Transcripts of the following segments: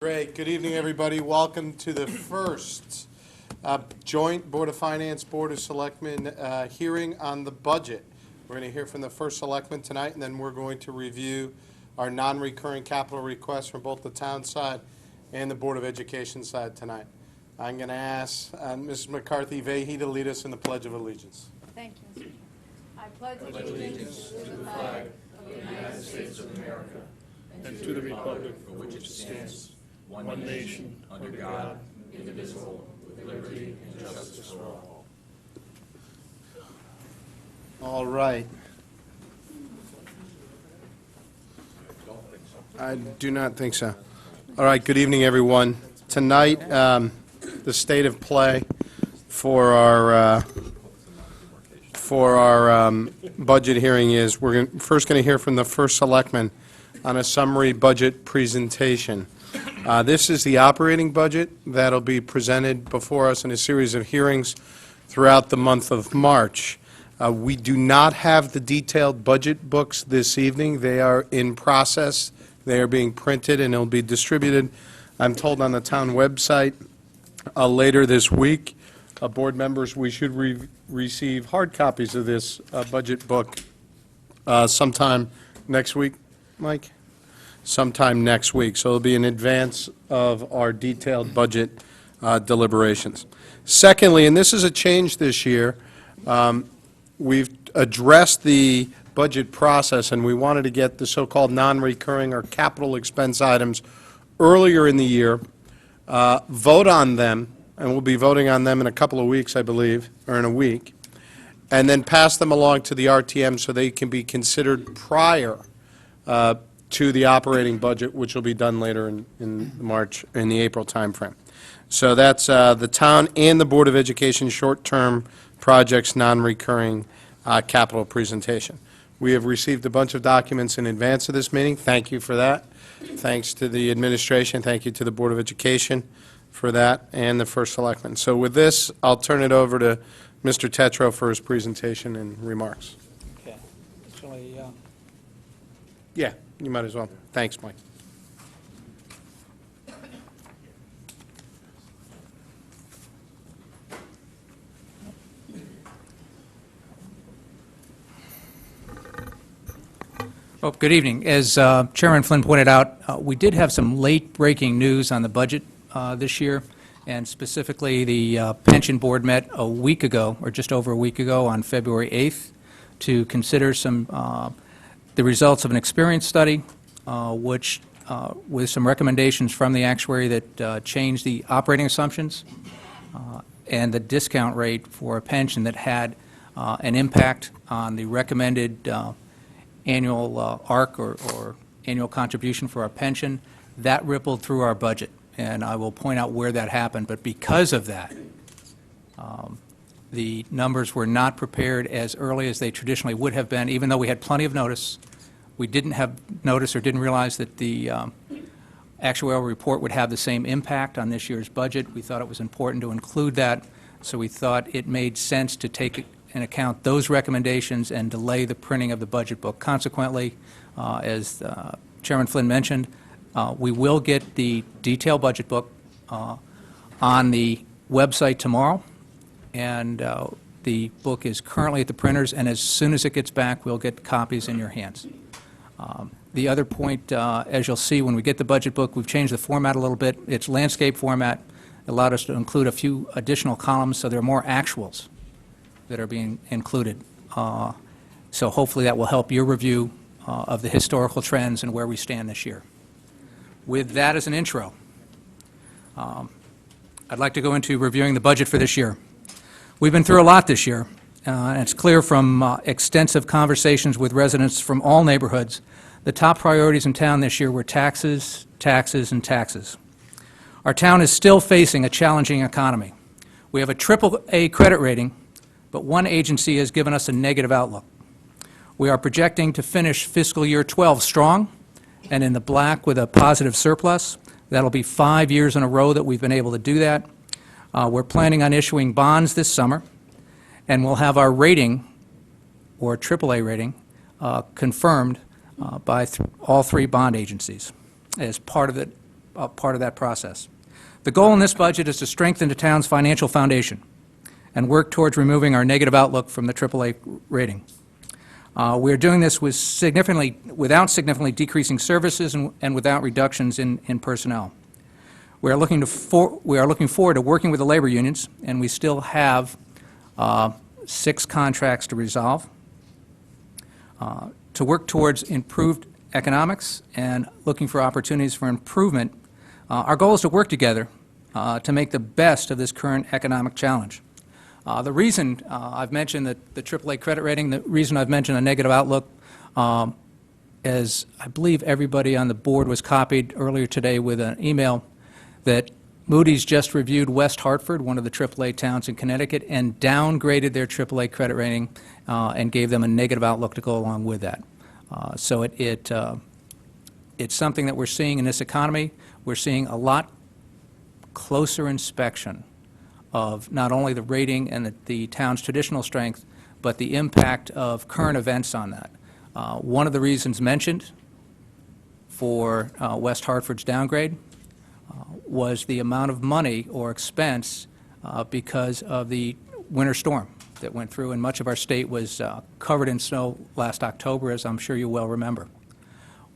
Great. Good evening, everybody. Welcome to the first joint Board of Finance, Board of Selectmen hearing on the budget. We're going to hear from the first selectman tonight, and then we're going to review our non-recurring capital requests from both the town side and the Board of Education side tonight. I'm going to ask Mrs. McCarthy Vahey to lead us in the Pledge of Allegiance. Thank you, Mr. Chairman. I pledge allegiance to the flag of the United States of America and to the republic for which it stands, one nation, under God, indivisible, with liberty and justice for all. All right. I do not think so. All right, good evening, everyone. Tonight, the state of play for our budget hearing is we're first going to hear from the first selectman on a summary budget presentation. This is the operating budget that'll be presented before us in a series of hearings throughout the month of March. We do not have the detailed budget books this evening. They are in process. They are being printed and it'll be distributed, I'm told, on the town website later this week. Board members, we should receive hard copies of this budget book sometime next week, Mike? Sometime next week. So it'll be in advance of our detailed budget deliberations. Secondly, and this is a change this year, we've addressed the budget process, and we wanted to get the so-called non-recurring or capital expense items earlier in the year, vote on them, and we'll be voting on them in a couple of weeks, I believe, or in a week, and then pass them along to the RTM so they can be considered prior to the operating budget, which will be done later in March, in the April timeframe. So that's the town and the Board of Education short-term projects non-recurring capital presentation. We have received a bunch of documents in advance of this meeting. Thank you for that. Thanks to the administration. Thank you to the Board of Education for that, and the first selectman. So with this, I'll turn it over to Mr. Tetro for his presentation and remarks. Okay. Actually, Yeah, you might as well. Thanks, Mike. well, good evening. As Chairman Flynn pointed out, we did have some late-breaking news on the budget this year, and specifically the Pension Board met a week ago, or just over a week ago, on February 8th, to consider the results of an experience study, which, with some recommendations from the actuary that changed the operating assumptions and the discount rate for a pension that had an impact on the recommended annual ARC or annual contribution for our pension. That rippled through our budget, and I will point out where that happened. But because of that, the numbers were not prepared as early as they traditionally would have been, even though we had plenty of notice. We didn't have notice or didn't realize that the actuarial report would have the same impact on this year's budget. We thought it was important to include that, so we thought it made sense to take into account those recommendations and delay the printing of the budget book. Consequently, as Chairman Flynn mentioned, we will get the detailed budget book on the website tomorrow, and the book is currently at the printers, and as soon as it gets back, we'll get copies in your hands. The other point, as you'll see when we get the budget book, we've changed the format a little bit. It's landscape format. It allowed us to include a few additional columns, so there are more actuals that are being included. So hopefully that will help your review of the historical trends and where we stand this year. With that as an intro, I'd like to go into reviewing the budget for this year. We've been through a lot this year, and it's clear from extensive conversations with residents from all neighborhoods. The top priorities in town this year were taxes, taxes, and taxes. Our town is still facing a challenging economy. We have a AAA credit rating, but one agency has given us a negative outlook. We are projecting to finish fiscal year 12 strong and in the black with a positive surplus. That'll be 5 years in a row that we've been able to do that. We're planning on issuing bonds this summer, and we'll have our rating, or AAA rating, confirmed by all three bond agencies as part of part of that process. The goal in this budget is to strengthen the town's financial foundation and work towards removing our negative outlook from the AAA rating. We are doing this without significantly decreasing services and without reductions in personnel. We are looking forward to working with the labor unions, and we still have 6 contracts to resolve, to work towards improved economics and looking for opportunities for improvement. Our goal is to work together to make the best of this current economic challenge. The reason I've mentioned that the AAA credit rating, the reason I've mentioned a negative outlook, is I believe everybody on the board was copied earlier today with an email that Moody's just reviewed West Hartford, one of the AAA towns in Connecticut, and downgraded their AAA credit rating and gave them a negative outlook to go along with that. So it's something that we're seeing in this economy. We're seeing a lot closer inspection of not only the rating and the town's traditional strength, but the impact of current events on that. One of the reasons mentioned for West Hartford's downgrade was the amount of money or expense because of the winter storm that went through, and much of our state was covered in snow last October, as I'm sure you well remember.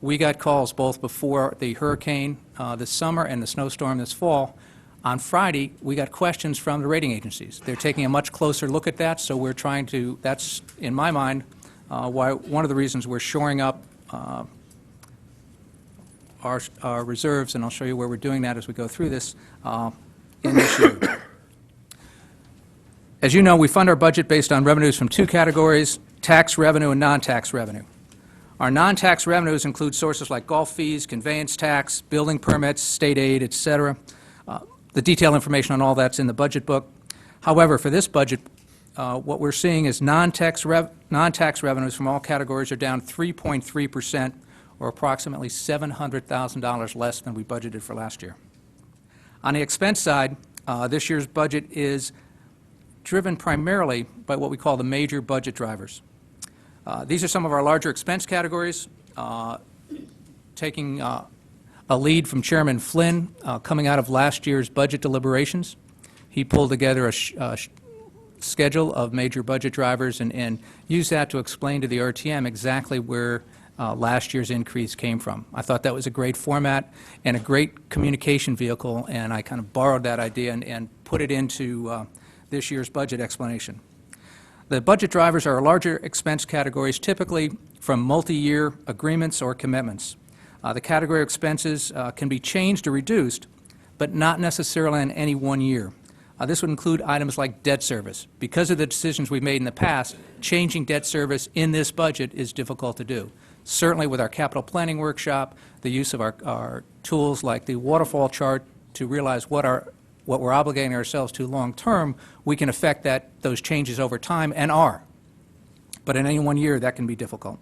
We got calls both before the hurricane this summer and the snowstorm this fall. On Friday, we got questions from the rating agencies. They're taking a much closer look at that, so we're trying to, that's, in my mind, one of the reasons we're shoring up our reserves, and I'll show you where we're doing that as we go through this in this year. As you know, we fund our budget based on revenues from 2 categories, tax revenue and non-tax revenue. Our non-tax revenues include sources like golf fees, conveyance tax, building permits, state aid, et cetera. The detailed information on all that's in the budget book. However, for this budget, what we're seeing is non-tax revenues from all categories are down 3.3%, or approximately $700,000 less than we budgeted for last year. On the expense side, this year's budget is driven primarily by what we call the major budget drivers. These are some of our larger expense categories, taking a lead from Chairman Flynn coming out of last year's budget deliberations. He pulled together a schedule of major budget drivers and used that to explain to the RTM exactly where last year's increase came from. I thought that was a great format and a great communication vehicle, and I kind of borrowed that idea and put it into this year's budget explanation. The budget drivers are larger expense categories, typically from multi-year agreements or commitments. The category of expenses can be changed or reduced, but not necessarily in any one year. This would include items like debt service. Because of the decisions we've made in the past, changing debt service in this budget is difficult to do. Certainly with our capital planning workshop, the use of our tools like the waterfall chart to realize what we're obligating ourselves to long term, we can affect those changes over time and are. But in any one year, that can be difficult.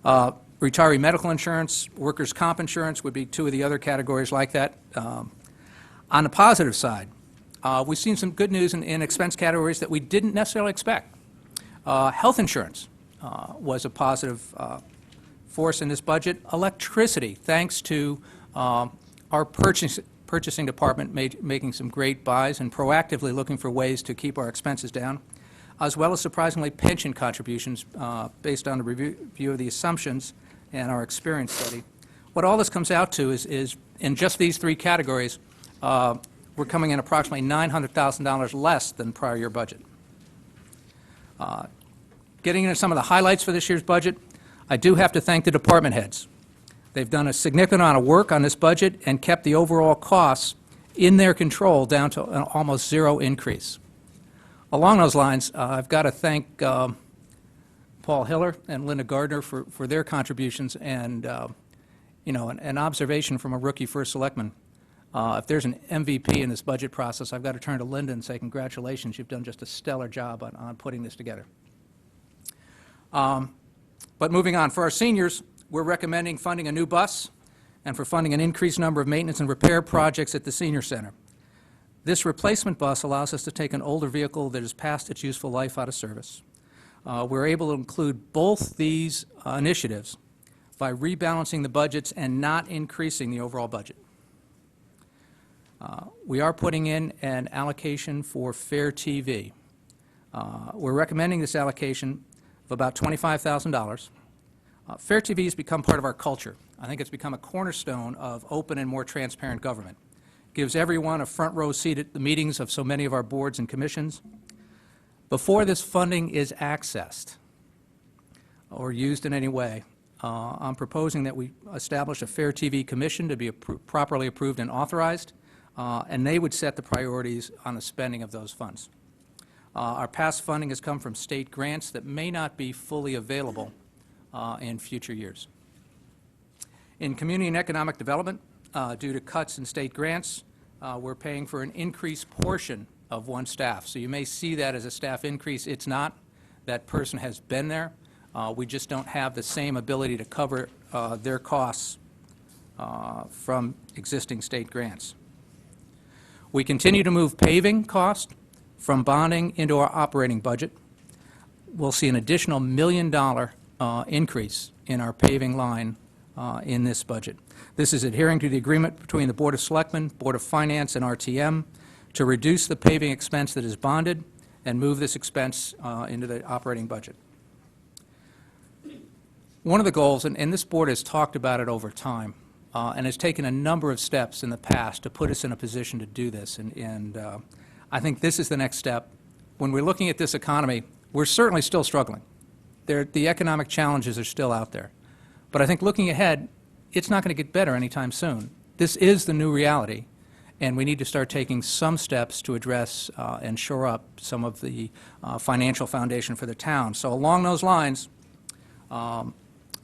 Retiree medical insurance, workers' comp insurance would be 2 of the other categories like that. On the positive side, we've seen some good news in expense categories that we didn't necessarily expect. Health insurance was a positive force in this budget. Electricity, thanks to our purchasing department making some great buys and proactively looking for ways to keep our expenses down, as well as surprisingly pension contributions based on the review of the assumptions and our experience study. What all this comes out to is in just these 3 categories, we're coming in approximately $900,000 less than prior year budget. Getting into some of the highlights for this year's budget, I do have to thank the department heads. They've done a significant amount of work on this budget and kept the overall costs in their control down to an almost 0 increase. Along those lines, I've got to thank Paul Hiller and Linda Gardner for their contributions and, an observation from a rookie first selectman. If there's an MVP in this budget process, I've got to turn to Linda and say, congratulations, you've done just a stellar job on putting this together. But moving on, for our seniors, we're recommending funding a new bus and for funding an increased number of maintenance and repair projects at the senior center. This replacement bus allows us to take an older vehicle that has passed its useful life out of service. We're able to include both these initiatives by rebalancing the budgets and not increasing the overall budget. We are putting in an allocation for Fair TV. We're recommending this allocation of about $25,000. Fair TV has become part of our culture. I think it's become a cornerstone of open and more transparent government. Gives everyone a front row seat at the meetings of so many of our boards and commissions. Before this funding is accessed or used in any way, I'm proposing that we establish a Fair TV Commission to be properly approved and authorized, and they would set the priorities on the spending of those funds. Our past funding has come from state grants that may not be fully available in future years. In community and economic development, due to cuts in state grants, we're paying for an increased portion of one staff. So you may see that as a staff increase. It's not. That person has been there. We just don't have the same ability to cover their costs from existing state grants. We continue to move paving cost from bonding into our operating budget. We'll see an additional $1 million increase in our paving line in this budget. This is adhering to the agreement between the Board of Selectmen, Board of Finance, and RTM to reduce the paving expense that is bonded and move this expense into the operating budget. One of the goals, and this board has talked about it over time, and has taken a number of steps in the past to put us in a position to do this, and I think this is the next step. When we're looking at this economy, we're certainly still struggling. The economic challenges are still out there. But I think looking ahead, it's not going to get better anytime soon. This is the new reality, and we need to start taking some steps to address and shore up some of the financial foundation for the town. So along those lines, I'm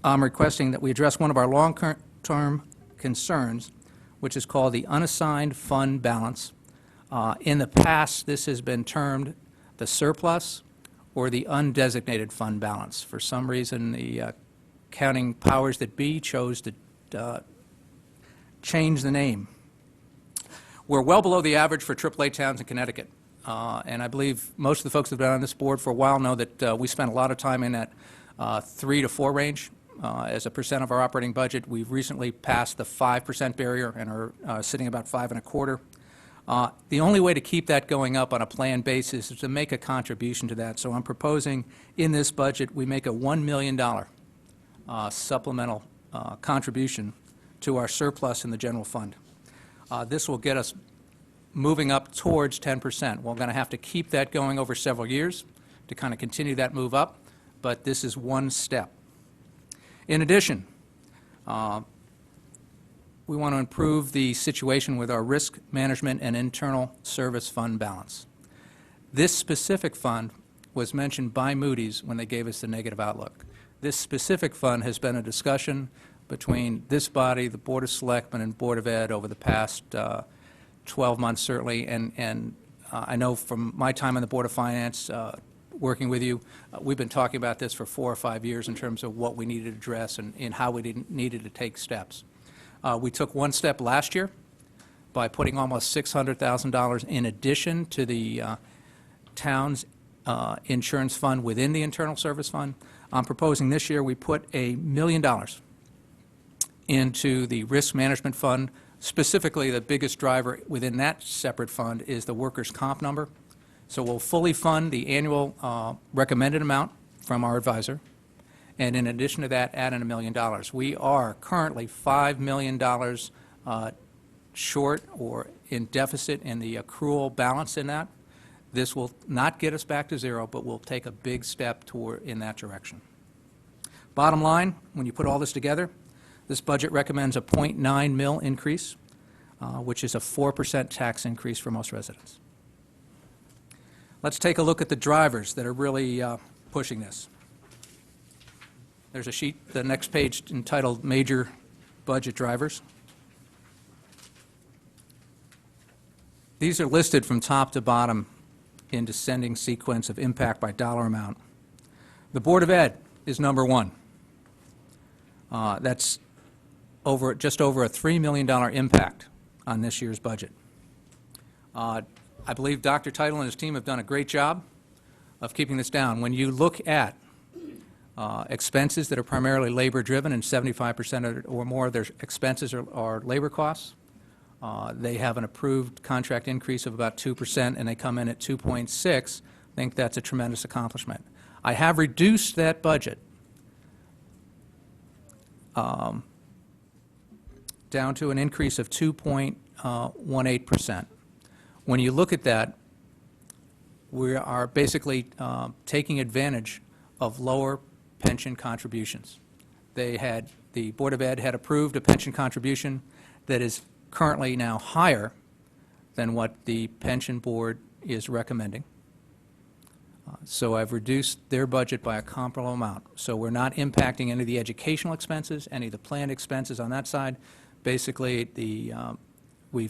requesting that we address one of our long-term concerns, which is called the unassigned fund balance. In the past, this has been termed the surplus or the undesignated fund balance. For some reason, the accounting powers that be chose to change the name. We're well below the average for AAA towns in Connecticut, and I believe most of the folks that have been on this board for a while know that we spent a lot of time in that 3 to 4 range as a percent of our operating budget. We've recently passed the 5% barrier and are sitting about 5.25%. The only way to keep that going up on a planned basis is to make a contribution to that. So I'm proposing in this budget we make a $1 million supplemental contribution to our surplus in the general fund. This will get us moving up towards 10%. We're going to have to keep that going over several years to kind of continue that move up, but this is one step. In addition, we want to improve the situation with our risk management and internal service fund balance. This specific fund was mentioned by Moody's when they gave us the negative outlook. This specific fund has been a discussion between this body, the Board of Selectmen, and Board of Ed over the past 12 months, certainly, and I know from my time on the Board of Finance, working with you, we've been talking about this for 4 or 5 years in terms of what we needed to address and how we needed to take steps. We took one step last year by putting almost $600,000 in addition to the town's insurance fund within the internal service fund. I'm proposing this year we put $1 million into the risk management fund. Specifically, the biggest driver within that separate fund is the workers' comp number. So we'll fully fund the annual recommended amount from our advisor, and in addition to that, add in $1 million. We are currently $5 million short or in deficit in the accrual balance in that. This will not get us back to zero, but we'll take a big step toward in that direction. Bottom line, when you put all this together, this budget recommends a 0.9 mil increase, which is a 4% tax increase for most residents. Let's take a look at the drivers that are really pushing this. There's a sheet, the next page, entitled Major Budget Drivers. These are listed from top to bottom in descending sequence of impact by dollar amount. The Board of Ed is number 1. That's just over a $3 million impact on this year's budget. I believe Dr. Title and his team have done a great job of keeping this down. When you look at expenses that are primarily labor-driven, and 75% or more of their expenses are labor costs, They have an approved contract increase of about 2%, and they come in at 2.6. I think that's a tremendous accomplishment. I have reduced that budget down to an increase of 2.18%. When you look at that, we are basically taking advantage of lower pension contributions. The Board of Ed had approved a pension contribution that is currently now higher than what the pension board is recommending. So I've reduced their budget by a comparable amount. So we're not impacting any of the educational expenses, any of the planned expenses on that side. Basically, we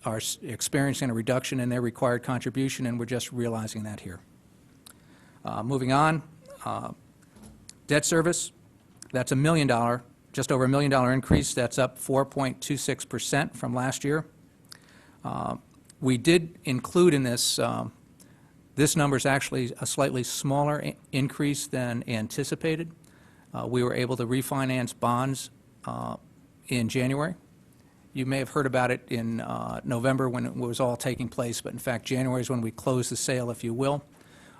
are experiencing a reduction in their required contribution, and we're just realizing that here. Moving on, debt service, that's $1 million, just over $1 million increase. That's up 4.26% from last year. We did include in this, this number is actually a slightly smaller increase than anticipated. We were able to refinance bonds in January. You may have heard about it in November when it was all taking place, but in fact, January is when we closed the sale, if you will.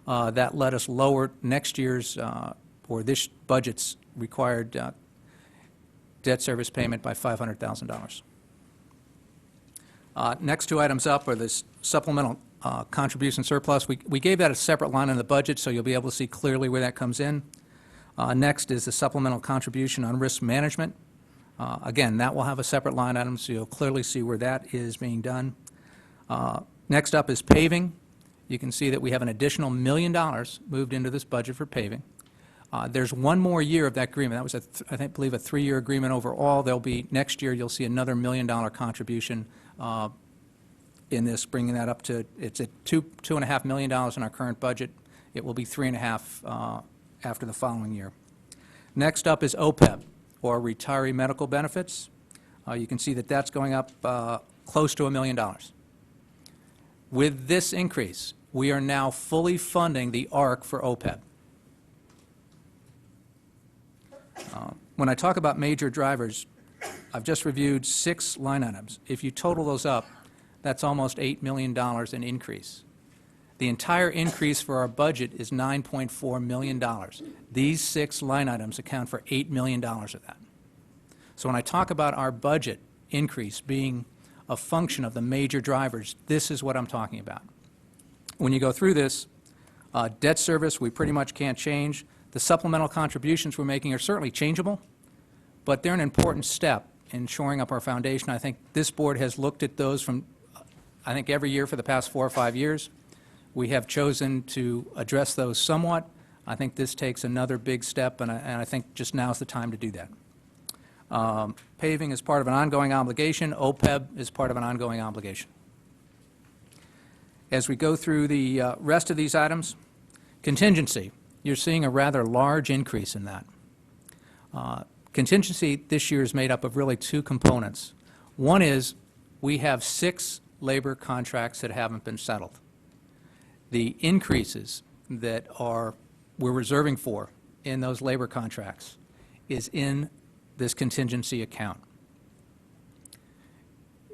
That let us lower next year's, or this budget's required debt service payment by $500,000. Next two items up are this supplemental contribution surplus. We gave that a separate line in the budget, so you'll be able to see clearly where that comes in. Next is the supplemental contribution on risk management. Again, that will have a separate line item, so you'll clearly see where that is being done. Next up is paving. You can see that we have an additional $1 million moved into this budget for paving. There's one more year of that agreement. That was, I believe, a 3-year agreement overall. There'll be, next year, you'll see another $1 million contribution in this, bringing that up to, it's at $2.5 million in our current budget. It will be $3.5 million after the following year. Next up is OPEB, or retiree medical benefits. You can see that that's going up close to $1 million. With this increase, we are now fully funding the ARC for OPEB. When I talk about major drivers, I've just reviewed 6 line items. If you total those up, that's almost $8 million in increase. The entire increase for our budget is $9.4 million. These 6 line items account for $8 million of that. So when I talk about our budget increase being a function of the major drivers, this is what I'm talking about. When you go through this, debt service, we pretty much can't change. The supplemental contributions we're making are certainly changeable, but they're an important step in shoring up our foundation. I think this board has looked at those from, I think, every year for the past 4 or 5 years. We have chosen to address those somewhat. I think this takes another big step, and I think just now's the time to do that. Paving is part of an ongoing obligation. OPEB is part of an ongoing obligation. As we go through the rest of these items, contingency, you're seeing a rather large increase in that. Contingency this year is made up of really 2 components. One is we have 6 labor contracts that haven't been settled. The increases that we're reserving for in those labor contracts is in this contingency account.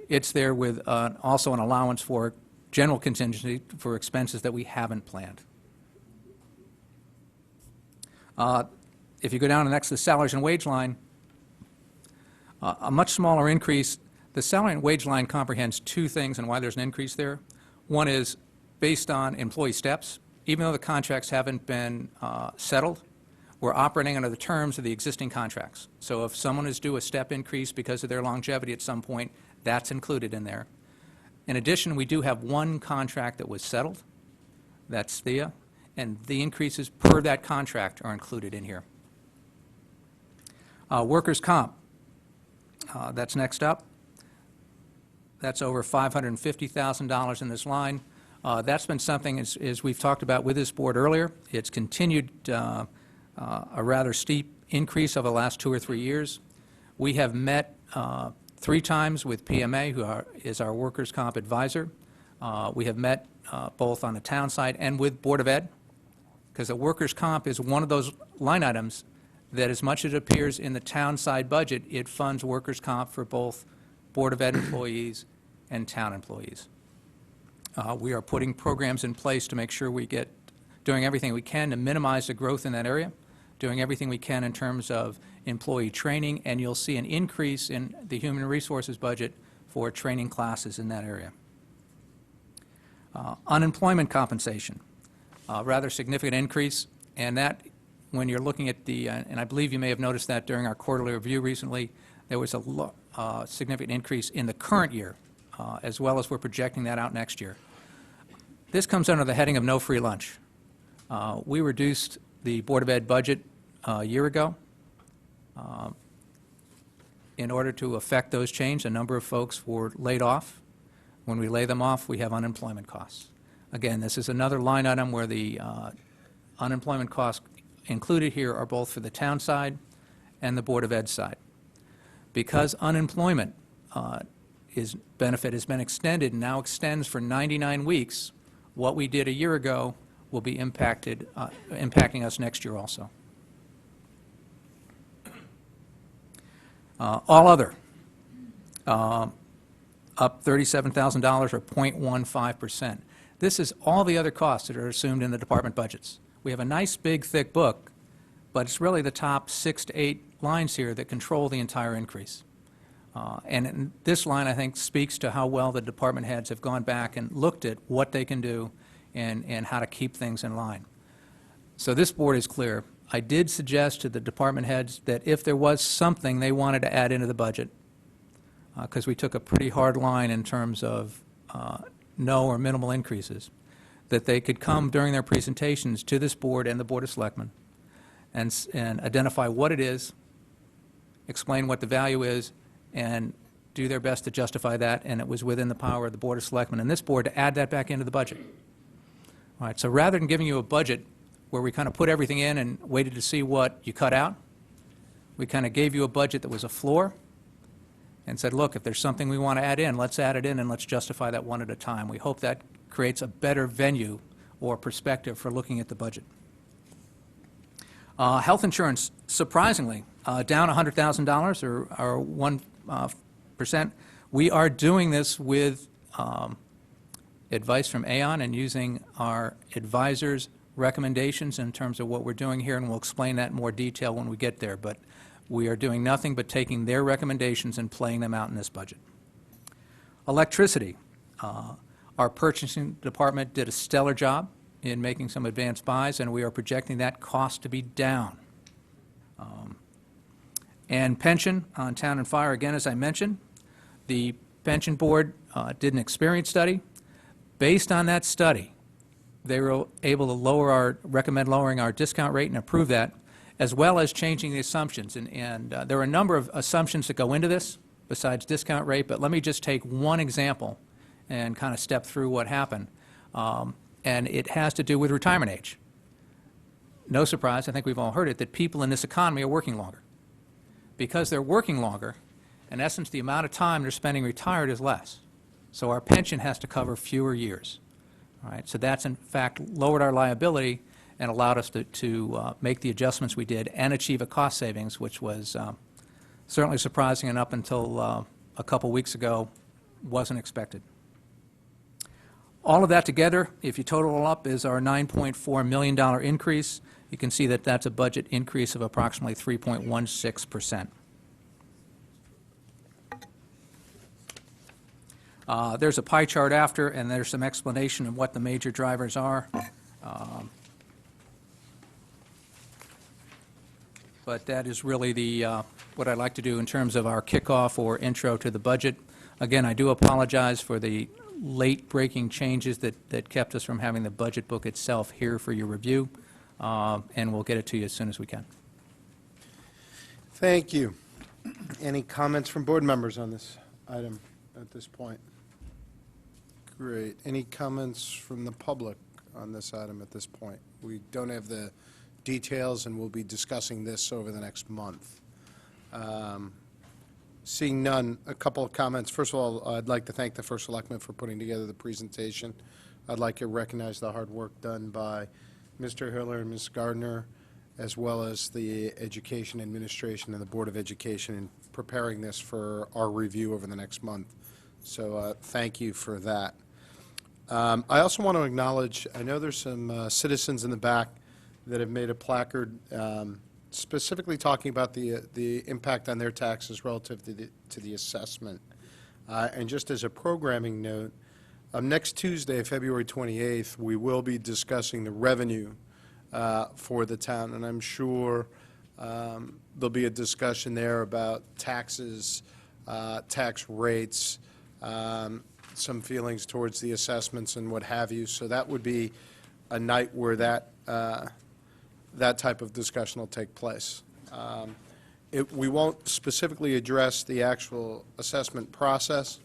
It's there with also an allowance for general contingency for expenses that we haven't planned. If you go down next to the salaries and wage line, a much smaller increase. The salary and wage line comprehends 2 things and why there's an increase there. One is based on employee steps. Even though the contracts haven't been settled, we're operating under the terms of the existing contracts. So if someone is due a step increase because of their longevity at some point, that's included in there. In addition, we do have 1 contract that was settled. That's THEA. And the increases per that contract are included in here. Workers' comp, that's next up. That's over $550,000 in this line. That's been something, as we've talked about with this board earlier, it's continued a rather steep increase over the last 2 or 3 years. We have met 3 times with PMA, who is our workers' comp advisor. We have met both on the town side and with Board of Ed, because the workers' comp is one of those line items that, as much as it appears in the town side budget, it funds workers' comp for both Board of Ed employees, and town employees. We are putting programs in place to make sure we get, doing everything we can to minimize the growth in that area, doing everything we can in terms of employee training, and you'll see an increase in the human resources budget for training classes in that area. Unemployment compensation, a rather significant increase, and that, when you're looking at the, and I believe you may have noticed that during our quarterly review recently, there was a significant increase in the current year, as well as we're projecting that out next year. This comes under the heading of no free lunch. We reduced the Board of Ed budget a year ago. In order to effect those changes, a number of folks were laid off. When we lay them off, we have unemployment costs. Again, this is another line item where the unemployment costs included here are both for the town side and the Board of Ed side. Because unemployment benefit has been extended and now extends for 99 weeks, what we did a year ago will be impacting us next year also. All other, up $37,000 or 0.15%. This is all the other costs that are assumed in the department budgets. We have a nice, big, thick book, but it's really the top 6 to 8 lines here that control the entire increase. And this line, I think, speaks to how well the department heads have gone back and looked at what they can do and how to keep things in line. So this board is clear. I did suggest to the department heads that if there was something they wanted to add into the budget, because we took a pretty hard line in terms of no or minimal increases, that they could come during their presentations to this board and the Board of Selectmen and identify what it is, explain what the value is, and do their best to justify that, and it was within the power of the Board of Selectmen and this board to add that back into the budget. All right, so rather than giving you a budget where we kind of put everything in and waited to see what you cut out, we kind of gave you a budget that was a floor and said, look, if there's something we want to add in, let's add it in and let's justify that one at a time. We hope that creates a better venue or perspective for looking at the budget. Health insurance, surprisingly, down $100,000 or 1%. We are doing this with advice from Aon and using our advisors' recommendations in terms of what we're doing here, and we'll explain that in more detail when we get there. But we are doing nothing but taking their recommendations and playing them out in this budget. Electricity. Our purchasing department did a stellar job in making some advanced buys, and we are projecting that cost to be down. And pension on town and fire, again, as I mentioned, the pension board did an experience study. Based on that study, they were able to recommend lowering our discount rate and approve that, as well as changing the assumptions. And there are a number of assumptions that go into this besides discount rate, but let me just take one example and kind of step through what happened. And it has to do with retirement age. No surprise, I think we've all heard it, that people in this economy are working longer. Because they're working longer, in essence, the amount of time they're spending retired is less. So our pension has to cover fewer years. All right, so that's in fact lowered our liability and allowed us to make the adjustments we did and achieve a cost savings, which was certainly surprising and up until a couple weeks ago wasn't expected. All of that together, if you total it up, is our $9.4 million increase. You can see that that's a budget increase of approximately 3.16%. There's a pie chart after, and there's some explanation of what the major drivers are. But that is really the what I'd like to do in terms of our kickoff or intro to the budget. Again, I do apologize for the late-breaking changes that kept us from having the budget book itself here for your review, and we'll get it to you as soon as we can. Thank you. Any comments from board members on this item at this point? Great. Any comments from the public on this item at this point? We don't have the details, and we'll be discussing this over the next month. Seeing none, a couple of comments. First of all, I'd like to thank the First Selectman for putting together the presentation. I'd like to recognize the hard work done by Mr. Hiller and Ms. Gardner, as well as the Education Administration and the Board of Education in preparing this for our review over the next month. So thank you for that. I also want to acknowledge, I know there's some citizens in the back that have made a placard specifically talking about the impact on their taxes relative to the assessment. And just as a programming note, next Tuesday, February 28th, we will be discussing the revenue for the town, and I'm sure there'll be a discussion there about taxes, tax rates, some feelings towards the assessments and what have you. So that would be a night where that type of discussion will take place. We won't specifically address the actual assessment process.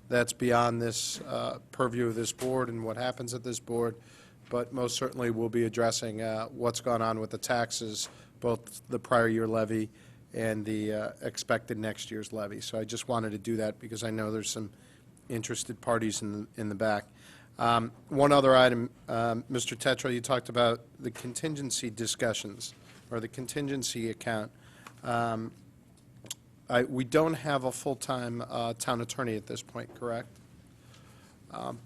That's beyond this purview of this board and what happens at this board, but most certainly we'll be addressing what's gone on with the taxes, both the prior year levy and the expected next year's levy. So I just wanted to do that because I know there's some interested parties in the back. One other item, Mr. Tetra, you talked about the contingency discussions, or the contingency account. We don't have a full-time town attorney at this point, correct?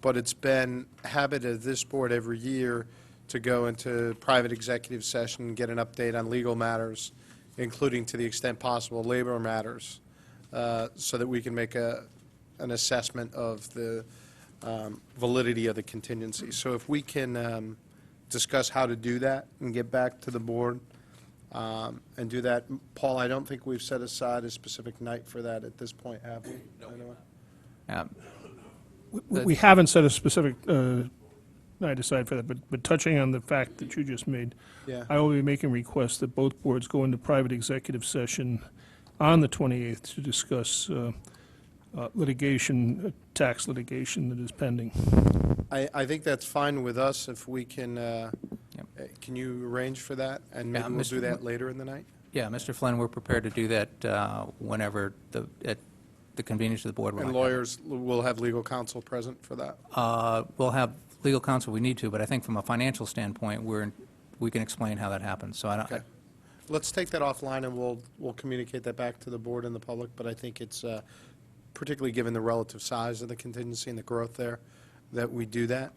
But it's been habit of this board every year to go into private executive session and get an update on legal matters, including, to the extent possible, labor matters, so that we can make an assessment of the validity of the contingency. So if we can discuss how to do that and get back to the board and do that. Paul, I don't think we've set aside a specific night for that at this point, have we? No. We haven't set a specific night aside for that, but touching on the fact that you just made, Yeah. I will be making requests that both boards go into private executive session on the 28th to discuss litigation, tax litigation that is pending. I think that's fine with us if we can, can you arrange for that? And maybe Yeah, we'll Mr. do that later in the night? Yeah, Mr. Flynn, we're prepared to do that whenever, at the convenience of the board. would And like that. lawyers, will have legal counsel present for that? We'll have legal counsel if we need to, but I think from a financial standpoint, we can explain how that happens. So I don't, Okay. Let's take that offline, and we'll communicate that back to the board and the public, but I think it's, particularly given the relative size of the contingency and the growth there, that we do that.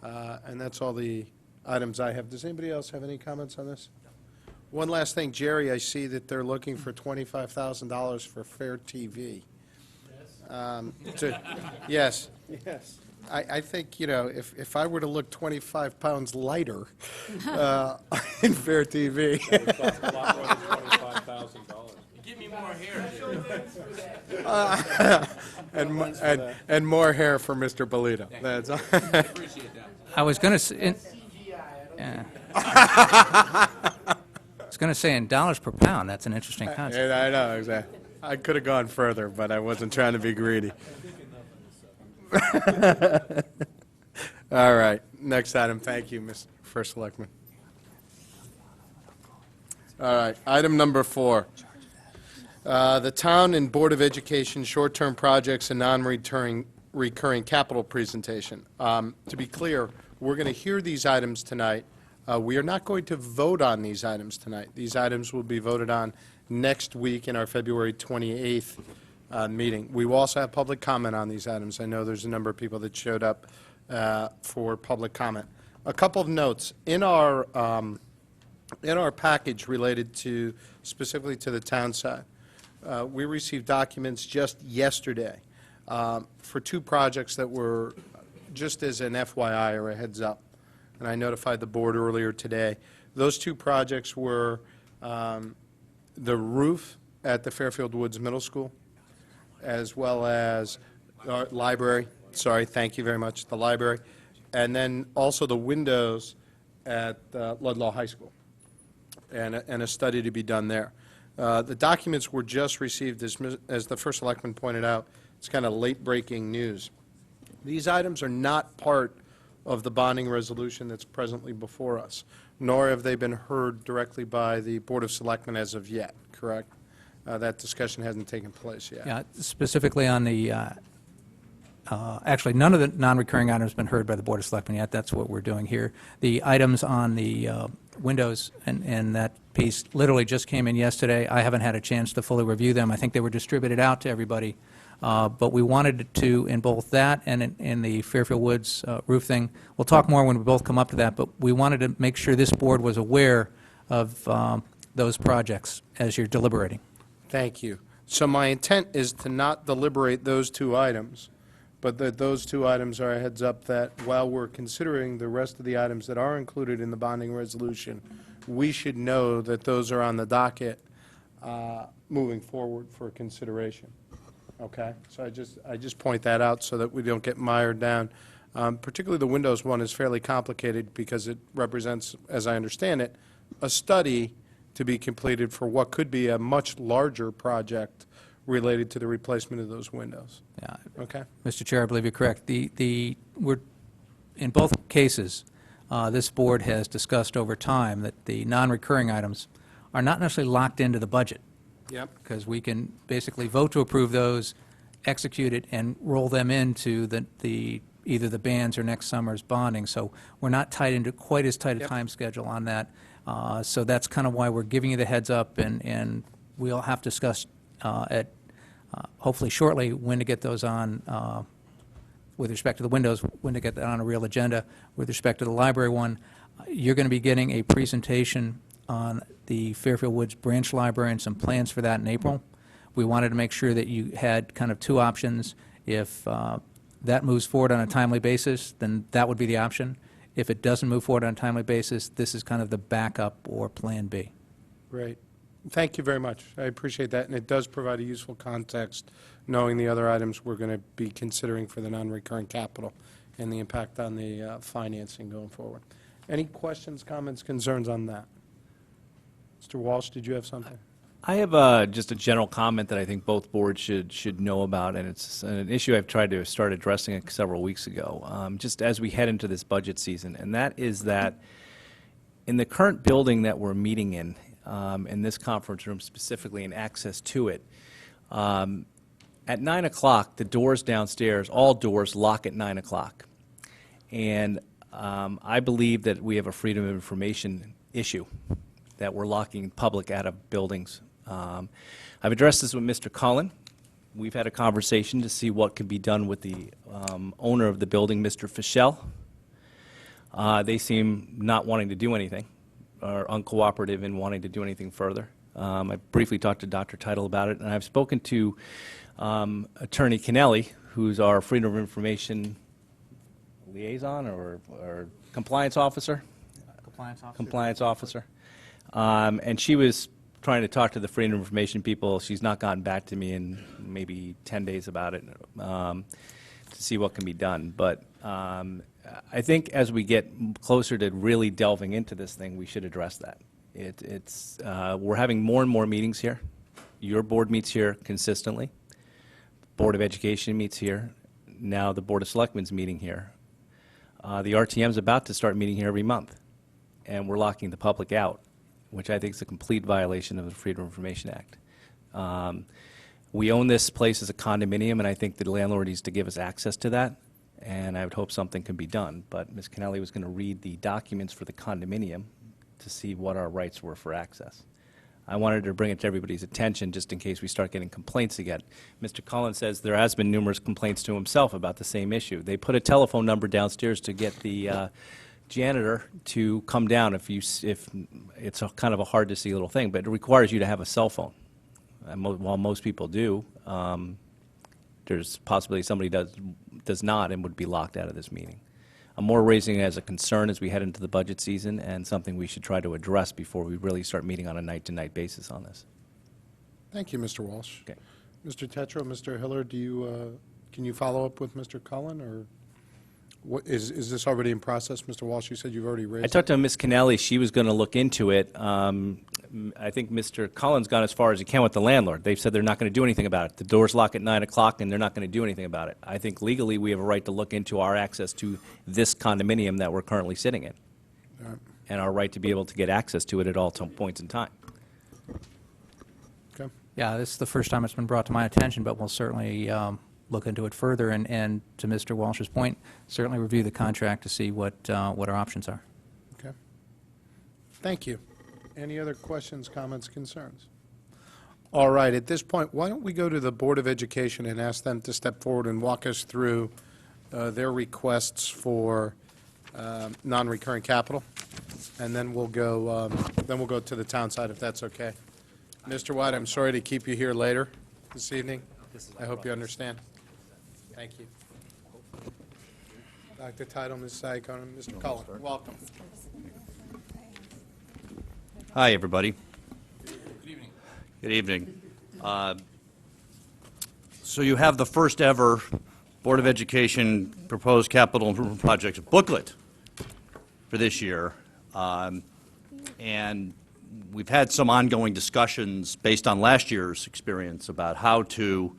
And that's all the items I have. Does anybody else have any comments on this? One last thing, Jerry, I see that they're looking for $25,000 for Fair TV. Yes. Yes. I think, if I were to look 25 pounds lighter in Fair TV. Costs a lot more than $25,000. Give me more hair. And more hair for Mr. Bolito. That's all. Appreciate that. I was going to say, I was going to say in dollars per pound, that's an interesting concept. I know, exactly. I could have gone further, but I wasn't trying to be greedy. All right, next item. Thank you, Mr. First Selectman. All right, item number 4. The Town and Board of Education short-term projects and non-recurring capital presentation. To be clear, we're going to hear these items tonight. We are not going to vote on these items tonight. These items will be voted on next week in our February 28th meeting. We will also have public comment on these items. I know there's a number of people that showed up for public comment. A couple of notes. In our package related to, specifically to the town side, we received documents just yesterday for 2 projects that were, just as an FYI or a heads up, and I notified the board earlier today. Those 2 projects were the roof at the Fairfield Woods Middle School, as well as our library. Sorry, thank you very much, the library. And then also the windows at Ludlow High School, and a study to be done there. The documents were just received, as the First Selectman pointed out. It's kind of late-breaking news. These items are not part of the bonding resolution that's presently before us, nor have they been heard directly by the Board of Selectmen as of yet, correct? That discussion hasn't taken place yet. Yeah, specifically on the, actually, none of the non-recurring items have been heard by the Board of Selectmen yet. That's what we're doing here. The items on the windows, and that piece literally just came in yesterday. I haven't had a chance to fully review them. I think they were distributed out to everybody. But we wanted to, in both that and in the Fairfield Woods roof thing, we'll talk more when we both come up to that, but we wanted to make sure this board was aware of those projects as you're deliberating. Thank you. So my intent is to not deliberate those two items, but that those two items are a heads up that while we're considering the rest of the items that are included in the bonding resolution, we should know that those are on the docket moving forward for consideration. Okay? So I just point that out so that we don't get mired down. Particularly the Windows one is fairly complicated because it represents, as I understand it, a study to be completed for what could be a much larger project related to the replacement of those windows. Yeah. Okay? Mr. Chair, I believe you're correct. We're, in both cases, this board has discussed over time that the non-recurring items are not necessarily locked into the budget, Yep. because we can basically vote to approve those, execute it, and roll them into either the bands or next summer's bonding. So we're not tied into quite as tight a Yep. time schedule on that. So that's kind of why we're giving you the heads up, and we'll have to discuss hopefully shortly when to get those on, with respect to the windows, when to get that on a real agenda. With respect to the library one, you're going to be getting a presentation on the Fairfield Woods Branch Library and some plans for that in April. We wanted to make sure that you had kind of two options. If that moves forward on a timely basis, then that would be the option. If it doesn't move forward on a timely basis, this is kind of the backup or Plan B. Great. Thank you very much. I appreciate that, and it does provide a useful context, knowing the other items we're going to be considering for the non-recurring capital and the impact on the financing going forward. Any questions, comments, concerns on that? Mr. Walsh, did you have something? I have just a general comment that I think both boards should know about, and it's an issue I've tried to start addressing several weeks ago, just as we head into this budget season, and that is that in the current building that we're meeting in this conference room specifically, and access to it, at 9 o'clock, the doors downstairs, all doors lock at 9 o'clock. And I believe that we have a freedom of information issue, that we're locking public out of buildings. I've addressed this with Mr. Cullen. We've had a conversation to see what could be done with the owner of the building, Mr. Fischel. They seem not wanting to do anything, or uncooperative in wanting to do anything further. I briefly talked to Dr. Title about it, and I've spoken to Attorney Kennelly, who's our Freedom of Information liaison or compliance officer. Compliance officer. And she was trying to talk to the Freedom of Information people. She's not gotten back to me in maybe 10 days about it to see what can be done. But I think as we get closer to really delving into this thing, we should address that. We're having more and more meetings here. Your board meets here consistently. Board of Education meets here. Now the Board of Selectmen's meeting here. The RTM's about to start meeting here every month, and we're locking the public out, which I think is a complete violation of the Freedom of Information Act. We own this place as a condominium, and I think the landlord needs to give us access to that, and I would hope something can be done. But Ms. Kennelly was going to read the documents for the condominium to see what our rights were for access. I wanted to bring it to everybody's attention just in case we start getting complaints again. If Collins says there has been numerous complaints to himself about the same issue. They put a telephone number downstairs to get the janitor to come down if it's kind of a hard to see little thing, but it requires you to have a cell phone. And while most people do, there's possibly somebody does not and would be locked out of this meeting. I'm more raising it as a concern as we head into the budget season, and something we should try to address before we really start meeting on a night-to-night basis on this. Thank you, Mr. Walsh. Okay. Mr. Tetro, Mr. Hiller, can you follow up with Mr. Cullen, or is this already in process? Mr. Walsh, you said you've already raised I it. talked to Ms. Kennelly. She was going to look into it. I think Mr. Collins gone as far as he can with the landlord. They've said they're not going to do anything about it. The doors lock at 9 o'clock, and they're not going to do anything about it. I think legally we have a right to look into our access to this condominium that we're currently sitting in, and our right to be able to get access to it at all points in time. Okay. Yeah, this is the first time it's been brought to my attention, but we'll certainly look into it further, and to Mr. Walsh's point, certainly review the contract to see what our options are. Okay. Thank you. Any other questions, comments, concerns? All right, at this point, why don't we go to the Board of Education and ask them to step forward and walk us through their requests for non-recurring capital, and then we'll go to the town side, if that's okay. Mr. White, I'm sorry to keep you here later this evening. I hope you understand. Thank you. Dr. Teitel, Ms. Iacono, Mr. Cullen, welcome. Hi, everybody. Good evening. So you have the first ever Board of Education proposed capital improvement projects booklet for this year. And we've had some ongoing discussions based on last year's experience about how to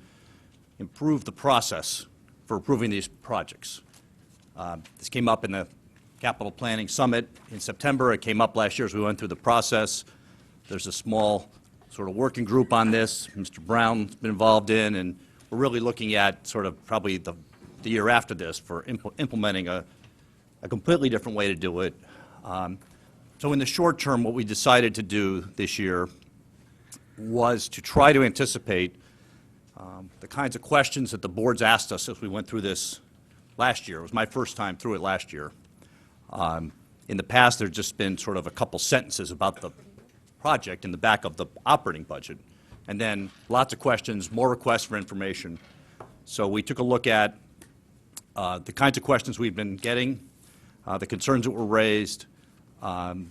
improve the process for approving these projects. This came up in the Capital Planning Summit in September. It came up last year as we went through the process. There's a small sort of working group on this. Mr. Brown's been involved in, and we're really looking at sort of probably the year after this for implementing a completely different way to do it. So in the short term, what we decided to do this year was to try to anticipate the kinds of questions that the boards asked us as we went through this last year. It was my first time through it last year. In the past, there's just been sort of a couple sentences about the project in the back of the operating budget, and then lots of questions, more requests for information. So we took a look at the kinds of questions we've been getting, the concerns that were raised, and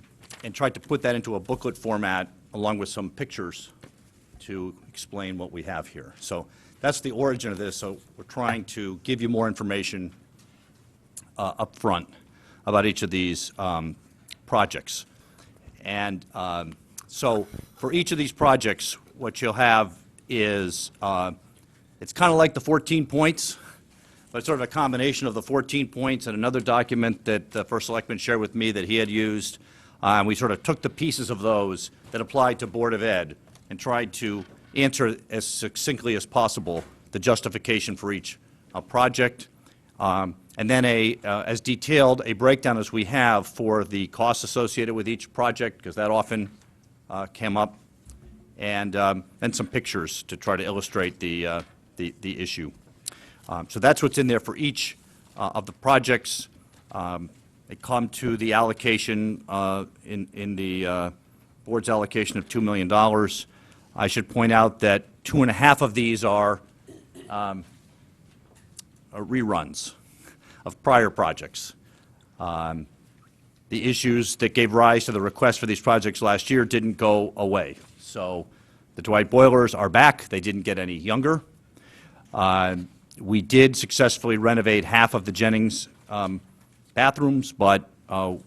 tried to put that into a booklet format along with some pictures to explain what we have here. So that's the origin of this. So we're trying to give you more information up front about each of these projects. And so for each of these projects, what you'll have is, it's kind of like the 14 points, but it's sort of a combination of the 14 points and another document that the First Selectman shared with me that he had used. And we sort of took the pieces of those that applied to Board of Ed and tried to answer as succinctly as possible the justification for each project. And then as detailed a breakdown as we have for the costs associated with each project, because that often came up, and some pictures to try to illustrate the issue. So that's what's in there for each of the projects. They come to the allocation in the board's allocation of $2 million. I should point out that 2.5 of these are reruns of prior projects. The issues that gave rise to the request for these projects last year didn't go away. So the Dwight boilers are back. They didn't get any younger. We did successfully renovate half of the Jennings bathrooms, but now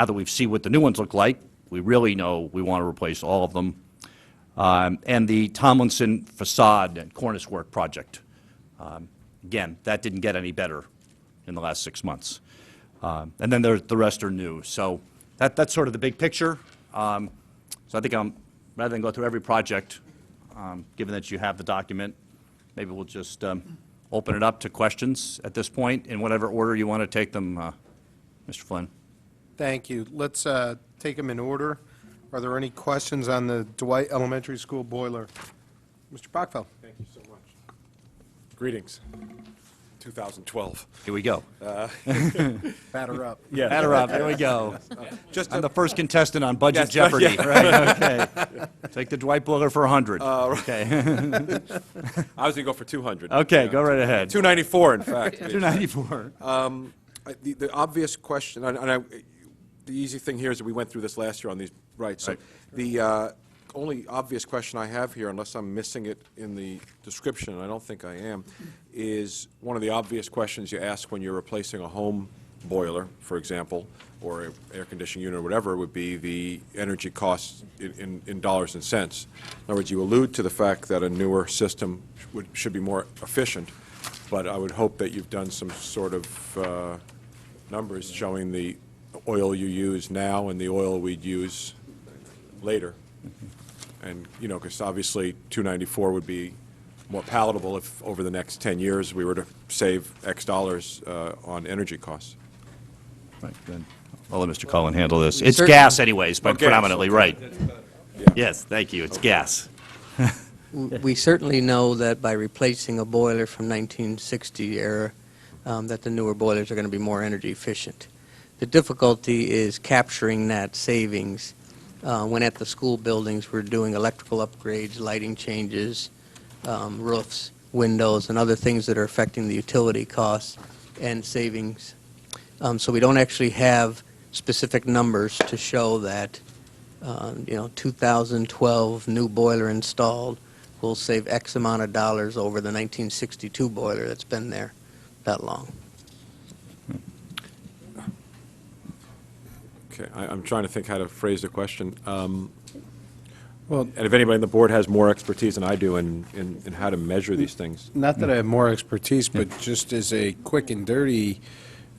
that we've seen what the new ones look like, we really know we want to replace all of them. And the Tomlinson facade and cornice work project. Again, that didn't get any better in the last 6 months. And then the rest are new. So that's sort of the big picture. So I think rather than go through every project, given that you have the document, maybe we'll just open it up to questions at this point in whatever order you want to take them, Mr. Flynn. Thank you. Let's take them in order. Are there any questions on the Dwight Elementary School boiler? Mr. Bachfeld. Thank you so much. Greetings. 2012. Here we go. Batter up. Yeah. Batter up, here we go. Just I'm the first contestant on Budget Yes, Jeopardy, yeah. right, okay. Take the Dwight boiler for 100. Okay, I was going to go for 200. okay, Yeah. go right ahead. 294, in fact. 294. The obvious question, the easy thing here is that we went through this last year on these, right? So the only obvious question I have here, unless I'm missing it in the description, and I don't think I am, is one of the obvious questions you ask when you're replacing a home boiler, for example, or an air conditioning unit or whatever, would be the energy costs in dollars and cents. In other words, you allude to the fact that a newer system should be more efficient, but I would hope that you've done some sort of numbers showing the oil you use now and the oil we'd use later. And, you know, because obviously 294 would be more palatable if over the next 10 years we were to save X dollars on energy costs. Right, good. I'll let Mr. Cullen handle this. It's Certainly. gas anyways, but Okay. predominantly, right. Yes, thank you, it's gas. We certainly know that by replacing a boiler from 1960 era, that the newer boilers are going to be more energy efficient. The difficulty is capturing that savings when at the school buildings we're doing electrical upgrades, lighting changes, roofs, windows, and other things that are affecting the utility costs and savings. So we don't actually have specific numbers to show that, 2012 new boiler installed will save X amount of dollars over the 1962 boiler that's been there that long. Okay, I'm trying to think how to phrase the question. Well, And if anybody on the board has more expertise than I do in how to measure these things. not that I have more expertise, but just as a quick and dirty,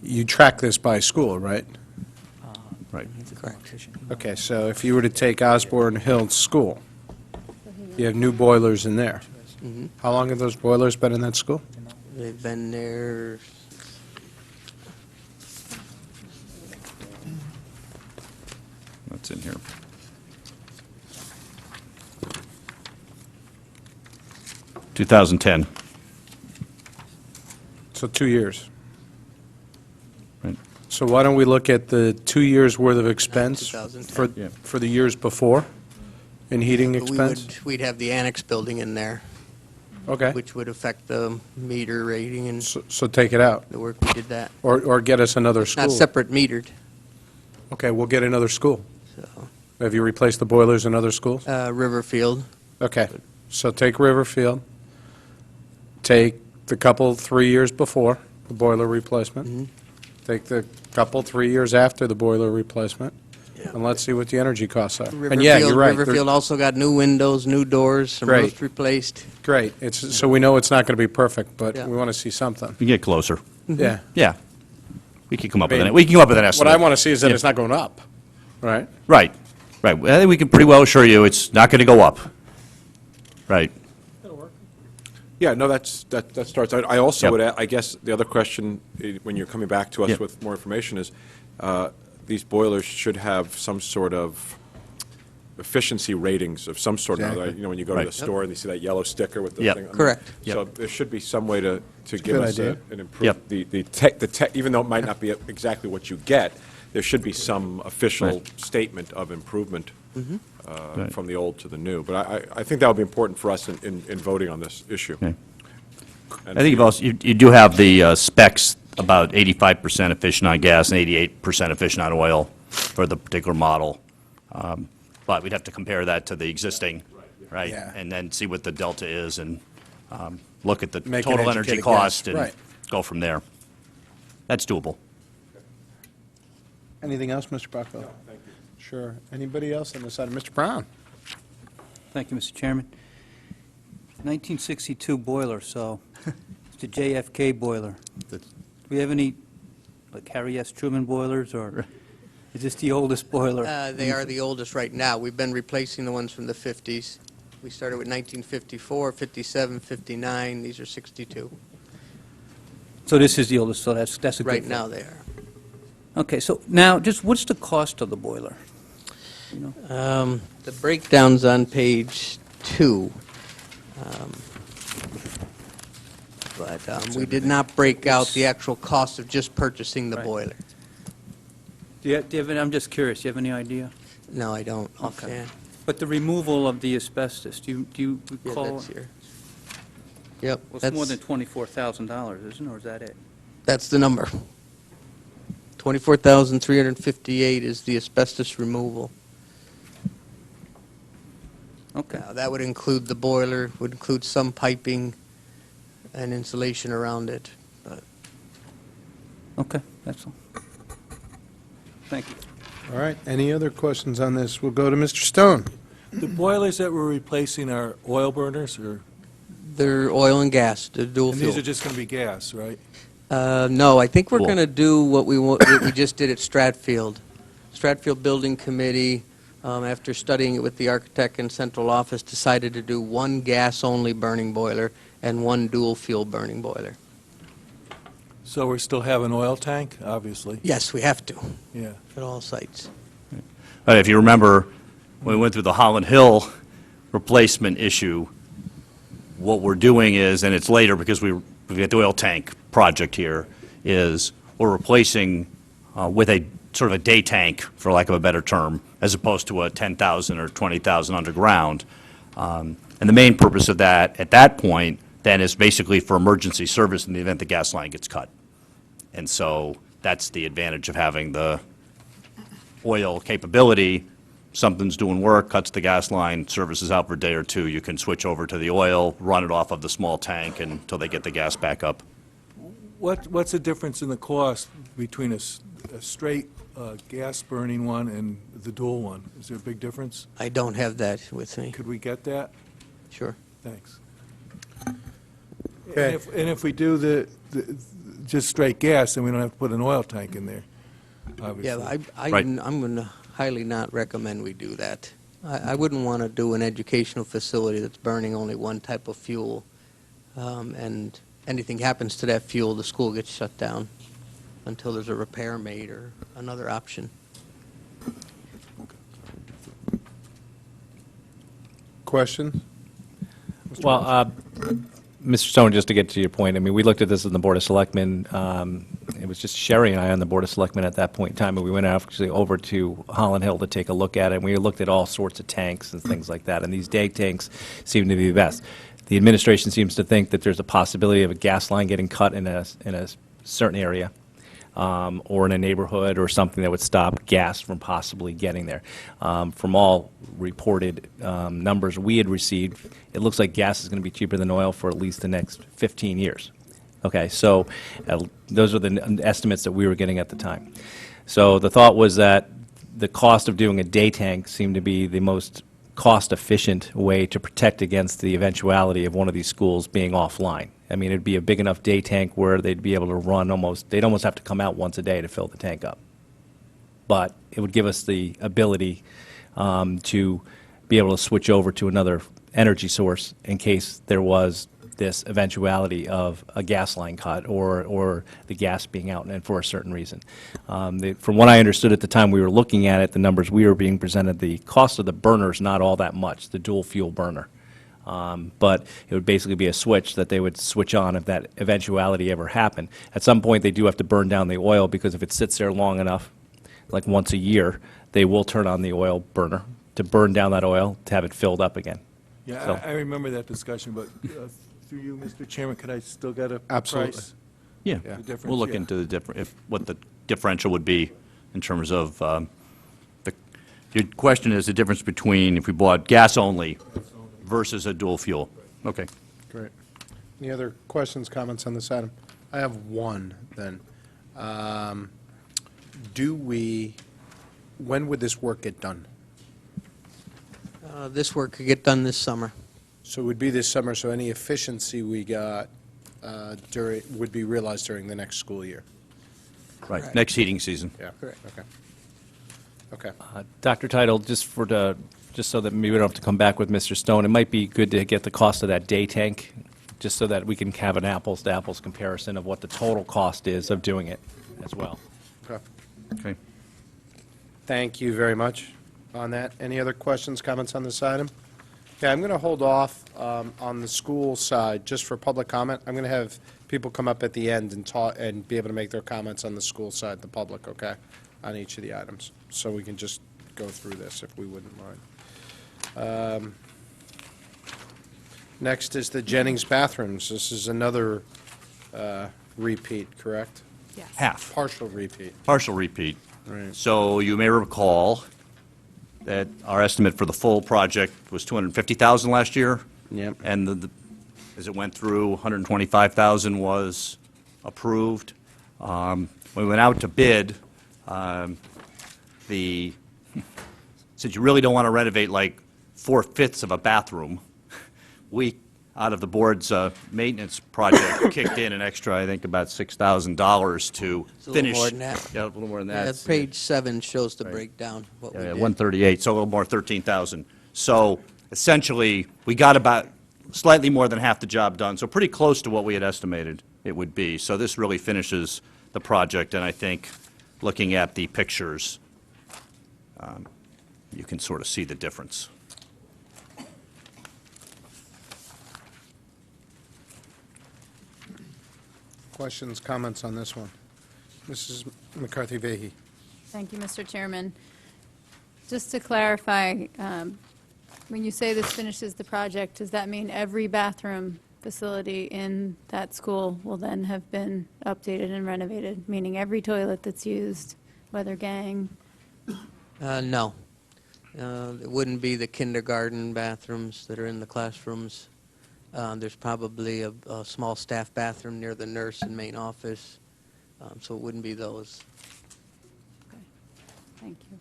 you track this by school, right? Right. Correct. Okay, so if you were to take Osborne Hills School, you have new boilers in there. Mhm. How long have those boilers been in that school? They've been there, That's in here. (2010). So 2 years. Right. So why don't we look at the 2 years' worth of expense 2010. Yeah. for the years before in heating but expense? we'd have the annex building in there, Okay, which would affect the meter rating and so take it out, the work we did that. or get us another It's not school. separate metered, Okay, we'll get another school. so, Have you replaced the boilers in other schools? Riverfield, Okay, so take Riverfield, take the couple, 3 years before the boiler replacement, take the couple, 3 years after the boiler replacement, Yeah. and let's see what the energy costs are. And yeah, you're right. Riverfield also got new windows, new doors, some Great. roofs replaced. Great, so we know it's not going to be perfect, but Yeah. we want to see something. We can get closer. Yeah. Yeah. We can come up with I mean, an, we can come up with an What estimate. I want to see is that Yeah. it's not going up, right? Right, right. I think we can pretty well assure you it's not going to go up. Right. Yeah, no, that starts, I also Yep. would, I guess, the other question, when you're coming back to us Yep. with more information is, these boilers should have some sort of efficiency ratings of some sort. Exactly. You know, when you go to the Right. store and you see that yellow sticker with the Yep. thing. I mean, Correct. So there should be some way to give good us idea. an improved, Yep. the tech, even though it might not be exactly what you get, there should be some official Right. statement of improvement Right. from the old to the new. But I think that would be important for us in voting on this issue. Okay. And I think you've also, you do have the specs about 85% efficient on gas and 88% efficient on oil for the particular model. But we'd have to compare that to the existing, right? Yeah. And then see what the delta is and look at the Make an total energy educated cost guess, and right. go from there. That's doable. Anything else, Mr. Buckle? No, thank you. Sure. Anybody else on this side? Mr. Brown? Thank you, Mr. Chairman. 1962 boiler, so it's the JFK boiler. Do we have any, like Harry S. Truman boilers, or is this the oldest boiler? They are the oldest right now. We've been replacing the ones from the 50s. We started with 1954, 57, 59, these are 62. So this is the oldest, so that's a good Right thing. now they are. Okay, so now, just what's the cost of the boiler? You know? The breakdown's on page 2. But we did not break out the actual cost of just purchasing the Right. boiler. Do you have any, I'm just curious, do you have any idea? No, I don't offhand. But the removal of the asbestos, do you Yeah, recall? that's here. Yep, Well, it's more that's, than $24,000, isn't it, or is that it? that's the number. 24,358 is the asbestos removal. Okay, Now, that would include the boiler, would include some piping and insulation around it. But okay, that's all. Thank you. All right, any other questions on this? We'll go to Mr. Stone. The boilers that we're replacing are oil burners, or, they're oil and gas, they're dual and fuel. these are just going to be gas, right? No, I think we're Cool. going to do what what we just did at Stratfield. Stratfield Building Committee, after studying it with the architect and central office, decided to do one gas-only burning boiler and one dual-fuel burning boiler. So we're still having oil tank, obviously? Yes, we have to, Yeah. at all sites. If you remember, when we went through the Holland Hill replacement issue, what we're doing is, and it's later because we've got the oil tank project here, is we're replacing with a sort of a day tank, for lack of a better term, as opposed to a 10,000 or 20,000 underground. And the main purpose of that, at that point, then is basically for emergency service in the event the gas line gets cut. And so that's the advantage of having the oil capability. Something's doing work, cuts the gas line, service is out for a day or two, you can switch over to the oil, run it off of the small tank until they get the gas back up. What's the difference in the cost between a straight gas-burning one and the dual one? Is there a big difference? I don't have that with me. Could we get that? Sure. Thanks. Okay. And if we do just straight gas, then we don't have to put an oil tank in there, obviously. Yeah, Right. I'm going to highly not recommend we do that. I wouldn't want to do an educational facility that's burning only one type of fuel, and anything happens to that fuel, the school gets shut down until there's a repair made or another option. Question? Well, Mr. Stone, just to get to your point, I mean, we looked at this in the Board of Selectmen. It was just Sherry and I on the Board of Selectmen at that point in time, and we went actually over to Holland Hill to take a look at it, and we looked at all sorts of tanks and things like that, and these day tanks seem to be the best. The administration seems to think that there's a possibility of a gas line getting cut in a certain area, or in a neighborhood or something that would stop gas from possibly getting there. From all reported numbers we had received, it looks like gas is going to be cheaper than oil for at least the next 15 years. Okay, so those are the estimates that we were getting at the time. So the thought was that the cost of doing a day tank seemed to be the most cost-efficient way to protect against the eventuality of one of these schools being offline. I mean, it'd be a big enough day tank where they'd be able to run they'd almost have to come out once a day to fill the tank up. But it would give us the ability to be able to switch over to another energy source in case there was this eventuality of a gas line cut or the gas being out and for a certain reason. From what I understood at the time we were looking at it, the numbers we were being presented, the cost of the burner is not all that much, the dual fuel burner. But it would basically be a switch that they would switch on if that eventuality ever happened. At some point, they do have to burn down the oil because if it sits there long enough, like once a year, they will turn on the oil burner to burn down that oil to have it filled up again. Yeah, So- I remember that discussion, but through you, Mr. Chairman, could I still get a Absolutely. price? Yeah, The difference, we'll look yeah. into what the differential would be in terms of, your question is the difference between if we bought gas only versus a dual fuel. Okay. Great. Any other questions, comments on this item? I have one, then. When would this work get done? This work could get done this summer. So it would be this summer, so any efficiency we got would be realized during the next school year? Right, Correct. next heating season. Yeah. Correct. Okay. Okay. Dr. Title, just so that maybe we don't have to come back with Mr. Stone, it might be good to get the cost of that day tank, just so that we can have an apples-to-apples comparison of what the total cost is of doing it as well. Okay. Okay. Thank you very much on that. Any other questions, comments on this item? Okay, I'm going to hold off on the school side, just for public comment. I'm going to have people come up at the end and talk, and be able to make their comments on the school side, the public, okay, on each of the items. So we can just go through this, if we wouldn't mind. Next is the Jennings bathrooms. This is another repeat, correct? Half. Partial repeat. Partial repeat. Right. So you may recall that our estimate for the full project was $250,000 last year. Yep. And as it went through, $125,000 was approved. When we went out to bid, since you really don't want to renovate like 4/5 of a bathroom, we, out of the board's maintenance project, kicked in an extra, I think, about $6,000 to It's a little finish. more than that. Yeah, a little more than Yeah, that. page 7 shows the Right. breakdown, what we Yeah, did. 138, so a little more, 13,000. So essentially, we got about slightly more than half the job done, so pretty close to what we had estimated. it would be. So this really finishes the project, and I think, looking at the pictures, you can sort of see the difference. Questions, comments on this one? Mrs. McCarthy-Vehy. Thank you, Mr. Chairman. Just to clarify, when you say this finishes the project, does that mean every bathroom facility in that school will then have been updated and renovated, meaning every toilet that's used, whether gang? No. It wouldn't be the kindergarten bathrooms that are in the classrooms. There's probably a small staff bathroom near the nurse and main office, so it wouldn't be those. Okay. Thank you.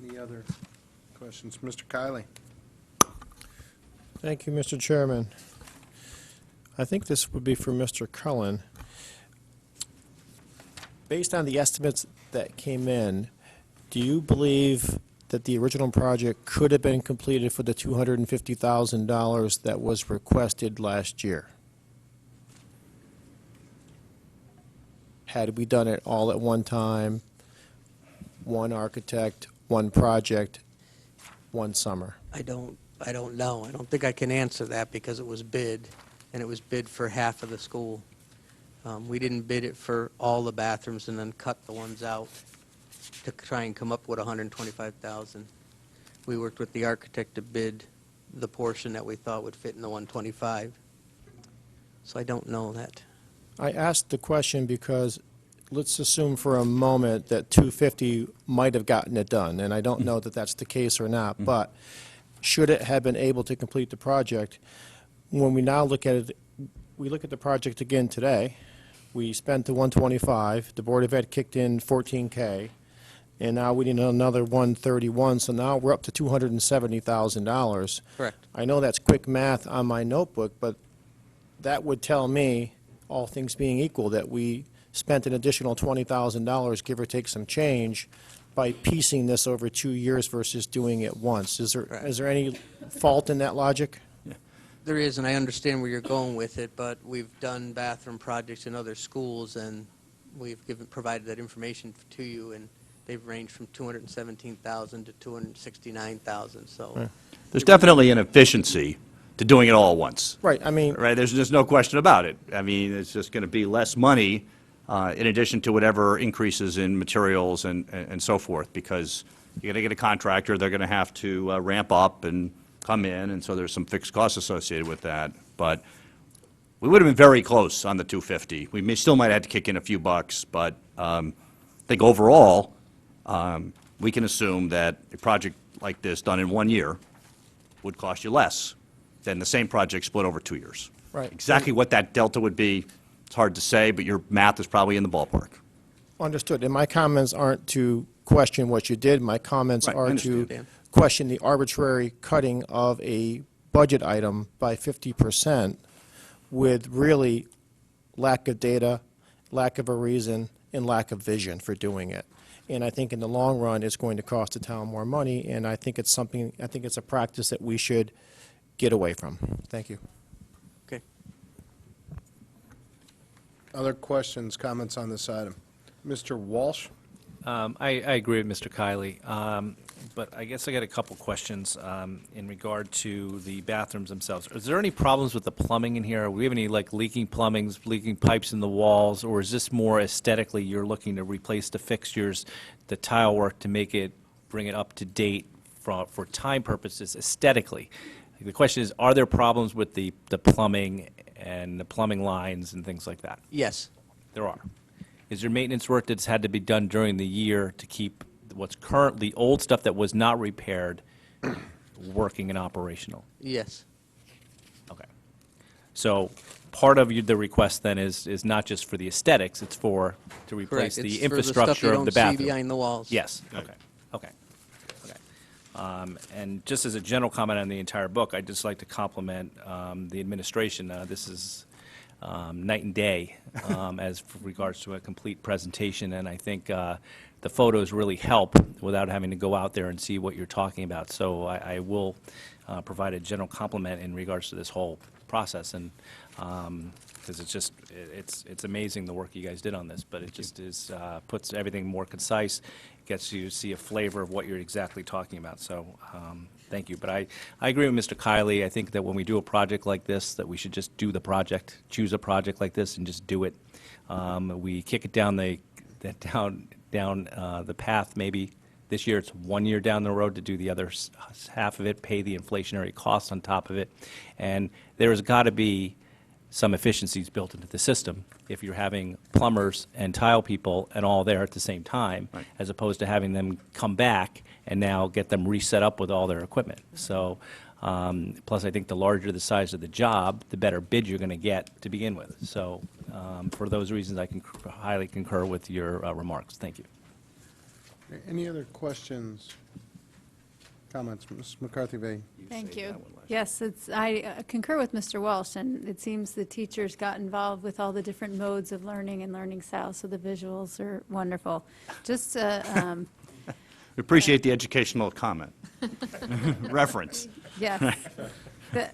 Any other questions? Mr. Kiley? Thank you, Mr. Chairman. I think this would be for Mr. Cullen. Based on the estimates that came in, do you believe that the original project could have been completed for the $250,000 that was requested last year? Had we done it all at one time, one architect, one project, one summer? I don't know. I don't think I can answer that because it was bid, and it was bid for half of the school. We didn't bid it for all the bathrooms and then cut the ones out to try and come up with $125,000. We worked with the architect to bid the portion that we thought would fit in the 125. So I don't know that. I asked the question because let's assume for a moment that 250 might have gotten it done, and I don't know that that's the case or not, but should it have been able to complete the project, when we now look at it, we look at the project again today, we spent the 125, the Board of Ed kicked in 14K, and now we need another 131, so now we're up to $270,000. Correct. I know that's quick math on my notebook, but that would tell me, all things being equal, that we spent an additional $20,000, give or take some change, by piecing this over 2 years versus doing it once. Is there any fault in that logic? There is, and I understand where you're going with it, but we've done bathroom projects in other schools, and we've provided that information to you, and they've ranged from $217,000 to $269,000, so. Right. There's definitely an efficiency to doing it all at once. Right, I mean, Right, there's just no question about it. I mean, it's just going to be less money in addition to whatever increases in materials and so forth, because you're going to get a contractor, they're going to have to ramp up and come in, and so there's some fixed costs associated with that. But we would have been very close on the 250. We still might have to kick in a few bucks, but I think overall, we can assume that a project like this done in 1 year would cost you less than the same project split over 2 years. Right. Exactly what that delta would be, it's hard to say, but your math is probably in the ballpark. understood. And my comments aren't to question what you did. My comments Right, I are to understand, Dan. question the arbitrary cutting of a budget item by 50% with really lack of data, lack of a reason, and lack of vision for doing it. And I think in the long run, it's going to cost the town more money, and I think it's a practice that we should get away from. Thank you. Okay. Other questions, comments on this item? Mr. Walsh? I agree with Mr. Kiley, but I guess I got a couple questions in regard to the bathrooms themselves. Is there any problems with the plumbing in here? Do we have any, like, leaking plumbings, leaking pipes in the walls, or is this more aesthetically, you're looking to replace the fixtures, the tile work to bring it up to date for time purposes aesthetically? The question is, are there problems with the plumbing and the plumbing lines and things like that? Yes. There are. Is there maintenance work that's had to be done during the year to keep what's currently old stuff that was not repaired working and operational? Yes. Okay. So part of the request then is not just for the aesthetics, it's to replace Correct. It's the for the stuff infrastructure you of the don't see bathroom. behind the walls. Yes, okay, okay, okay. And just as a general comment on the entire book, I'd just like to compliment the administration. This is night and day as regards to a complete presentation, and I think the photos really help without having to go out there and see what you're talking about. So I will provide a general compliment in regards to this whole process, and, because it's just, it's amazing the work you guys did on this, but it just is, puts everything more concise, gets you to see a flavor of what you're exactly talking about, so, thank you. But I agree with Mr. Kiley. I think that when we do a project like this, that we should just do the project, choose a project like this and just do it. We kick it down the path, maybe this year it's 1 year down the road to do the other half of it, pay the inflationary costs on top of it. And there's got to be some efficiencies built into the system if you're having plumbers and tile people and all there at the same time, as opposed to having them come back and now get them reset up with all their equipment. So, plus I think the larger the size of the job, the better bid you're going to get to begin with. So, for those reasons, I can highly concur with your remarks. Thank you. Any other questions, comments? Ms. McCarthy-Vey? Thank you. Yes, I concur with Mr. Walsh, and it seems the teachers got involved with all the different modes of learning and learning styles, so the visuals are wonderful. Just, We appreciate the educational comment. Reference. yes.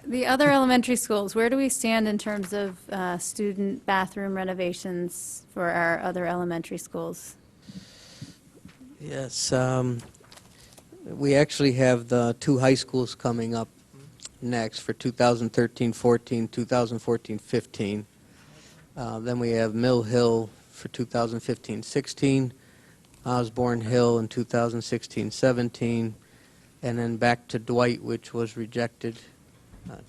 The other elementary schools, where do we stand in terms of student bathroom renovations for our other elementary schools? Yes, we actually have the two high schools coming up next for 2013-14, 2014-15. Then we have Mill Hill for 2015-16, Osborne Hill in 2016-17, and then back to Dwight, which was rejected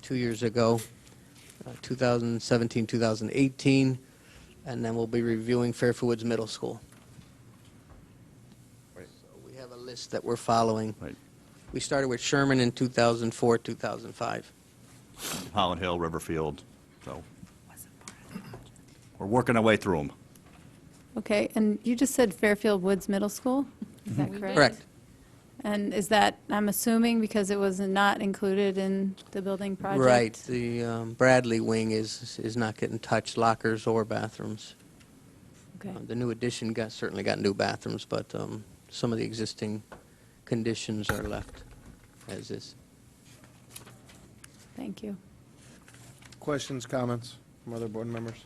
2 years ago, 2017-2018, and then we'll be reviewing Fairfield Woods Middle School. We have a list that we're following. Right. We started with Sherman in 2004, 2005. Holland Hill, Riverfield, so we're working our way through them. Okay, and you just said Fairfield Woods Middle School? Is that correct? Correct. And is that, I'm assuming, because it was not included in the building project? Right. The Bradley wing is not getting touched, lockers or bathrooms. Okay, The new addition certainly got new bathrooms, but some of the existing conditions are left as is. thank you. Questions, comments from other board members?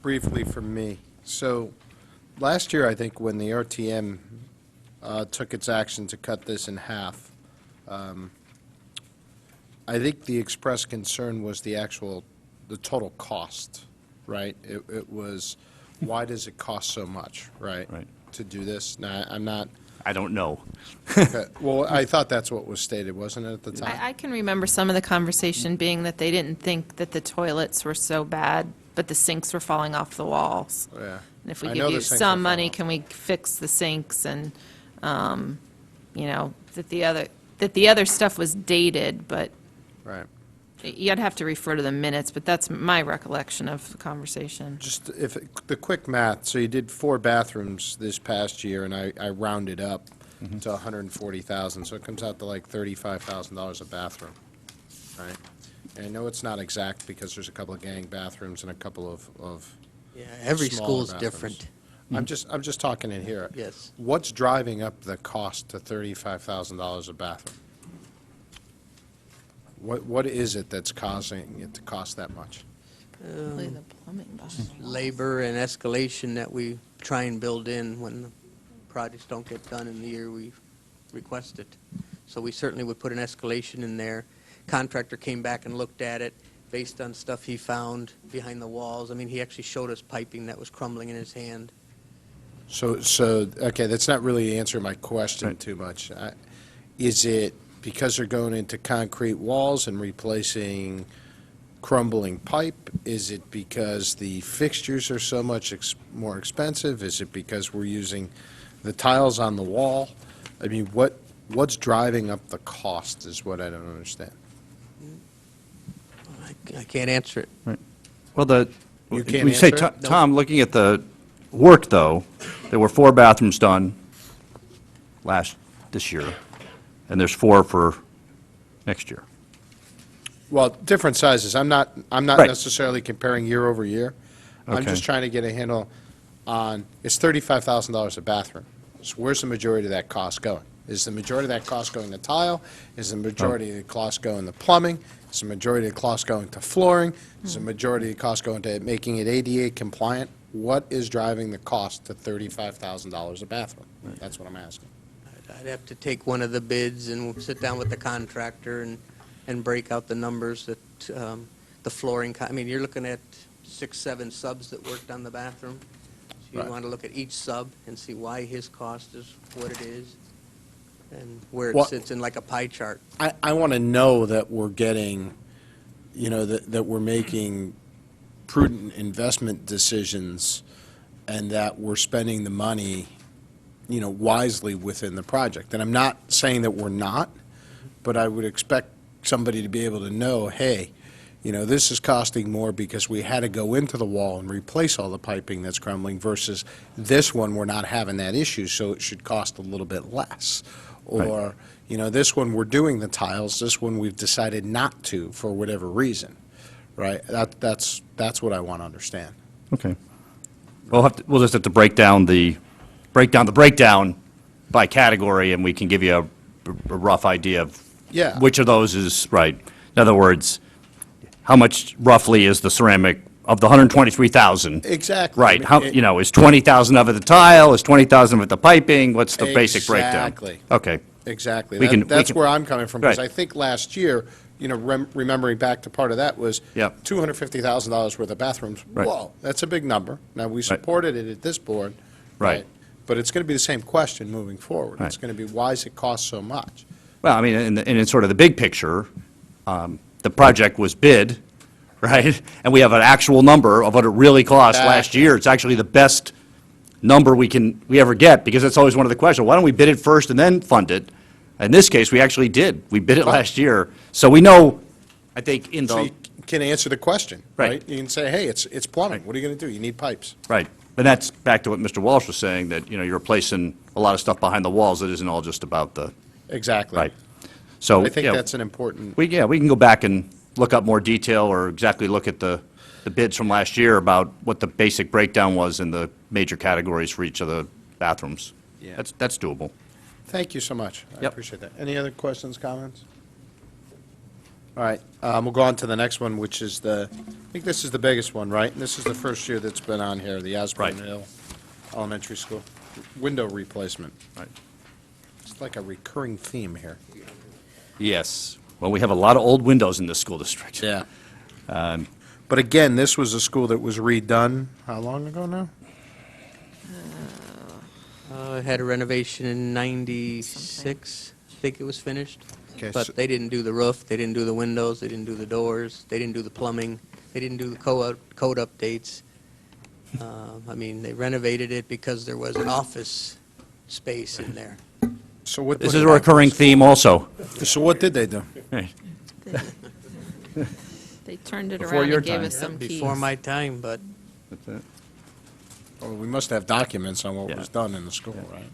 Briefly from me. So, last year, I think, when the RTM took its action to cut this in half, I think the expressed concern was the total cost, right? It was, why does it cost so much, right? Right. To do this? Now, I'm not, I don't know. okay, well, I thought that's what was stated, wasn't it, at the time? I can remember some of the conversation being that they didn't think that the toilets were so bad, but the sinks were falling off the walls. Yeah. And if we I give know you the sinks some were money, falling can we fix the sinks? And, that the other stuff was dated, but Right. you'd have to refer to the minutes, but that's my recollection of the conversation. Just the quick math, so you did 4 bathrooms this past year, and I rounded up to 140,000, so it comes out to like $35,000 a bathroom, right? And I know it's not exact because there's a couple of gang bathrooms and a couple of Yeah, every smaller school's bathrooms. different. I'm just talking in here. Yes. What's driving up the cost to $35,000 a bathroom? What is it that's causing it to cost that much? Probably the plumbing behind the walls. Labor and escalation that we try and build in when the projects don't get done in the year we request it. So we certainly would put an escalation in there. Contractor came back and looked at it based on stuff he found behind the walls. I mean, he actually showed us piping that was crumbling in his hand. So, okay, that's not really answering my question too much. Is it because they're going into concrete walls and replacing crumbling pipe? Is it because the fixtures are so much more expensive? Is it because we're using the tiles on the wall? I mean, what's driving up the cost is what I don't understand. I can't answer it. Well, You when can't you say, answer it? Tom, looking at the work, though, there were 4 bathrooms done this year, and there's 4 for next year. Well, different sizes. I'm not Right. necessarily comparing year over year. I'm Okay. just trying to get a handle on, it's $35,000 a bathroom. So where's the majority of that cost going? Is the majority of that cost going to tile? Is the majority of the cost going to plumbing? Is the majority of the cost going to flooring? Is the majority of the cost going to making it ADA compliant? What is driving the cost to $35,000 a bathroom? That's what I'm asking. I'd have to take one of the bids and sit down with the contractor and break out the numbers that, the flooring, I mean, you're looking at 6, 7 subs that worked on the bathroom. So Right. you want to look at each sub and see why his cost is what it is and where Well- it sits in like a pie chart. I want to know that we're getting, that we're making prudent investment decisions and that we're spending the money, wisely within the project. And I'm not saying that we're not, but I would expect somebody to be able to know, hey, this is costing more because we had to go into the wall and replace all the piping that's crumbling versus this one, we're not having that issue, so it should cost a little bit less. Or, this one, we're doing the tiles, this one, we've decided not to for whatever reason, right? That's what I want to understand. Okay. We'll just have to break down the breakdown by category, and we can give you a rough idea of Yeah. which of those is, right. In other words, how much roughly is the ceramic of the 123,000? Exactly. Right. I mean, How, is 20,000 of it the tile, is 20,000 of it the piping? What's the basic breakdown? Exactly. Okay. Exactly. We can- That's where I'm coming from, because Right. I think last year, remembering back to part of that was Yep. $250,000 worth of bathrooms. Right. Whoa, that's a big number. Now, we supported it at this board. Right. But it's going to be the same question moving forward. It's Right. going to be, why does it cost so much? Well, I mean, in sort of the big picture, the project was bid, right? And we have an actual number of what it really cost last Exactly. year. It's actually the best number we ever get, because that's always one of the questions. Why don't we bid it first and then fund it? In this case, we actually did. We bid it last year. So we know, I think, in So the, you can answer the question, Right. right? You can say, hey, it's plumbing. What are you going to do? You need pipes. right. And that's back to what Mr. Walsh was saying, that, you're replacing a lot of stuff behind the walls. It isn't all just about the, Exactly. right. So, I think yeah, that's an important, we can go back and look up more detail, or exactly look at the bids from last year about what the basic breakdown was in the major categories for each of the bathrooms. Yeah. That's doable. thank you so much. I Yep. appreciate that. Any other questions, comments? All right, we'll go on to the next one, which is I think this is the biggest one, right? And this is the first year that's been on here, the Osborne Right. Hill Elementary School. Window replacement. Right. It's like a recurring theme here. Yes. Well, we have a lot of old windows in this school district. Yeah. Um, But again, this was a school that was redone, how long ago now? It had a renovation in '96, I think it was finished. Okay, But so- they didn't do the roof, they didn't do the windows, they didn't do the doors, they didn't do the plumbing, they didn't do the code updates. I mean, they renovated it because there was an office space in there. So what? This is a recurring theme also. So what did they do? Right. They turned it Before around your and gave time. us some keys. Before my time, but Well, we must have documents on what Yeah. was done in the school, right?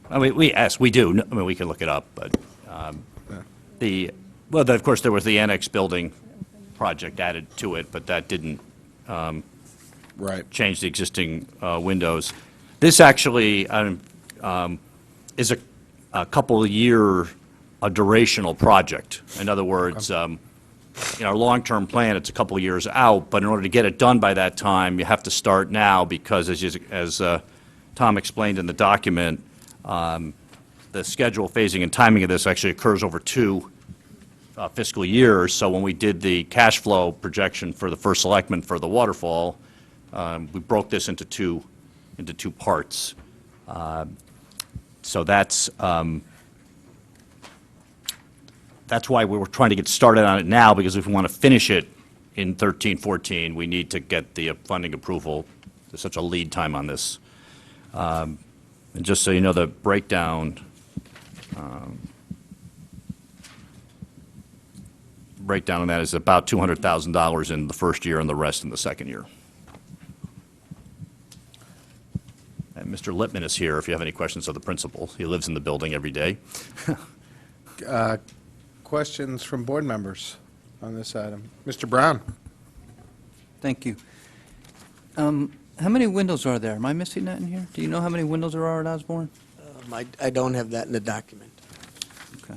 I mean, we do. I mean, we can look it up, but of course, there was the annex building project added to it, but that didn't Right. change the existing windows. This actually is a couple of year, a durational project. In other words, in our long-term plan, it's a couple of years out, but in order to get it done by that time, you have to start now, because as Tom explained in the document, the schedule, phasing, and timing of this actually occurs over 2 fiscal years. So when we did the cash flow projection for the first selectman for the waterfall, we broke this into two parts. So that's why we were trying to get started on it now, because if we want to finish it in 13-14, we need to get the funding approval. There's such a lead time on this. And just so you know, the breakdown on that is about $200,000 in the first year and the rest in the second year. And Mr. Lippman is here if you have any questions of the principal. He lives in the building every day. Questions from board members on this item? Mr. Brown? Thank you. How many windows are there? Am I missing that in here? Do you know how many windows there are at Osborne? I don't have that in the document. Okay.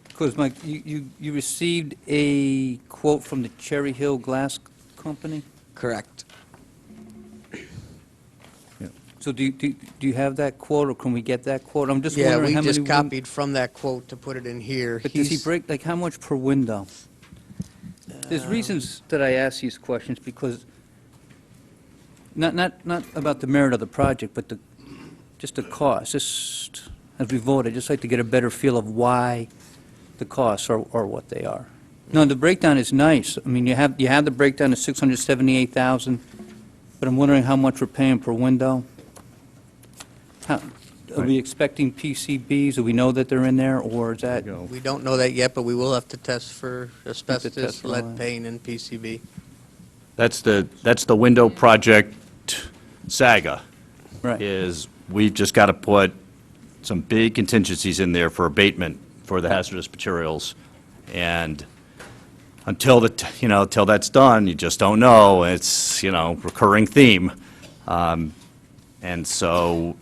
Because, Mike, you received a quote from the Cherry Hill Glass Company? Correct. So do you have that quote, or can we get that quote? I'm just Yeah, wondering we how many... just copied from that quote to put it in here. But does he He's- break, like, how much per window? There's reasons that I ask these questions, because, not about the merit of the project, but just the cost. Just, as we vote, I'd just like to get a better feel of why the costs are what they are. No, the breakdown is nice. I mean, you have the breakdown of 678,000, but I'm wondering how much we're paying per window. Are we expecting PCBs? Do we know that they're in there, or is that? We don't know that yet, but we will have to test for asbestos, test for lead all that. paint, and PCB. That's the window project saga. Right. Is we've just got to put some big contingencies in there for abatement for the hazardous materials. And until until that's done, you just don't know. It's, recurring theme. And so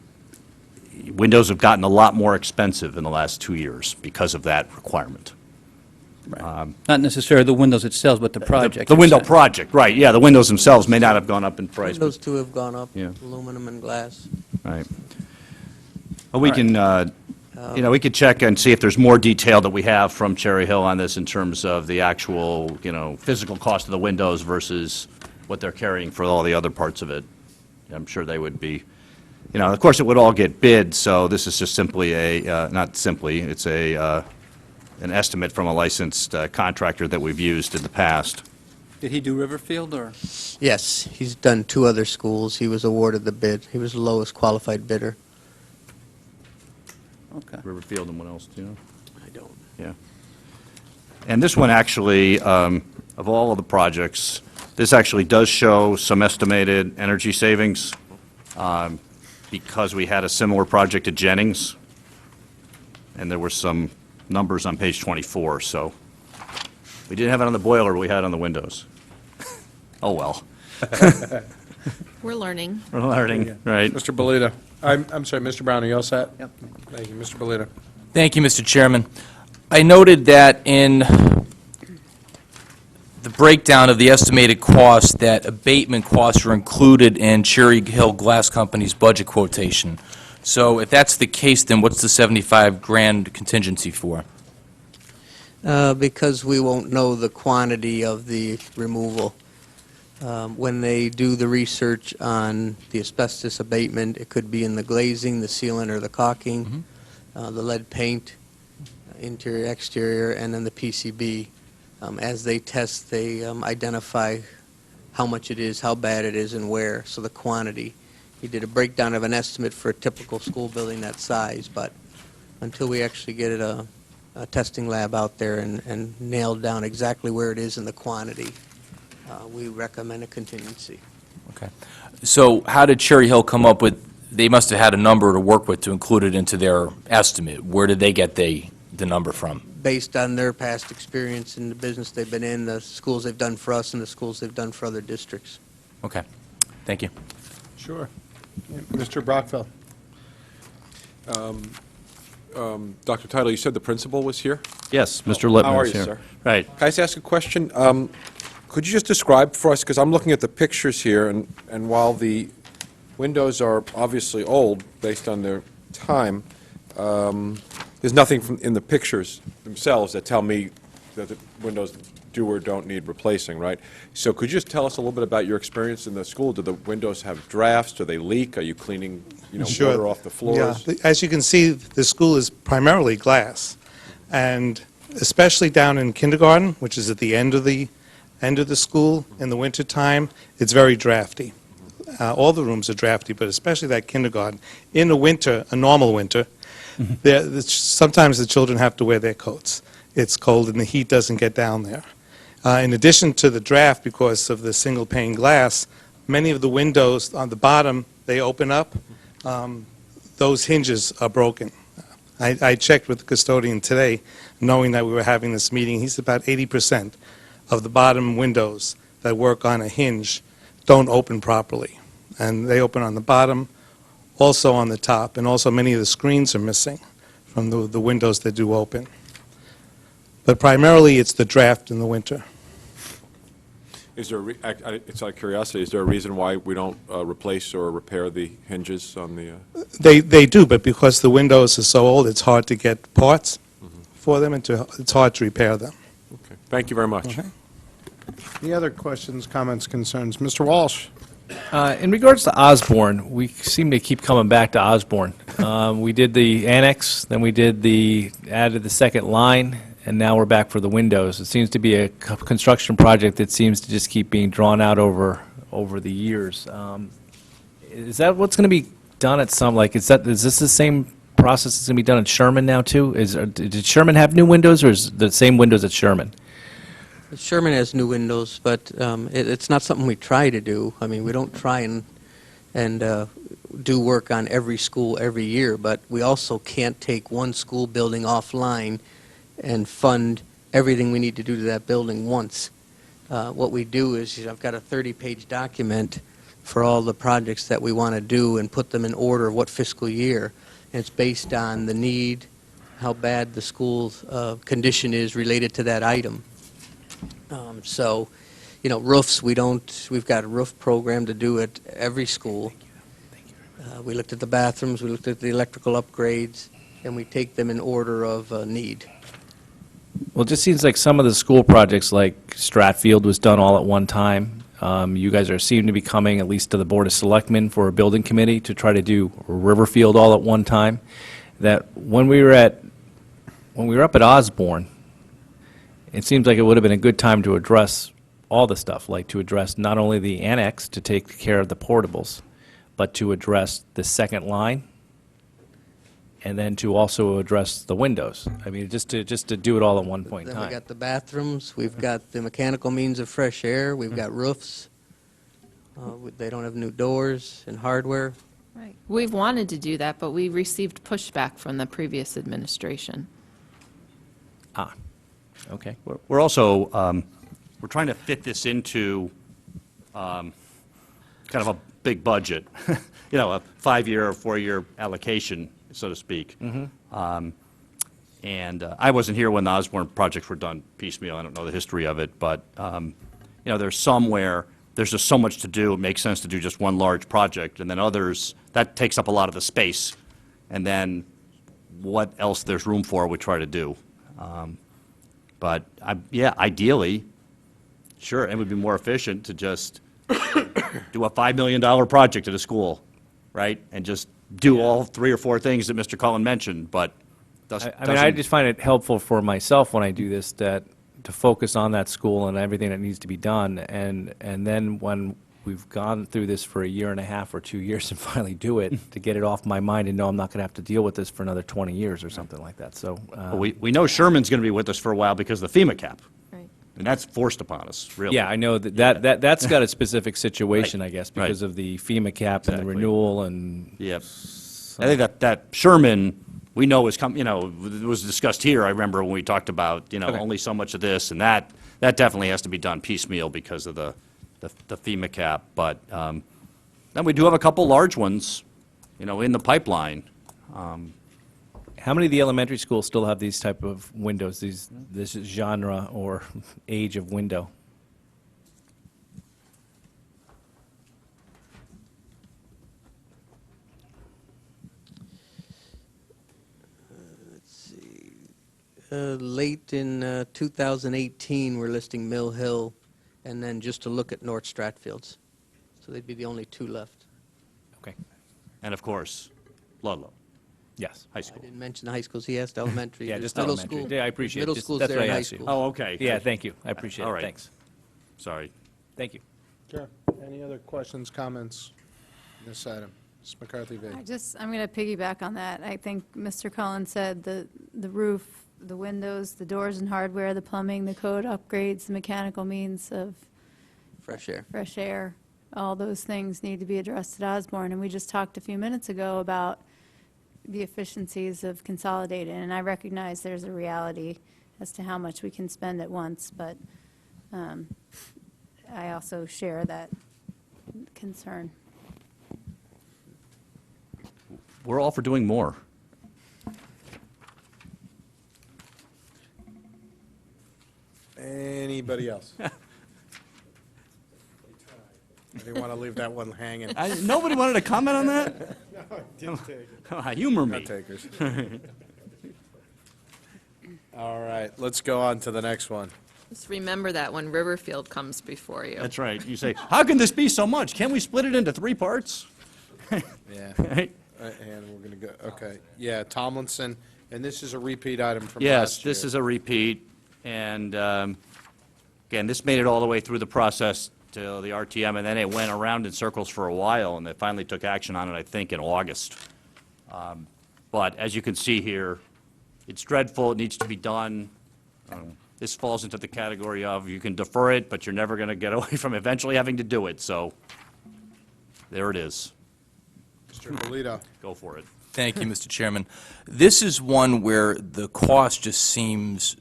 windows have gotten a lot more expensive in the last 2 years because of that requirement. Not necessarily the windows itself, but the project. The window itself. project, right, yeah, the windows themselves may not have gone up in price. Those two have gone up, Yeah. aluminum and glass. Right. Well, we can, we could check and see if there's more detail that we have from Cherry Hill on this in terms of the actual, physical cost of the windows versus what they're carrying for all the other parts of it. I'm sure they would be, of course, it would all get bid, so this is just simply not simply, it's an estimate from a licensed contractor that we've used in the past. Did he do Riverfield, or? Yes, he's done 2 other schools. He was awarded the bid. He was the lowest qualified bidder. Okay. Riverfield and what else, do you know? I don't. Yeah. And this one actually, of all of the projects, this actually does show some estimated energy savings because we had a similar project at Jennings, and there were some numbers on page 24, so we didn't have it on the boiler, but we had it on the windows. Oh, well. We're learning. We're learning, right? Mr. Belita. I'm sorry, Mr. Brown, are you all set? Yep. Thank you. Mr. Belita. Thank you, Mr. Chairman. I noted that in the breakdown of the estimated costs, that abatement costs are included in Cherry Hill Glass Company's budget quotation. So if that's the case, then what's the 75 grand contingency for? Because we won't know the quantity of the removal. When they do the research on the asbestos abatement, it could be in the glazing, the sealant, or the caulking, the lead paint, interior, exterior, and then the PCB. As they test, they identify how much it is, how bad it is, and where, so the quantity. He did a breakdown of an estimate for a typical school building that size, but until we actually get a testing lab out there and nailed down exactly where it is in the quantity, we recommend a contingency. Okay. So how did Cherry Hill come up with, they must have had a number to work with to include it into their estimate. Where did they get the number from? Based on their past experience in the business they've been in, the schools they've done for us, and the schools they've done for other districts. Okay. Thank you. Sure. Mr. Brockville. Dr. Tittle, you said the principal was here? Yes, Mr. Lippman How are is you, here. sir? Right. Can I just ask a question? Could you just describe for us, because I'm looking at the pictures here, and while the windows are obviously old based on their time, there's nothing in the pictures themselves that tell me that the windows do or don't need replacing, right? So could you just tell us a little bit about your experience in the school? Do the windows have drafts? Do they leak? Are you cleaning, Sure. water off the floors? Yeah, as you can see, the school is primarily glass, and especially down in kindergarten, which is at the end of the school in the wintertime, it's very drafty. All the rooms are drafty, but especially that kindergarten. In the winter, a normal winter, sometimes the children have to wear their coats. It's cold and the heat doesn't get down there. In addition to the draft, because of the single pane glass, many of the windows on the bottom, they open up. Those hinges are broken. I checked with the custodian today, knowing that we were having this meeting. He said about 80% of the bottom windows that work on a hinge don't open properly. And they open on the bottom also on the top, and also many of the screens are missing from the windows that do open. But primarily, it's the draft in the winter. Is there, it's out of curiosity, is there a reason why we don't replace or repair the hinges on the? They do, but because the windows are so old, it's hard to get parts for them, and it's hard to repair them. Okay. Thank you very much. Okay. Any other questions, comments, concerns? Mr. Walsh? In regards to Osborne, we seem to keep coming back to Osborne. We did the annex, then we added the second line, and now we're back for the windows. It seems to be a construction project that seems to just keep being drawn out over the years. Is that what's going to be done at some, like, is this the same process that's going to be done at Sherman now, too? Did Sherman have new windows, or is it the same windows at Sherman? Sherman has new windows, but it's not something we try to do. I mean, we don't try and do work on every school every year, but we also can't take one school building offline and fund everything we need to do to that building once. What we do is, I've got a 30-page document for all the projects that we want to do and put them in order of what fiscal year. And it's based on the need, how bad the school's condition is related to that item. So, roofs, we've got a roof program to do at every school. We looked at the bathrooms, we looked at the electrical upgrades, and we take them in order of need. Well, it just seems like some of the school projects, like Stratfield, was done all at one time. You guys seem to be coming, at least to the Board of Selectmen, for a building committee to try to do Riverfield all at one time. That when we were up at Osborne, it seems like it would have been a good time to address all the stuff, like to address not only the annex to take care of the portables, but to address the second line, and then to also address the windows. I mean, just to do it all at one point in Then we time. got the bathrooms, we've got the mechanical means of fresh air, we've got roofs. They don't have new doors and hardware. Right. We've wanted to do that, but we received pushback from the previous administration. Okay. We're also, we're trying to fit this into kind of a big budget, a 5-year or 4-year allocation, so to speak. And I wasn't here when the Osborne projects were done piecemeal. I don't know the history of it, but, there's somewhere, there's just so much to do. It makes sense to do just one large project, and then others, that takes up a lot of the space. And then what else there's room for, we try to do. But, ideally, sure, it would be more efficient to just do a $5 million project at a school, right? And just do all 3 or 4 things that Mr. Cullen mentioned, but I just find it helpful for myself when I do this, to focus on that school and everything that needs to be done, and then when we've gone through this for a year and a half or 2 years and finally do it, to get it off my mind and know I'm not going to have to deal with this for another 20 years or something like that, so. Well, we know Sherman's going to be with us for a while because of the FEMA cap. Right. And that's forced upon us, really. Yeah, I know that's got a specific situation, I guess, Right. because of the FEMA cap and the Exactly. renewal and. Yep. I think that Sherman, we know is it was discussed here, I remember when we talked about, only so much of this, and that definitely has to be done piecemeal because of the FEMA cap. But then we do have a couple large ones, in the pipeline. How many of the elementary schools still have these type of windows, this genre or age of window? Late in 2018, we're listing Mill Hill, and then just to look at North Stratfields. So they'd be the only 2 left. Okay, And of course, Ludlow yes. High I School. didn't mention the high schools. He asked elementary. Yeah, There's just middle elementary. school- Yeah, I appreciate it. Middle Just- school's that's there what and I high asked you. school. Oh, okay. Yeah, thank you, I appreciate All it, right. thanks. Sorry. Thank you. Sure. Any other questions, comments on this item? Ms. McCarthy-Vig. I'm going to piggyback on that. I think Mr. Cullen said the roof, the windows, the doors and hardware, the plumbing, the code upgrades, the mechanical means of Fresh air. fresh air, all those things need to be addressed at Osborne. And we just talked a few minutes ago about the efficiencies of consolidating, and I recognize there's a reality as to how much we can spend at once, but I also share that concern. we're all for doing more. Anybody else? I didn't want to leave that one hanging. Nobody wanted to comment on that? Humor me. Takers. All right, let's go on to the next one. Just remember that when Riverfield comes before you. That's right. You say, how can this be so much? Can we split it into 3 parts? Yeah. Right? And we're going to go, okay. Yeah, Tomlinson, and this is a repeat item from Yes, last year. this is a repeat, and again, this made it all the way through the process to the RTM, and then it went around in circles for a while, and they finally took action on it, I think, in August. But as you can see here, it's dreadful, it needs to be done. This falls into the category of you can defer it, but you're never going to get away from eventually having to do it, so there it is. Mr. Polito. Go for it. Thank you, Mr. Chairman. This is one where the cost just seems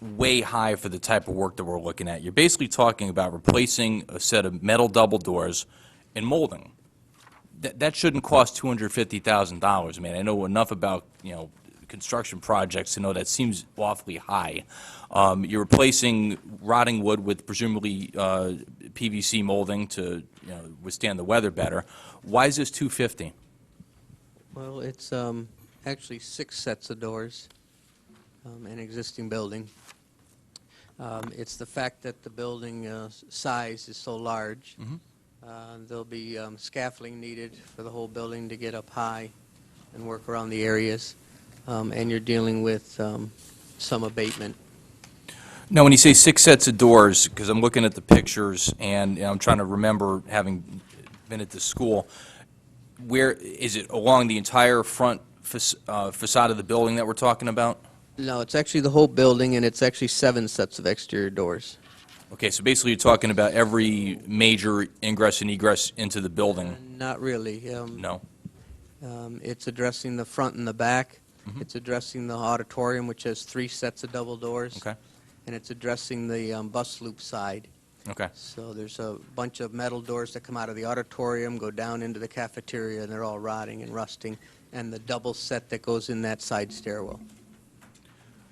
way high for the type of work that we're looking at. You're basically talking about replacing a set of metal double doors and molding. That shouldn't cost $250,000. I mean, I know enough about, construction projects to know that seems awfully high. You're replacing rotting wood with presumably PVC molding to, withstand the weather better. Why is this $250,000? Well, it's actually 6 sets of doors, an existing building. It's the fact that the building size is so large. There'll be scaffolding needed for the whole building to get up high and work around the areas. And you're dealing with some abatement. Now, when you say 6 sets of doors, because I'm looking at the pictures and I'm trying to remember having been at the school, where is it along the entire front facade of the building that we're talking about? No, it's actually the whole building, and it's actually 7 sets of exterior doors. Okay, so basically you're talking about every major ingress and egress into the building? Not really. No? It's addressing the front and the back. It's addressing the auditorium, which has 3 sets of double doors. Okay, And it's addressing the bus loop side. okay. So there's a bunch of metal doors that come out of the auditorium, go down into the cafeteria, and they're all rotting and rusting, and the double set that goes in that side stairwell.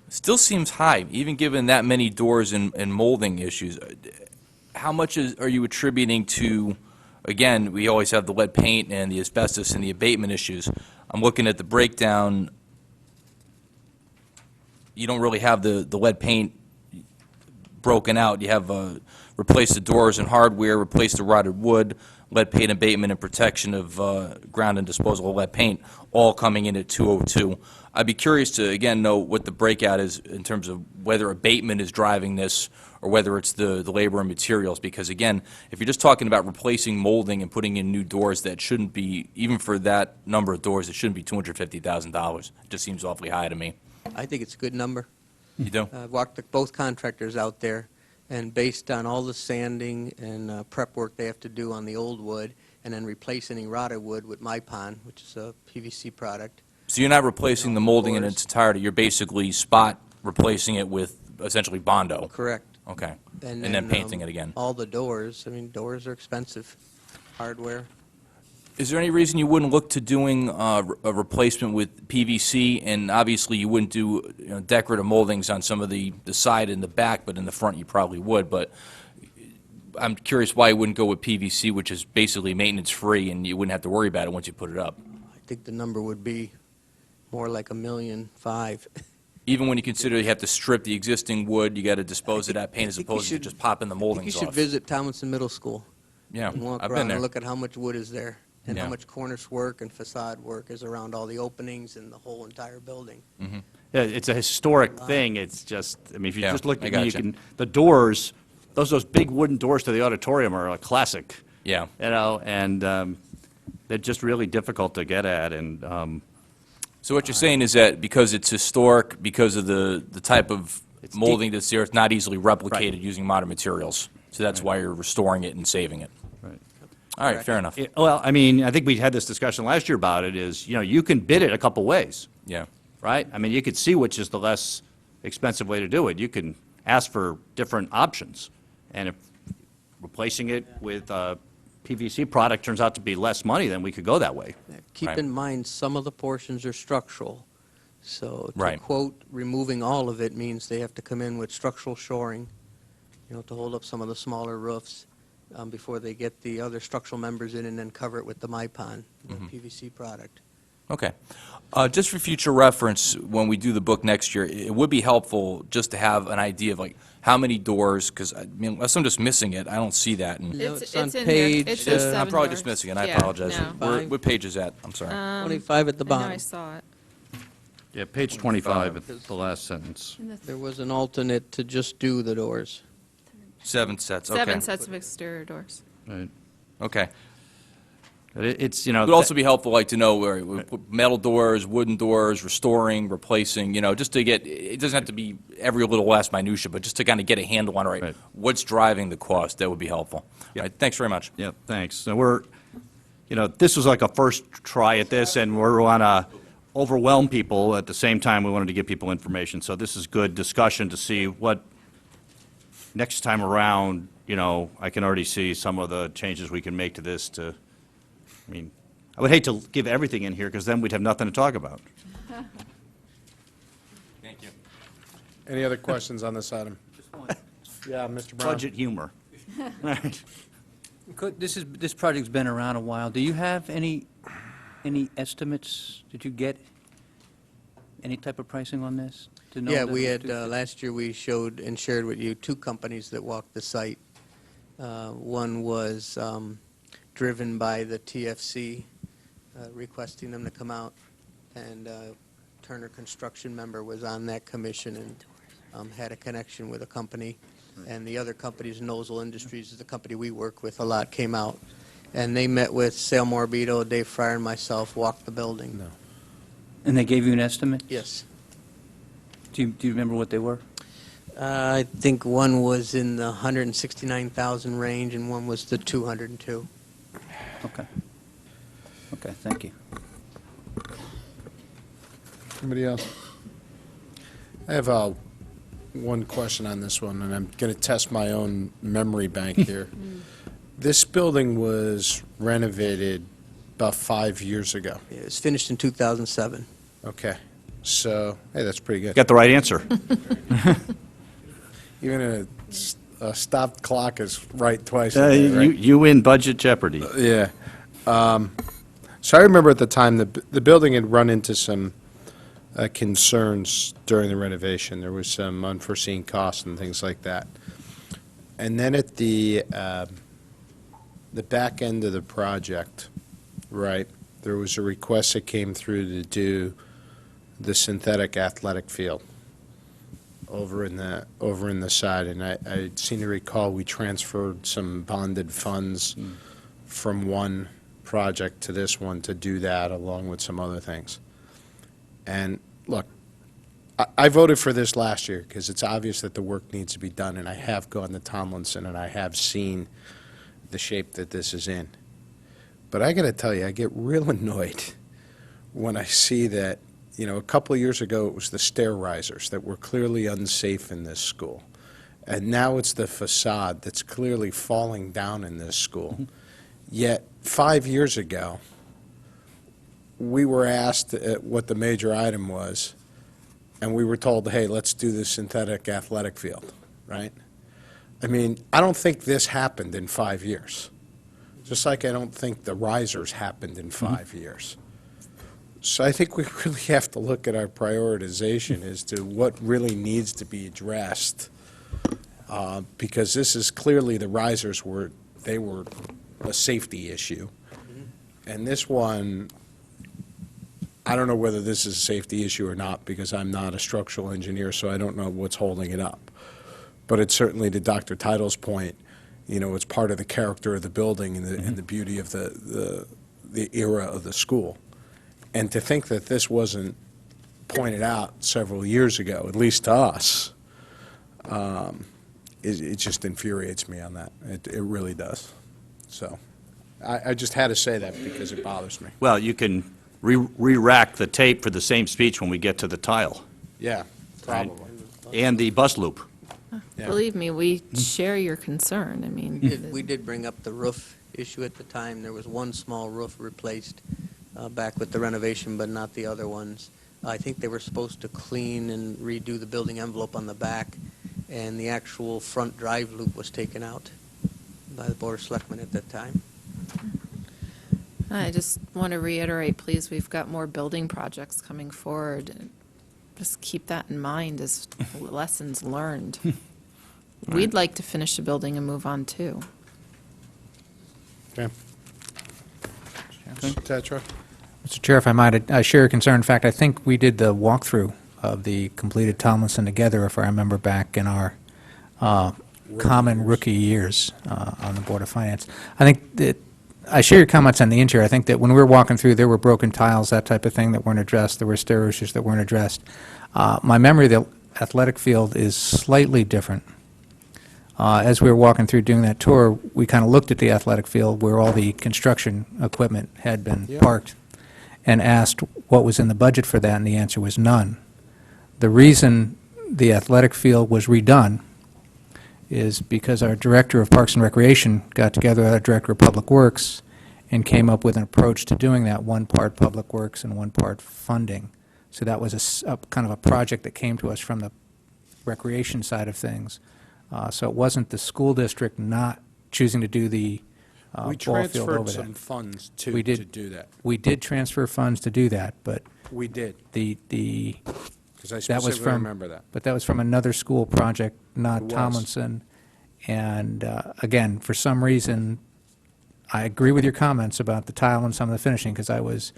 Still seems high, even given that many doors and molding issues. How much are you attributing to, again, we always have the lead paint and the asbestos and the abatement issues. I'm looking at the breakdown. You don't really have the lead paint broken out. You have replace the doors and hardware, replace the rotted wood, lead paint abatement and protection of ground and disposal of lead paint, all coming in at 202. I'd be curious to, again, know what the breakout is in terms of whether abatement is driving this or whether it's the labor and materials, because, again, if you're just talking about replacing molding and putting in new doors, that shouldn't be, even for that number of doors, it shouldn't be $250,000. It just seems awfully high to me. I think it's a good number. You do? I've walked with both contractors out there, and based on all the sanding and prep work they have to do on the old wood, and then replace any rotted wood with MyPon, which is a PVC product. So you're not replacing the molding in its entirety, you're basically spot replacing it with essentially Bondo? Correct. Okay. And then painting it again? All the doors, doors are expensive, hardware. Is there any reason you wouldn't look to doing a replacement with PVC? And obviously, you wouldn't do decorative moldings on some of the side and the back, but in the front you probably would. But I'm curious why you wouldn't go with PVC, which is basically maintenance-free, and you wouldn't have to worry about it once you put it up. I think the number would be more like $1.5 million. Even when you consider you have to strip the existing wood, you got to dispose of that paint as opposed to just popping the You moldings should off. visit Tomlinson Middle School. Yeah, And walk I've been around there. and look at how much wood is there, and Yeah. how much cornice work and facade work is around all the openings and the whole entire building. Yeah, it's a historic thing. It's just, if you Yeah, just look I at me, you gotcha. can, the doors, those big wooden doors to the auditorium are a classic. Yeah. And they're just really difficult to get at, and So what you're saying is that because it's historic, because of the type of It's molding that's there, it's not easily replicated Right. using modern materials. So that's why you're restoring it and saving it. Right. All right, fair enough. Well, I think we had this discussion last year about it, is, you can bid it a couple ways, Yeah. right? You could see which is the less expensive way to do it. You can ask for different options, and if replacing it with a PVC product turns out to be less money, then we could go that way. Keep Right. in mind, some of the portions are structural. So to Right. quote, removing all of it means they have to come in with structural shoring, to hold up some of the smaller roofs before they get the other structural members in and then cover it with the MyPon, the PVC product. Okay. Just for future reference, when we do the book next year, it would be helpful just to have an idea of like how many doors, because I mean, unless I'm just missing it, I don't see that. And No, It's on in there. page, It says I'm 7 probably just doors. missing it. I Yeah, apologize. no. Where- What page is that? I'm sorry. 25 at the I know I bottom. saw it. Yeah, page 25, at the last sentence. In the There was an alternate to just do the doors. 7 sets, okay. 7 sets of exterior doors. Right. Okay. But it's, It would also be helpful, like, to know where we put metal doors, wooden doors, restoring, replacing, just to get, it doesn't have to be every little last minutia, but just to kind of get a handle on, all right, Right. what's driving the cost, that would be helpful. All right, thanks very much. Yeah, thanks. So this was like a first try at this, and we want to overwhelm people. At the same time, we wanted to give people information. So this is good discussion to see what, next time around, I can already see some of the changes we can make to this I would hate to give everything in here, because then we'd have nothing to talk about. Thank you. Any other questions on this item? Yeah, Mr. Brown? Budget humor. Right. This project's been around a while. Do you have any estimates? Did you get any type of pricing on this? to know Yeah, that we it had, was- last year, we showed and shared with you 2 companies that walked the site. One was driven by the TFC, requesting them to come out, and Turner Construction member was on that commission and had a connection with a company. And the other company is Nozzle Industries, is the company we work with a lot, came out. And they met with Sal Morbido, Dave Fryer, and myself, walked the building. No. And they gave you an estimate? Yes. Do you remember what they were? I think one was in the 169,000 range, and one was the 202. Okay. Okay, thank you. Anybody else? I have one question on this one, and I'm going to test my own memory bank here. This building was renovated about 5 years ago. It was finished in 2007. Okay, so, hey, that's pretty good. Got the right answer. Even a stopped clock is right twice a day, right? You win Budget Jeopardy. Yeah. So I remember at the time, the building had run into some concerns during the renovation. There was some unforeseen costs and things like that. And then at the back end of the project, right, there was a request that came through to do the synthetic athletic field over in the side. And I seem to recall we transferred some bonded funds from one project to this one to do that, along with some other things. And look, I voted for this last year because it's obvious that the work needs to be done, and I have gone to Tomlinson and I have seen the shape that this is in. But I got to tell you, I get real annoyed when I see that, a couple of years ago it was the stair risers that were clearly unsafe in this school. And now it's the facade that's clearly falling down in this school. Yet 5 years ago, we were asked what the major item was, and we were told, hey, let's do the synthetic athletic field, right? I mean, I don't think this happened in 5 years, just like I don't think the risers happened in 5 years. So I think we really have to look at our prioritization as to what really needs to be addressed, because this is clearly, the risers were a safety issue. And this one, I don't know whether this is a safety issue or not, because I'm not a structural engineer, so I don't know what's holding it up. But it's certainly, to Dr. Title's point, it's part of the character of the building and the beauty of the era of the school. And to think that this wasn't pointed out several years ago, at least to us, it just infuriates me on that. It really does. So I just had to say that because it bothers me. Well, you can re-rack the tape for the same speech when we get to the tile. Yeah, probably. And the bus loop. Yeah. Believe me, we share your concern. I mean, We did bring up the roof issue at the time. There was one small roof replaced back with the renovation, but not the other ones. I think they were supposed to clean and redo the building envelope on the back, and the actual front drive loop was taken out by the Board of Selectmen at that time. I just want to reiterate, please, we've got more building projects coming forward. Just keep that in mind as lessons learned. We'd like to finish the building and move on, too. Okay. Tetra? Mr. Chair, if I might, I share a concern. In fact, I think we did the walkthrough of the completed Tomlinson together, if I remember back in our common rookie years on the Board of Finance. I think that, I share your comments on the interior. I think that when we were walking through, there were broken tiles, that type of thing, that weren't addressed. There were stair issues that weren't addressed. My memory of the athletic field is slightly different. As we were walking through doing that tour, we kind of looked at the athletic field where all the construction equipment had been parked and asked what was in the budget for that, and the answer was none. The reason the athletic field was redone is because our Director of Parks and Recreation got together with our Director of Public Works and came up with an approach to doing that, one part Public Works and one part funding. So that was a kind of a project that came to us from the recreation side of things. So it wasn't the school district not choosing to do the We ball field over transferred there. some funds to We did. do that. We did transfer funds to do that, but We did, the because I that was specifically from, remember that. but that was from another school project, not It was. Tomlinson. And again, for some reason, I agree with your comments about the tile and some of the finishing, because I was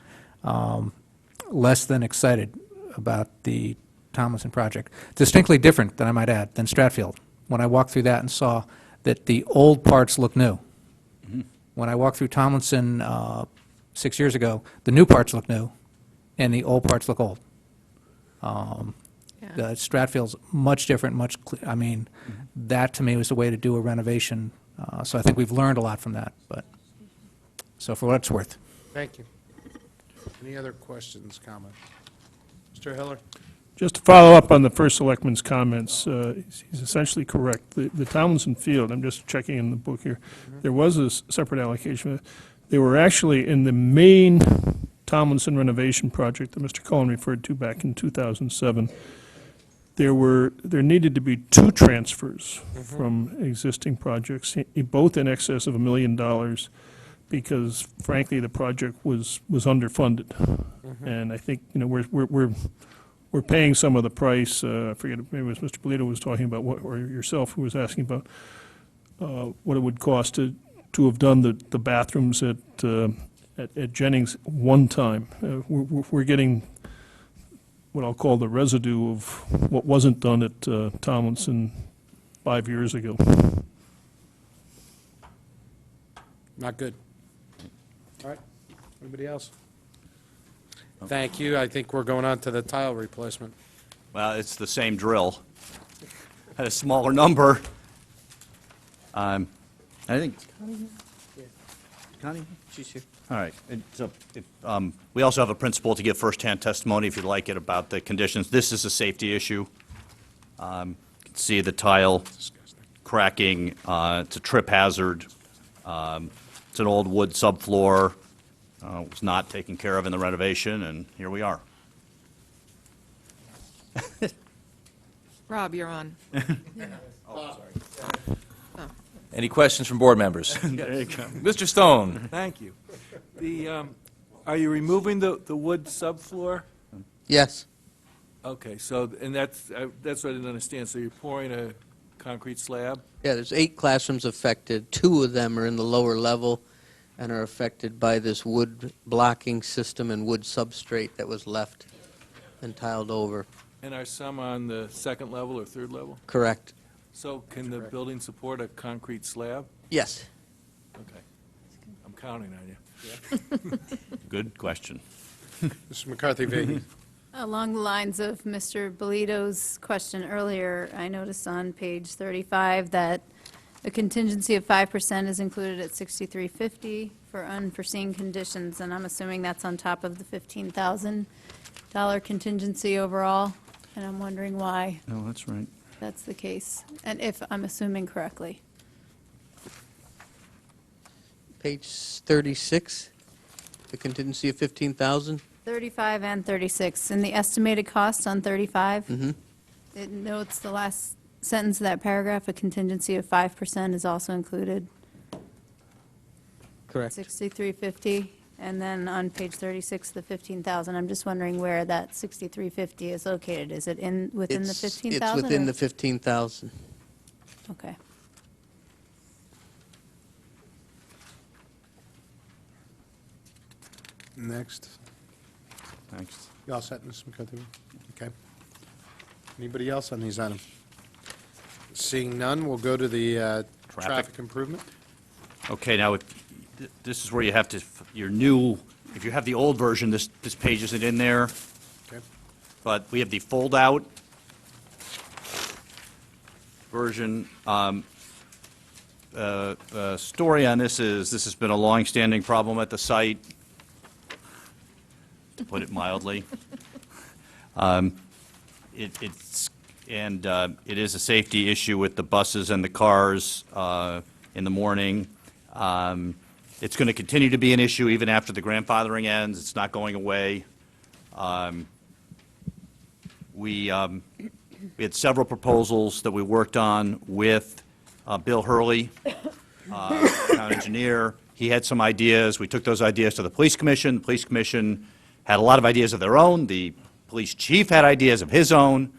less than excited about the Tomlinson project. Distinctly different, than I might add, than Stratfield. When I walked through that and saw that the old parts look new. When I walked through Tomlinson 6 years ago, the new parts look new, and the old parts look old. The Stratfield's much different, I mean, that to me was the way to do a renovation. So I think we've learned a lot from that, but, so for what it's worth. Thank you. Any other questions, comments? Mr. Hiller? Just to follow up on the first selectman's comments, he's essentially correct. The Tomlinson Field, I'm just checking in the book here, there was a separate allocation. They were actually in the main Tomlinson renovation project that Mr. Cohen referred to back in 2007. There needed to be two transfers from existing projects, both in excess of $1 million, because frankly, the project was underfunded. And I think, you know, we're paying some of the price. I forget, maybe it was Mr. Polito was talking about, or yourself who was asking about what it would cost to have done the bathrooms at Jennings one time. We're getting what I'll call the residue of what wasn't done at Tomlinson 5 years ago. Not good. All right. Anybody else? Thank you. I think we're going on to the tile replacement. Well, it's the same drill at a smaller number. I think. Connie? She's here. All right. And so we also have a principal to give firsthand testimony, if you'd like it, about the conditions. This is a safety issue. You can see the tile cracking. It's a trip hazard. It's an old wood subfloor. It was not taken care of in the renovation, and here we are. Rob, you're on. Any questions from board members? Mr. Stone? Thank you. Are you removing the wood subfloor? Yes. Okay, so, and that's what I didn't understand. So you're pouring a concrete slab? Yeah, there's 8 classrooms affected. 2 of them are in the lower level and are affected by this wood blocking system and wood substrate that was left and tiled over. And are some on the second level or third level? Correct. So can the building support a concrete slab? Yes. Okay. I'm counting on you. Good question. Mr. McCarthy-Vahey? Along the lines of Mr. Bolito's question earlier, I noticed on page 35 that a contingency of 5% is included at $6,350 for unforeseen conditions, and I'm assuming that's on top of the $15,000 contingency overall, and I'm wondering why Oh, that's right. that's the case, and if I'm assuming correctly. Page 36, the contingency of 15,000? 35 and 36, and the estimated cost on 35? Mhm. It notes the last sentence of that paragraph, a contingency of 5% is also included. Correct. 6350, and then on page 36, the 15,000. I'm just wondering where that 6350 is located. Is it within the 15,000? It's within or- the 15,000. Okay. Next. Thanks. You all set, Mr. McCarthy? Okay. Anybody else on these items? Seeing none, we'll go to the traffic improvement. Okay, now, this is where you have to, your new, if you have the old version, this page isn't in there, Okay. but we have the fold-out version. Story on this is, this has been a long-standing problem at the site, to put it mildly. It is a safety issue with the buses and the cars in the morning. It's going to continue to be an issue even after the grandfathering ends. It's not going away. We had several proposals that we worked on with Bill Hurley, town engineer. He had some ideas. We took those ideas to the police commission. The police commission had a lot of ideas of their own. The police chief had ideas of his own.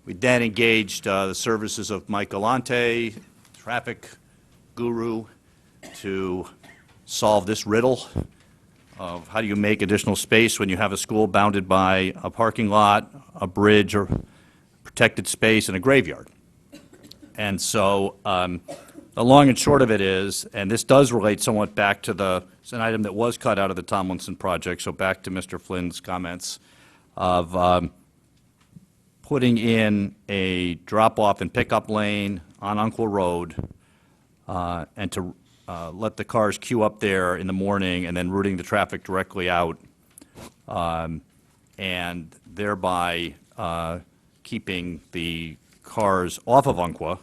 We then engaged the services of Mike Galante, traffic guru, to solve this riddle of how do you make additional space when you have a school bounded by a parking lot, a bridge, or protected space, and a graveyard. And so the long and short of it is, and this does relate somewhat back to it's an item that was cut out of the Tomlinson project, so back to Mr. Flynn's comments of putting in a drop-off and pickup lane on Uncle Road, and to let the cars queue up there in the morning and then routing the traffic directly out, and thereby keeping the cars off of Umpqua,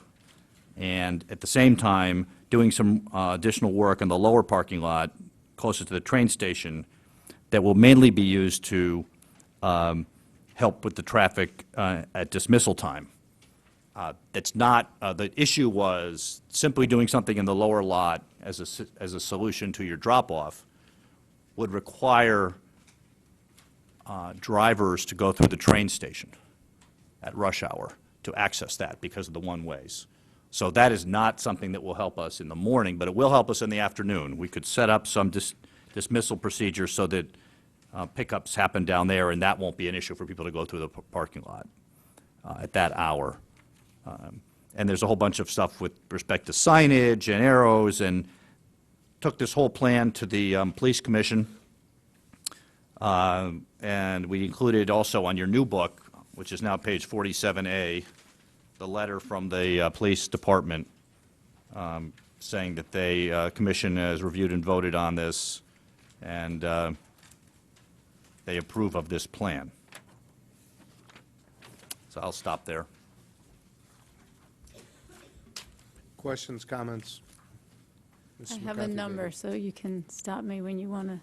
and at the same time doing some additional work on the lower parking lot closer to the train station that will mainly be used to help with the traffic at dismissal time. That's not, the issue was simply doing something in the lower lot as a solution to your drop-off would require drivers to go through the train station at rush hour to access that because of the one-ways. So that is not something that will help us in the morning, but it will help us in the afternoon. We could set up some dismissal procedures so that pickups happen down there, and that won't be an issue for people to go through the parking lot at that hour. And there's a whole bunch of stuff with respect to signage and arrows, and took this whole plan to the police commission. And we included also on your new book, which is now page 47A, the letter from the police department saying that the commission has reviewed and voted on this, and they approve of this plan. So I'll stop there. Questions, comments? I Mrs. have a McCarthy, number, David? so you can stop me when you want to.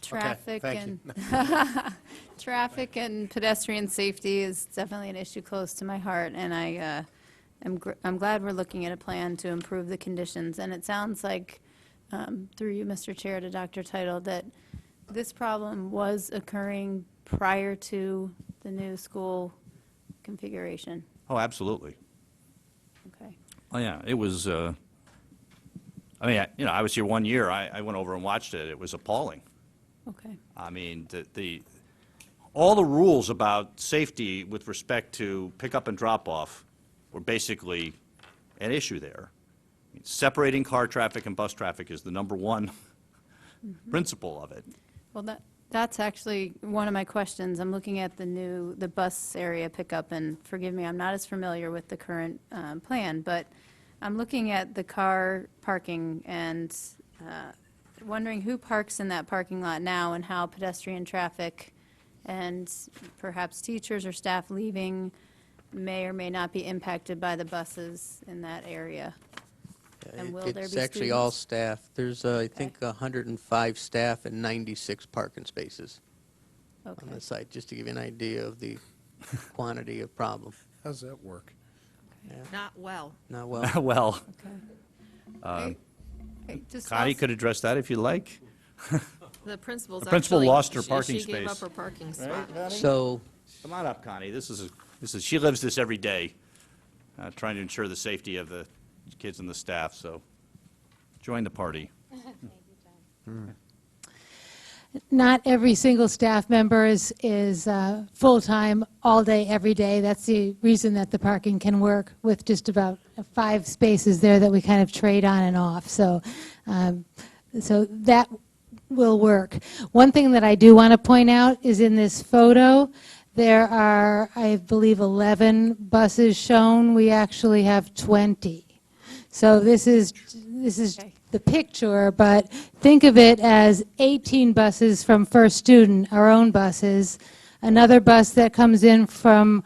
Traffic thank and, you. traffic and pedestrian safety is definitely an issue close to my heart, and I'm glad we're looking at a plan to improve the conditions. And it sounds like, through you, Mr. Chair, to Dr. Title, that this problem was occurring prior to the new school configuration. Oh, absolutely. Okay. Oh, yeah, it was, I mean, I was here 1 year. I went over and watched it. It was appalling. Okay. I mean, all the rules about safety with respect to pickup and drop-off were basically an issue there. Separating car traffic and bus traffic is the number one principle of it. Well, that's actually one of my questions. I'm looking at the bus area pickup, and forgive me, I'm not as familiar with the current plan, but I'm looking at the car parking and wondering who parks in that parking lot now and how pedestrian traffic and perhaps teachers or staff leaving may or may not be impacted by the buses in that area. And will there be It's actually all students? staff. There's, I think, 105 staff and 96 parking spaces on Okay. the site, just to give you an idea of the quantity of problem. How's that work? Not well. Not well. Well, I just Connie also- could address that if you like. The principal's The principal actually- lost her she- parking She gave up space. her parking spot. So, Come on up, Connie. This is, she lives this every day, trying to ensure the safety of the kids and the staff, so join the party. Not every single staff member is full-time, all day, every day. That's the reason that the parking can work with just about 5 spaces there that we kind of trade on and off. So that will work. One thing that I do want to point out is in this photo, there are, I believe, 11 buses shown. We actually have 20. So this is the picture, but think of it as 18 buses from First Student, our own buses, another bus that comes in from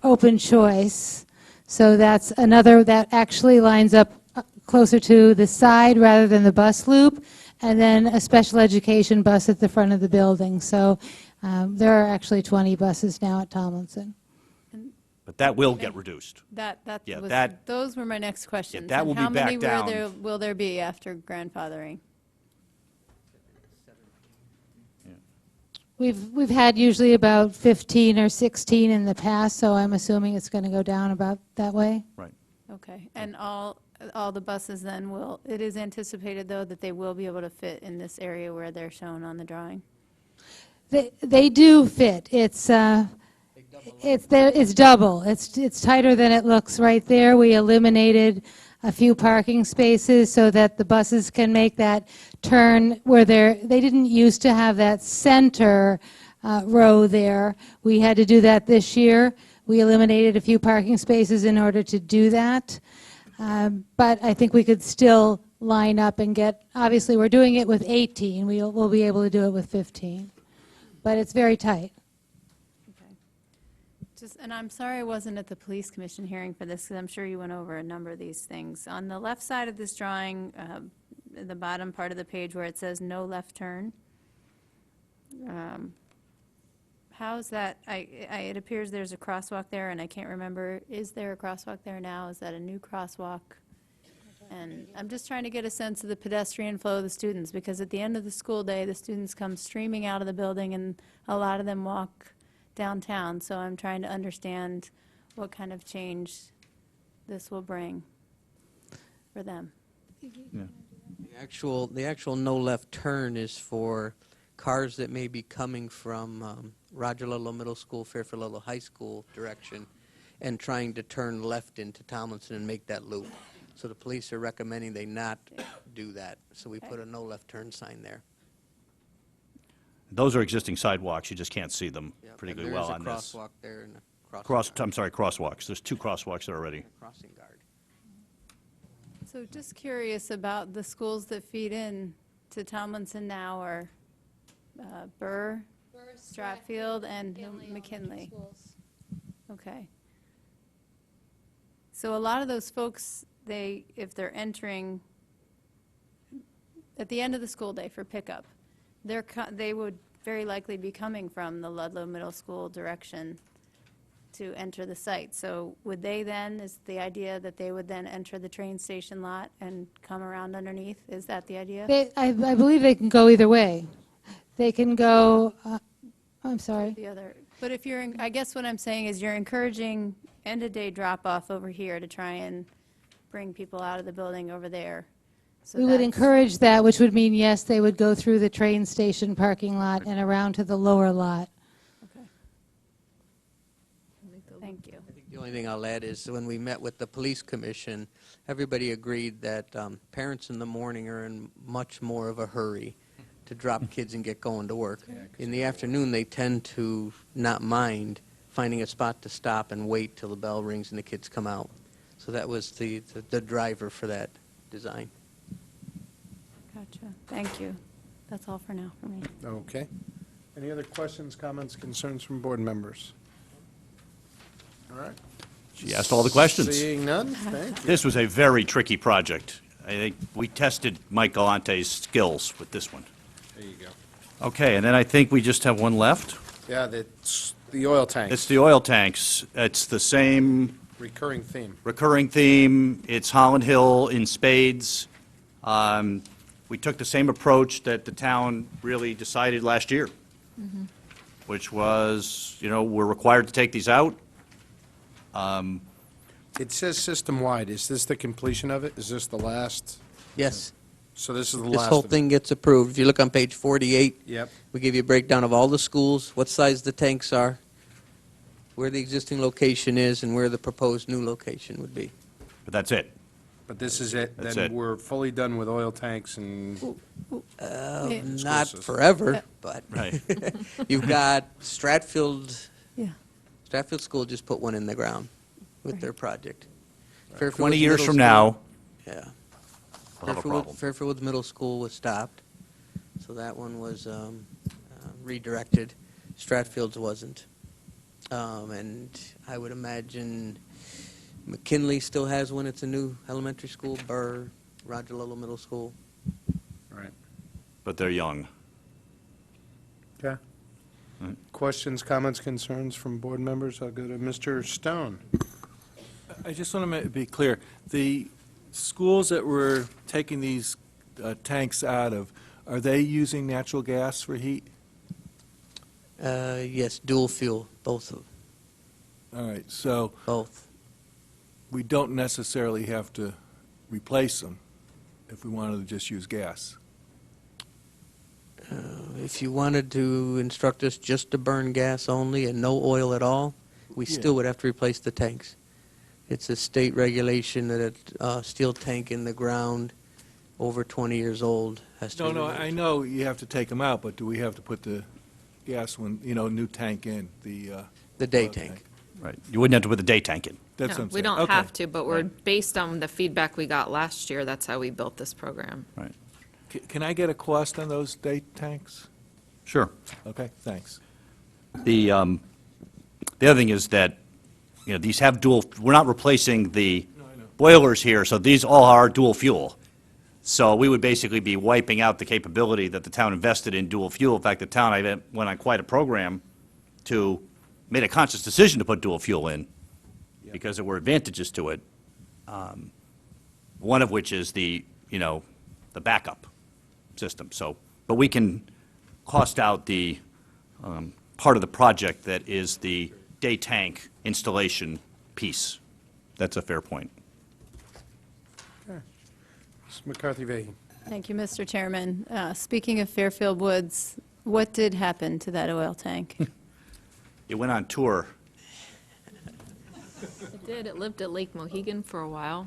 Open Choice. So that's another that actually lines up closer to the side rather than the bus loop, and then a special education bus at the front of the building. So there are actually 20 buses now at Tomlinson. But that will get reduced. That Yeah, was, that- those were my next questions. that And will be how many back will there be after grandfathering? We've had usually about 15 or 16 in the past, so I'm assuming it's going to go down about that way. Right. Okay, and all the buses then will, it is anticipated, though, that they will be able to fit in this area where they're shown on the drawing? They do fit. It's double. It's tighter than it looks right there. We eliminated a few parking spaces so that the buses can make that turn where they didn't used to have that center row there. We had to do that this year. We eliminated a few parking spaces in order to do that. But I think we could still line up and get, obviously, we're doing it with 18. We'll be able to do it with 15. But it's very tight. And I'm sorry I wasn't at the police commission hearing for this, because I'm sure you went over a number of these things. On the left side of this drawing, the bottom part of the page where it says no left turn, how's that, it appears there's a crosswalk there, and I can't remember, is there a crosswalk there now? Is that a new crosswalk? And I'm just trying to get a sense of the pedestrian flow of the students, because at the end of the school day, the students come streaming out of the building, and a lot of them walk downtown, so I'm trying to understand what kind of change this will bring for them. the actual no left turn is for cars that may be coming from Roger Ludlow Middle School, Fairfield Ludlow High School direction, and trying to turn left into Tomlinson and make that loop. So the police are recommending they not do that. So we put a no left turn sign there. Those are existing sidewalks, you just can't see them Yep, and particularly well on There this. is a crosswalk there and a crossing guard. Crosswalks. There's 2 crosswalks there already. Crossing guard. So just curious about the schools that feed in to Tomlinson now, or Burr, Stratfield, and McKinley. Okay. So a lot of those folks, if they're entering at the end of the school day for pickup, they would very likely be coming from the Ludlow Middle School direction to enter the site. So would they then, is the idea that they would then enter the train station lot and come around underneath? Is that the idea? I believe they can go either way. They can go, I'm sorry. The other, but if I guess what I'm saying is you're encouraging end-of-day drop-off over here to try and bring people out of the building over there. So We would that's- encourage that, which would mean, yes, they would go through the train station parking lot and around to the lower lot. Okay. Thank you. The only thing I'll add is when we met with the police commission, everybody agreed that parents in the morning are in much more of a hurry to drop kids and get going to work. In the afternoon, they tend to not mind finding a spot to stop and wait till the bell rings and the kids come out. So that was the driver for that design. Gotcha. Thank you. That's all for now for me. Okay. Any other questions, comments, concerns from board members? All right. She asked all the questions. Seeing none, thank you. This was a very tricky project. I think we tested Mike Galante's skills with this one. There you go. Okay, and then I think we just have one left. Yeah, that's the oil tanks. It's the oil tanks. It's the same Recurring theme. recurring theme. It's Holland Hill in spades. We took the same approach that the town really decided last year, which was, we're required to take these out. It says system-wide. Is this the completion of it? Is this the last? Yes. So this is the This last whole of it? thing gets approved. If you look on page 48, Yep. we give you a breakdown of all the schools, what size the tanks are, where the existing location is, and where the proposed new location would be. But that's it. But this is it? That's Then it. we're fully done with oil tanks and, Yeah. Not system. forever, but Right. you've got Stratfield, Yeah. Stratfield School just put one in the ground with their project. Fairfield 20 years Middle from School- now, Yeah. we'll have a problem. Fairfield Middle School was stopped, so that one was redirected. Stratfield's wasn't. And I would imagine McKinley still has one. It's a new elementary school, Burr, Roger Lowell Middle School. right. But they're young. Okay. Right. Questions, comments, concerns from board members? I'll go to Mr. Stone. I just want to be clear, the schools that we're taking these tanks out of, are they using natural gas for heat? Yes, dual fuel, both of All right, so both. we don't necessarily have to replace them if we wanted to just use gas. If you wanted to instruct us just to burn gas only and no oil at all, we Yeah. still would have to replace the tanks. It's a state regulation that a steel tank in the ground over 20 years old has to be No, removed. I know you have to take them out, but do we have to put the gas one, new tank in, the... The day oil tank. Right. You wouldn't have to put the day tank in. That's what No, I'm we saying. don't Okay. have to, but we're, based on the feedback we got last year, that's how we built this program. Right. Can I get a cost on those day tanks? Sure. Okay, thanks. The other thing is that, these have dual, we're not replacing the boilers here, so these all are dual fuel. So we would basically be wiping out the capability that the town invested in dual fuel. In fact, the town, I went on quite a program to, made a conscious decision to put dual fuel in, because there were advantages to it. One of which is the backup system. So, but we can cost out the part of the project that is the day tank installation piece. That's a fair point. Ms. McCarthy-Vahey. Thank you, Mr. Chairman. Speaking of Fairfield Woods, what did happen to that oil tank? It went on tour. It did, it lived at Lake Mohegan for a while.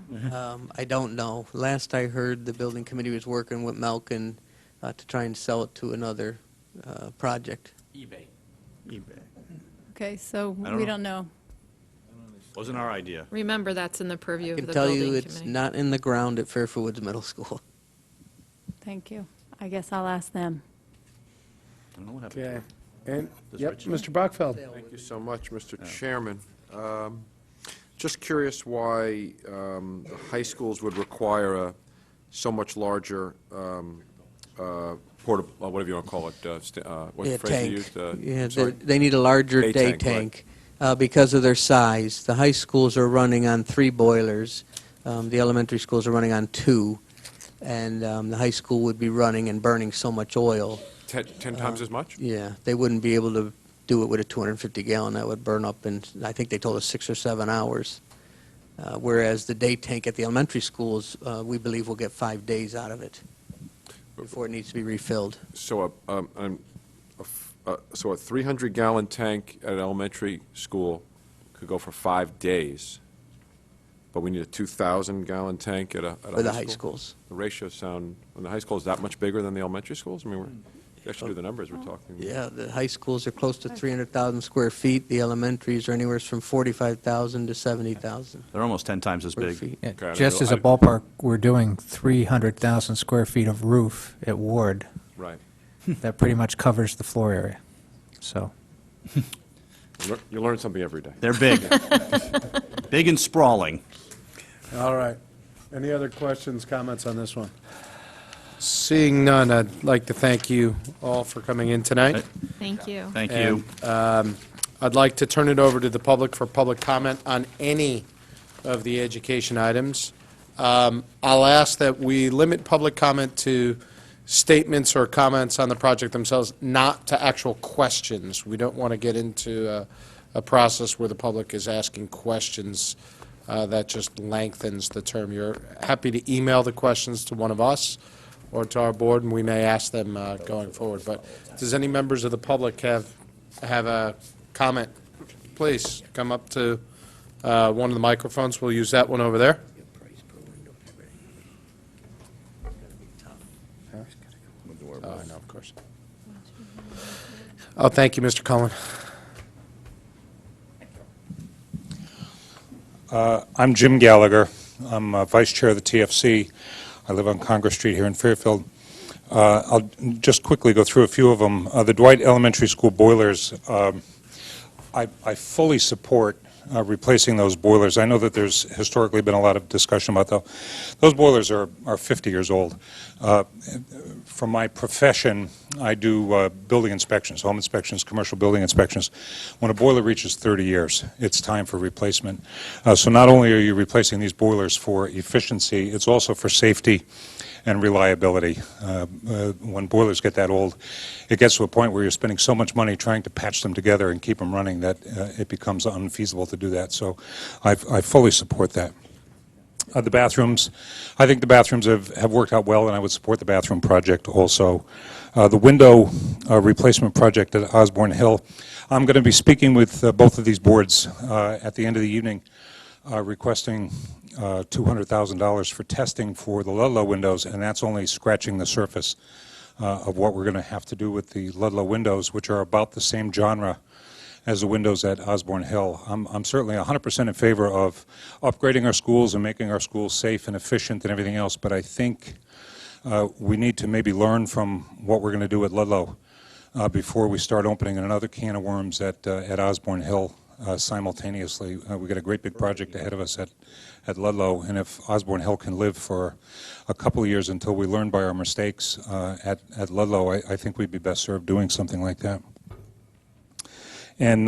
I don't know. Last I heard, the building committee was working with Malkin to try and sell it to another project. eBay. Okay, so I don't we know. don't know. Wasn't our idea. Remember, that's in the purview I of can the tell building you committee. it's not in the ground at Fairfield Woods Middle School. Thank you. I guess I'll ask them. I don't know what happened to Okay. it. And, Does yep, Rich- Mr. Bachfeld. Thank you so much, Mr. Chairman. Just curious why the high schools would require a so much larger whatever you want to call it, what's Yeah, the phrase you tank. used? Yeah, I'm sorry? they need a larger Day day tank, tank because of their size. The high schools are running on 3 boilers. The elementary schools are running on 2. And the high school would be running and burning so much oil. 10 times as much? Yeah, they wouldn't be able to do it with a 250-gallon. That would burn up in, I think they told us, 6 or 7 hours. Whereas the day tank at the elementary schools, we believe we'll get 5 days out of it before it needs to be refilled. So a 300-gallon tank at an elementary school could go for 5 days, but we need a 2,000-gallon tank at a For the high school? schools. The ratios sound, and the high school is that much bigger than the elementary schools? I mean, we actually do the numbers, we're talking. Yeah, the high schools are close to 300,000 square feet. The elementaries are anywhere from 45,000 to 70,000 They're almost 10 times as square big. feet. Okay, I Just know- as a ballpark, we're doing 300,000 square feet of roof at Ward. Right. That pretty much covers the floor area. So, You learn something every day. They're big. Big and sprawling. All right. Any other questions, comments on this one? Seeing none, I'd like to thank you all for coming in tonight. Thank you. Thank you. And I'd like to turn it over to the public for public comment on any of the education items. I'll ask that we limit public comment to statements or comments on the project themselves, not to actual questions. We don't want to get into a process where the public is asking questions. That just lengthens the term. You're happy to email the questions to one of us or to our board, and we may ask them going forward. But does any members of the public have a comment? Please come up to one of the microphones. We'll use that one over there. Oh, I know, of course. Oh, thank you, Mr. Cullen. I'm Jim Gallagher. I'm Vice Chair of the TFC. I live on Congress Street here in Fairfield. I'll just quickly go through a few of them. The Dwight Elementary School boilers, I fully support replacing those boilers. I know that there's historically been a lot of discussion about those. Those boilers are 50 years old. From my profession, I do building inspections, home inspections, commercial building inspections. When a boiler reaches 30 years, it's time for replacement. So not only are you replacing these boilers for efficiency, it's also for safety and reliability. When boilers get that old, it gets to a point where you're spending so much money trying to patch them together and keep them running that it becomes unfeasible to do that. So I fully support that. The bathrooms, I think the bathrooms have worked out well, and I would support the bathroom project also. The window replacement project at Osborne Hill, I'm going to be speaking with both of these boards at the end of the evening, requesting $200,000 for testing for the Ludlow windows, and that's only scratching the surface of what we're going to have to do with the Ludlow windows, which are about the same genre as the windows at Osborne Hill. I'm certainly 100% in favor of upgrading our schools and making our schools safe and efficient and everything else, but I think we need to maybe learn from what we're going to do at Ludlow before we start opening another can of worms at Osborne Hill simultaneously. We've got a great big project ahead of us at Ludlow, and if Osborne Hill can live for a couple of years until we learn by our mistakes at Ludlow, I think we'd be best served doing something like that. And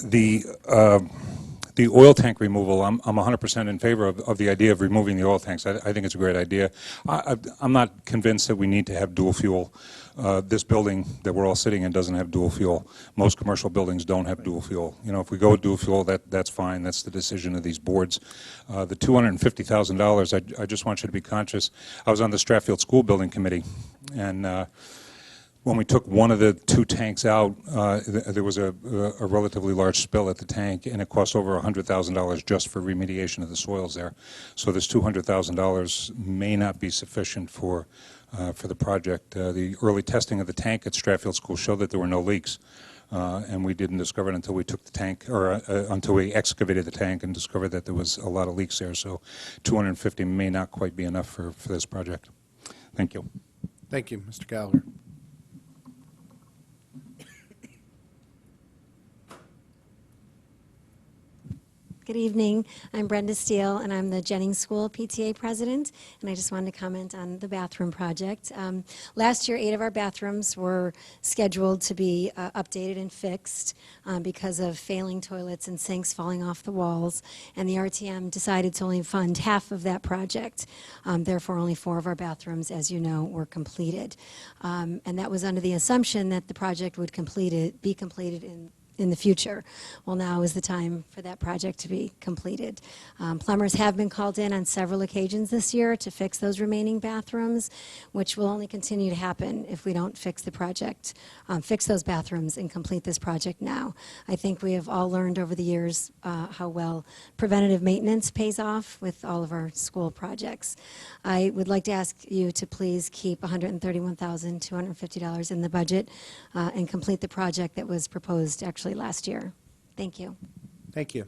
the oil tank removal, I'm 100% in favor of the idea of removing the oil tanks. I think it's a great idea. I'm not convinced that we need to have dual fuel. This building that we're all sitting in doesn't have dual fuel. Most commercial buildings don't have dual fuel. You know, if we go with dual fuel, that's fine. That's the decision of these boards. The $250,000, I just want you to be conscious. I was on the Stratfield School Building Committee, and when we took one of the two tanks out, there was a relatively large spill at the tank, and it cost over $100,000 just for remediation of the soils there. So this $200,000 may not be sufficient for the project. The early testing of the tank at Stratfield School showed that there were no leaks, and we didn't discover it until we took the tank, or until we excavated the tank and discovered that there was a lot of leaks there. So $250 may not quite be enough for this project. Thank you. Thank you, Mr. Gallagher. Good evening. I'm Brenda Steele, and I'm the Jennings School PTA president, and I just wanted to comment on the bathroom project. Last year, 8 of our bathrooms were scheduled to be updated and fixed because of failing toilets and sinks falling off the walls, and the RTM decided to only fund half of that project. Therefore, only 4 of our bathrooms, as you know, were completed. And that was under the assumption that the project would be completed in the future. Well, now is the time for that project to be completed. Plumbers have been called in on several occasions this year to fix those remaining bathrooms, which will only continue to happen if we don't fix the project, fix those bathrooms and complete this project now. I think we have all learned over the years how well preventative maintenance pays off with all of our school projects. I would like to ask you to please keep $131,250 in the budget and complete the project that was proposed actually last year. Thank you. Thank you.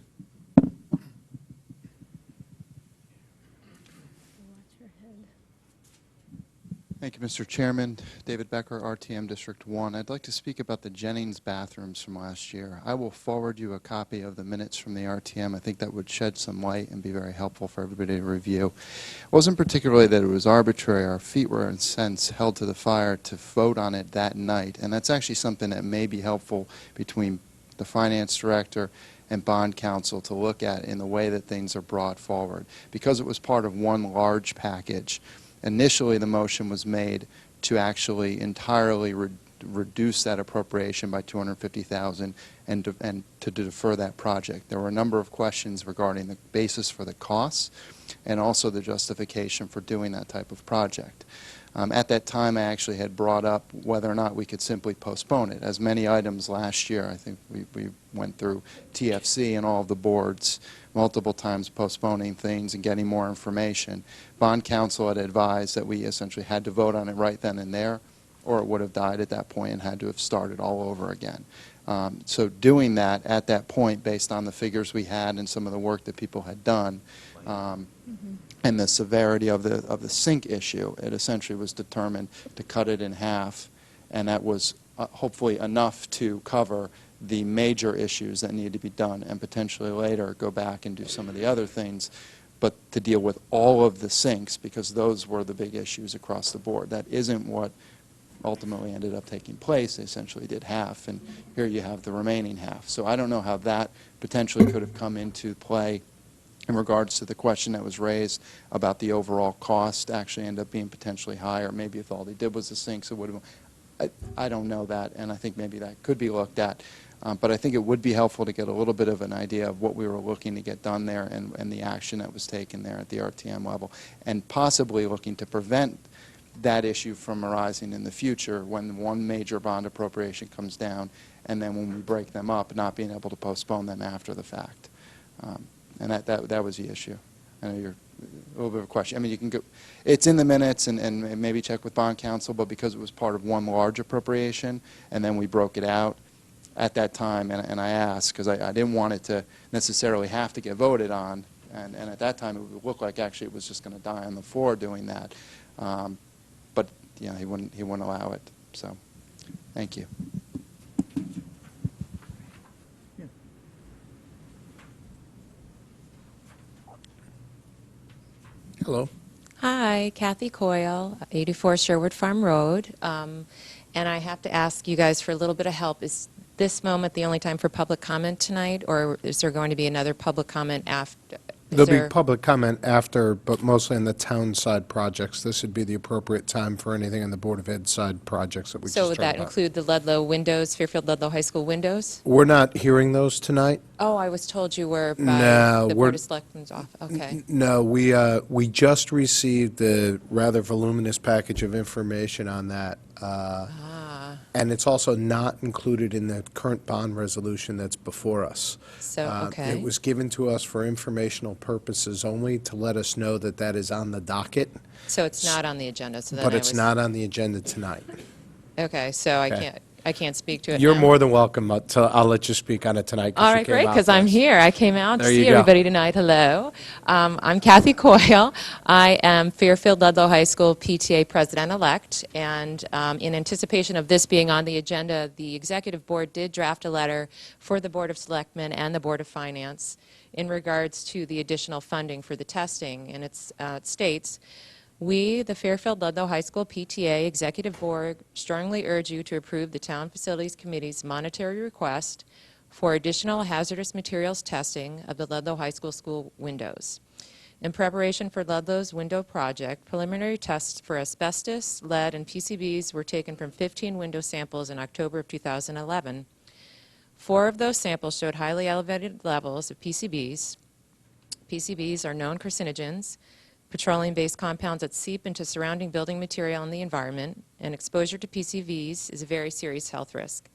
Thank you, Mr. Chairman. David Becker, RTM District 1. I'd like to speak about the Jennings bathrooms from last year. I will forward you a copy of the minutes from the RTM. I think that would shed some light and be very helpful for everybody to review. It wasn't particularly that it was arbitrary. Our feet were, in a sense, held to the fire to vote on it that night, and that's actually something that may be helpful between the finance director and bond counsel to look at in the way that things are brought forward. Because it was part of one large package, initially the motion was made to actually entirely reduce that appropriation by $250,000 and to defer that project. There were a number of questions regarding the basis for the costs and also the justification for doing that type of project. At that time, I actually had brought up whether or not we could simply postpone it. As many items last year, I think we went through TFC and all of the boards multiple times postponing things and getting more information. Bond counsel had advised that we essentially had to vote on it right then and there, or it would have died at that point and had to have started all over again. So doing that at that point, based on the figures we had and some of the work that people had done, and the severity of the sink issue, it essentially was determined to cut it in half, and that was hopefully enough to cover the major issues that need to be done, and potentially later go back and do some of the other things, but to deal with all of the sinks, because those were the big issues across the board. That isn't what ultimately ended up taking place. They essentially did half, and here you have the remaining half. So I don't know how that potentially could have come into play in regards to the question that was raised about the overall cost actually end up being potentially higher. Maybe if all they did was the sinks, it would have. I don't know that, and I think maybe that could be looked at. But I think it would be helpful to get a little bit of an idea of what we were looking to get done there and the action that was taken there at the RTM level, and possibly looking to prevent that issue from arising in the future when one major bond appropriation comes down, and then when we break them up, not being able to postpone them after the fact. And that was the issue. I know you're a little bit of a question. I mean, you can go, it's in the minutes and maybe check with bond counsel, but because it was part of one large appropriation and then we broke it out at that time, and I asked, because I didn't want it to necessarily have to get voted on, and at that time it would look like actually it was just going to die on the floor doing that. But you know, he wouldn't allow it. So thank you. Hello. Hi, Kathy Coyle, 84 Sherwood Farm Road. And I have to ask you guys for a little bit of help. Is this moment the only time for public comment tonight, or is there going to be another public comment after? There'll be public comment after, but mostly on the town side projects. This would be the appropriate time for anything on the Board of Ed side projects that we just So heard would that about. include the Ludlow windows, Fairfield Ludlow High School windows? We're not hearing those tonight. Oh, I was told you were by No, the we're- Board of Selectmen's office. Okay. No, we just received the rather voluminous package of information on that. And it's also not included in the current bond resolution that's before us. So, okay. It was given to us for informational purposes only, to let us know that that is on the docket, So it's not on the agenda, so then but I it's was- not on the agenda tonight. Okay, so Okay. I can't speak to it You're now? more than welcome. I'll let you speak on it tonight. 'cause All you right, came great, out because I'm last. here. I came out to There see you go. everybody tonight. Hello. I'm Kathy Coyle. I am Fairfield Ludlow High School PTA President-elect, and in anticipation of this being on the agenda, the Executive Board did draft a letter for the Board of Selectmen and the Board of Finance in regards to the additional funding for the testing, and it states, "We, the Fairfield Ludlow High School PTA Executive Board, strongly urge you to approve the Town Facilities Committee's monetary request for additional hazardous materials testing of the Ludlow High School windows. In preparation for Ludlow's window project, preliminary tests for asbestos, lead, and PCBs were taken from 15 window samples in October of 2011. 4 of those samples showed highly elevated levels of PCBs. PCBs are known carcinogens, petroleum-based compounds that seep into surrounding building material and the environment, and exposure to PCBs is a very serious health risk.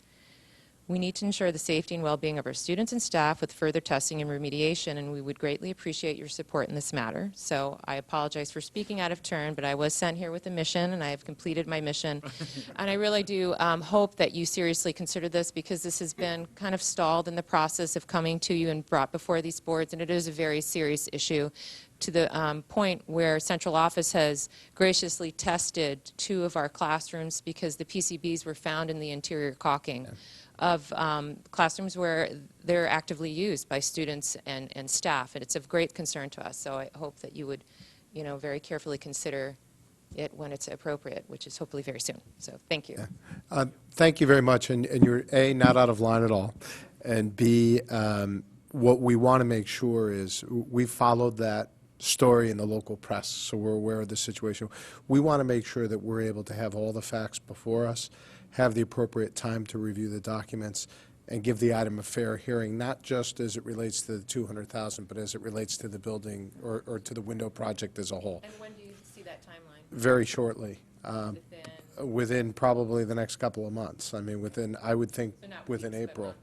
We need to ensure the safety and well-being of our students and staff with further testing and remediation, and we would greatly appreciate your support in this matter." So I apologize for speaking out of turn, but I was sent here with a mission, and I have completed my mission. And I really do hope that you seriously consider this, because this has been kind of stalled in the process of coming to you and brought before these boards, and it is a very serious issue. to the point where central office has graciously tested 2 of our classrooms because the PCBs were found in the interior caulking of classrooms where they're actively used by students and staff. And it's of great concern to us. So I hope that you would, very carefully consider it when it's appropriate, which is hopefully very soon. So thank you. Thank you very much, and you're, A, not out of line at all, and B, what we want to make sure is we followed that story in the local press, so we're aware of the situation. We want to make sure that we're able to have all the facts before us, have the appropriate time to review the documents, and give the item a fair hearing, not just as it relates to the 200,000, but as it relates to the building or to the window project as a whole. And when do you see that timeline? Very shortly. Within probably the next couple of months. I mean, I would think So not within weeks, but April. months.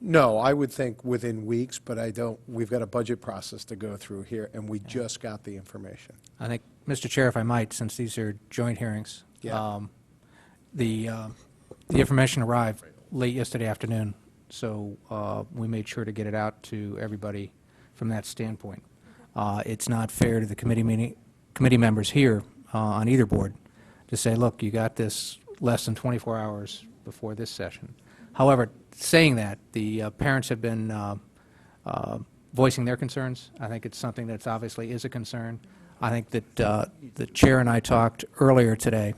No, I would think within weeks, but we've got a budget process to go through here, and we just got the information. I think, Mr. Chair, if I might, since these are joint hearings, Yeah. the information arrived late yesterday afternoon, so we made sure to get it out to everybody from that standpoint. It's not fair to the committee members here on either board to say, look, you got this less than 24 hours before this session. However, saying that, the parents have been voicing their concerns. I think it's something that's obviously is a concern. I think that the chair and I talked earlier today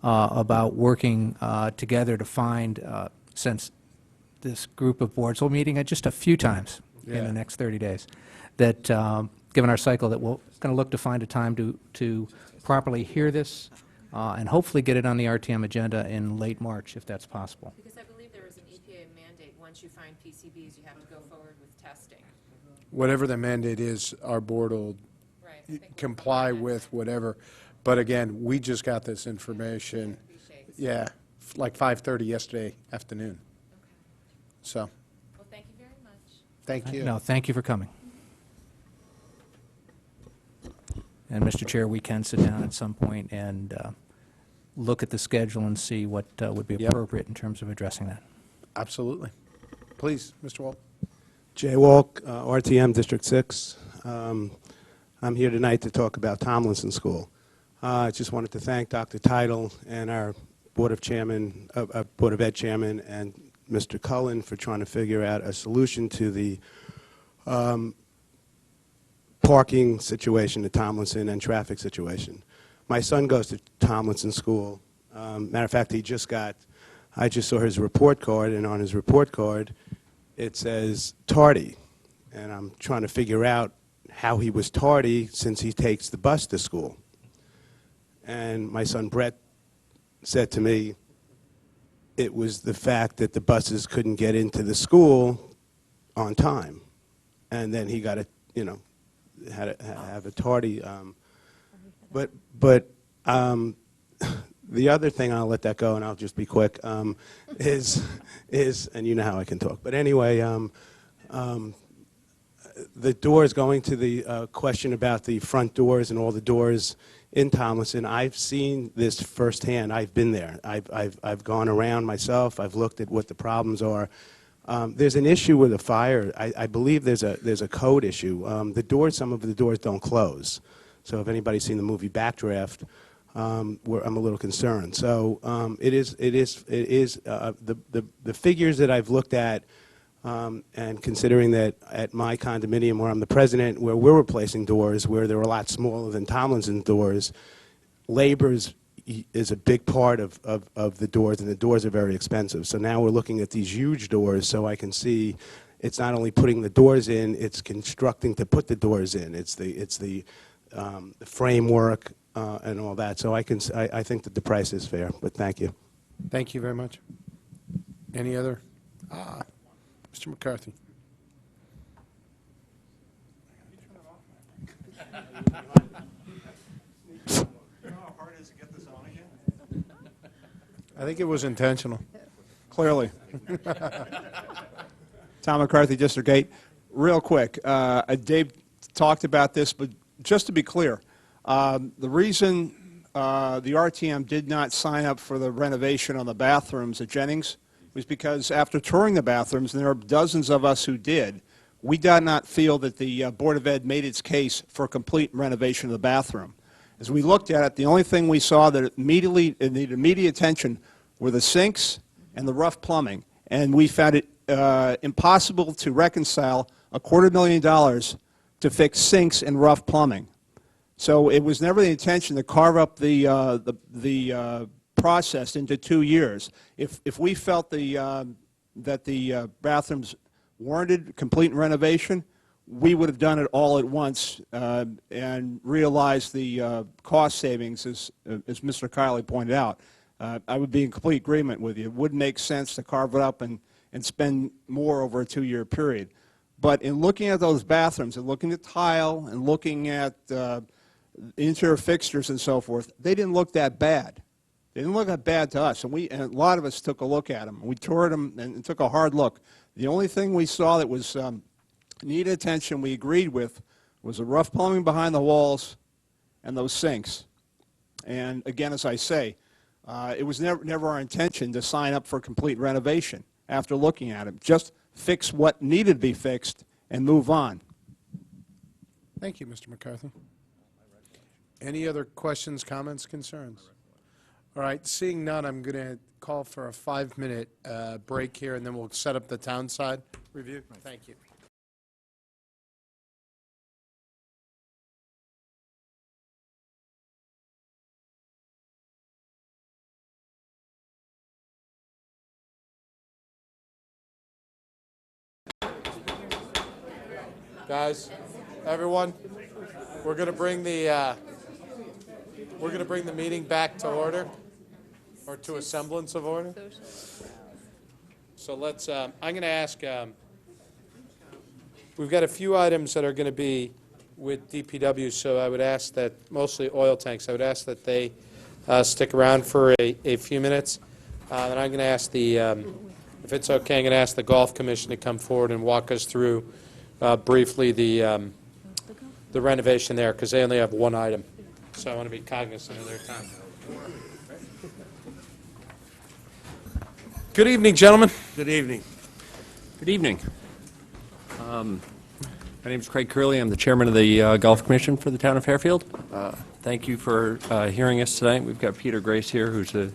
about working together to find, since this group of boards will meeting just a few times in Yeah. the next 30 days, that given our cycle, that we're going to look to find a time to properly hear this and hopefully get it on the RTM agenda in late March, if that's possible. Because I believe there is an EPA mandate, once you find PCBs, you have to go forward with testing. Whatever the mandate is, our board will comply with whatever. But again, we just got this information, like 5:30 yesterday afternoon. So, Well, thank you very much. thank you. No, thank you for coming. And, Mr. Chair, we can sit down at some point and look at the schedule and see what would be Yep. appropriate in terms of addressing that. Absolutely. Please, Mr. Walt. Jay Walk, RTM District 6. I'm here tonight to talk about Tomlinson School. I just wanted to thank Dr. Title and our Board of Ed Chairman and Mr. Cullen for trying to figure out a solution to the parking situation at Tomlinson and traffic situation. My son goes to Tomlinson School. Matter of fact, I just saw his report card, and on his report card, it says tardy. And I'm trying to figure out how he was tardy since he takes the bus to school. And my son Brett said to me, it was the fact that the buses couldn't get into the school on time. And then he got had to have a tardy. But the other thing, I'll let that go and I'll just be quick, is, and you know how I can talk. But anyway, the doors, going to the question about the front doors and all the doors in Tomlinson, I've seen this firsthand. I've been there. I've gone around myself. I've looked at what the problems are. There's an issue with the fire. I believe there's a code issue. Some of the doors don't close. So if anybody's seen the movie Backdraft, I'm a little concerned. So the figures that I've looked at, and considering that at my condominium where I'm the president, where we're replacing doors, where they're a lot smaller than Tomlinson's doors, labor is a big part of the doors, and the doors are very expensive. So now we're looking at these huge doors, so I can see it's not only putting the doors in, it's constructing to put the doors in. It's the framework and all that. So I think that the price is fair, but thank you. Thank you very much. Any other? Mr. McCarthy. I think it was intentional. Clearly. Tom McCarthy, District 8. Real quick, Dave talked about this, but just to be clear, the reason the RTM did not sign up for the renovation on the bathrooms at Jennings was because after touring the bathrooms, and there are dozens of us who did, we did not feel that the Board of Ed made its case for a complete renovation of the bathroom. As we looked at it, the only thing we saw that needed immediate attention were the sinks and the rough plumbing, and we found it impossible to reconcile $250,000 to fix sinks and rough plumbing. So it was never the intention to carve up the process into 2 years. If we felt that the bathrooms warranted complete renovation, we would have done it all at once and realized the cost savings, as Mr. Kiley pointed out. I would be in complete agreement with you. It wouldn't make sense to carve it up and spend more over a 2-year period. But in looking at those bathrooms and looking at tile and looking at interior fixtures and so forth, they didn't look that bad. They didn't look that bad to us, and a lot of us took a look at them. We toured them and took a hard look. The only thing we saw that was needed attention we agreed with was the rough plumbing behind the walls and those sinks. And again, as I say, it was never our intention to sign up for complete renovation after looking at it. Just fix what needed to be fixed and move on. Thank you, Mr. McCarthy. Any other questions, comments, concerns? All right, seeing none, I'm going to call for a 5-minute break here, and then we'll set up the town side review. Thank you. Guys, everyone, we're going to bring the meeting back to order, or to a semblance of order. So let's, I'm going to ask, we've got a few items that are going to be with DPW, so I would ask that, mostly oil tanks, I would ask that they stick around for a few minutes. And I'm going to ask if it's okay, I'm going to ask the Golf Commission to come forward and walk us through briefly the renovation there, because they only have one item. So I want to be cognizant of their time. Good evening, gentlemen. Good evening. Good evening. My name is Craig Curley. I'm the chairman of the Golf Commission for the town of Fairfield. Thank you for hearing us tonight. We've got Peter Grace here, who's the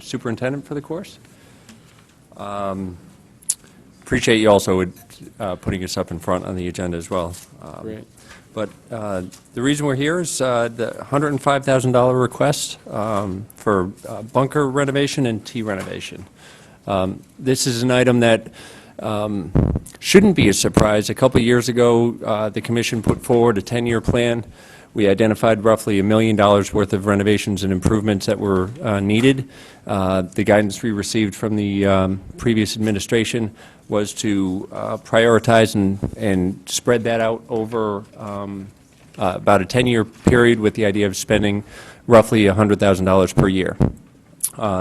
superintendent for the course. Appreciate you also putting us up in front on the agenda as well. Great. But the reason we're here is the $105,000 request for bunker renovation and tee renovation. This is an item that shouldn't be a surprise. A couple years ago, the commission put forward a 10-year plan. We identified roughly $1 million worth of renovations and improvements that were needed. The guidance we received from the previous administration was to prioritize and spread that out over about a 10-year period, with the idea of spending roughly $100,000 per year.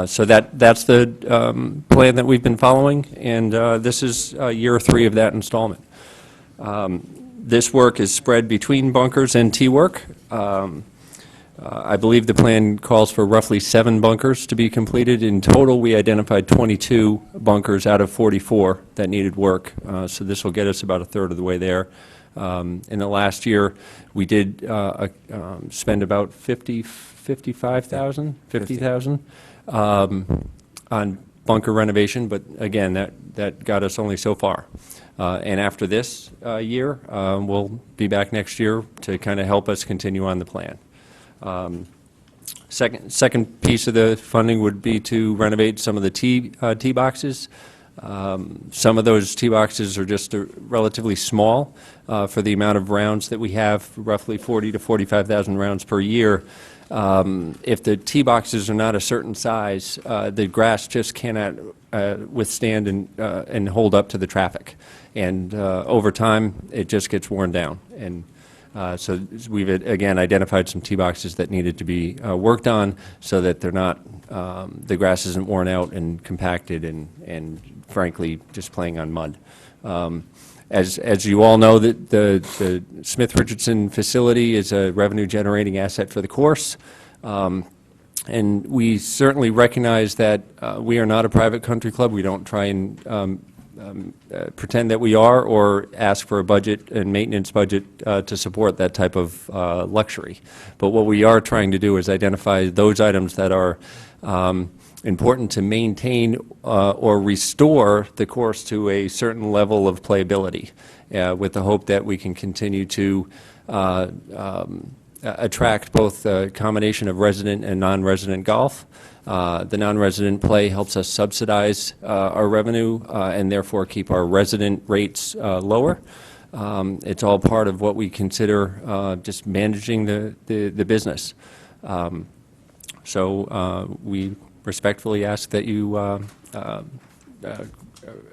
So that's the plan that we've been following, and this is year 3 of that installment. This work is spread between bunkers and tee work. I believe the plan calls for roughly 7 bunkers to be completed. In total, we identified 22 bunkers out of 44 that needed work. So this will get us about a third of the way there. In the last year, we did spend about $50,000 on bunker renovation, but again, that got us only so far. And after this year, we'll be back next year to kind of help us continue on the plan. Second piece of the funding would be to renovate some of the tee boxes. Some of those tee boxes are just relatively small for the amount of rounds that we have, roughly 40 to 45,000 rounds per year. If the tee boxes are not a certain size, the grass just cannot withstand and hold up to the traffic. And over time, it just gets worn down. And so we've, again, identified some tee boxes that needed to be worked on so that they're not, the grass isn't worn out and compacted and frankly, just playing on mud. As you all know, the Smith Richardson facility is a revenue-generating asset for the course. And we certainly recognize that we are not a private country club. We don't try and pretend that we are or ask for a budget and maintenance budget to support that type of luxury. But what we are trying to do is identify those items that are important to maintain or restore the course to a certain level of playability, with the hope that we can continue to attract both a combination of resident and non-resident golf. The non-resident play helps us subsidize our revenue and therefore keep our resident rates lower. It's all part of what we consider just managing the business. So we respectfully ask that you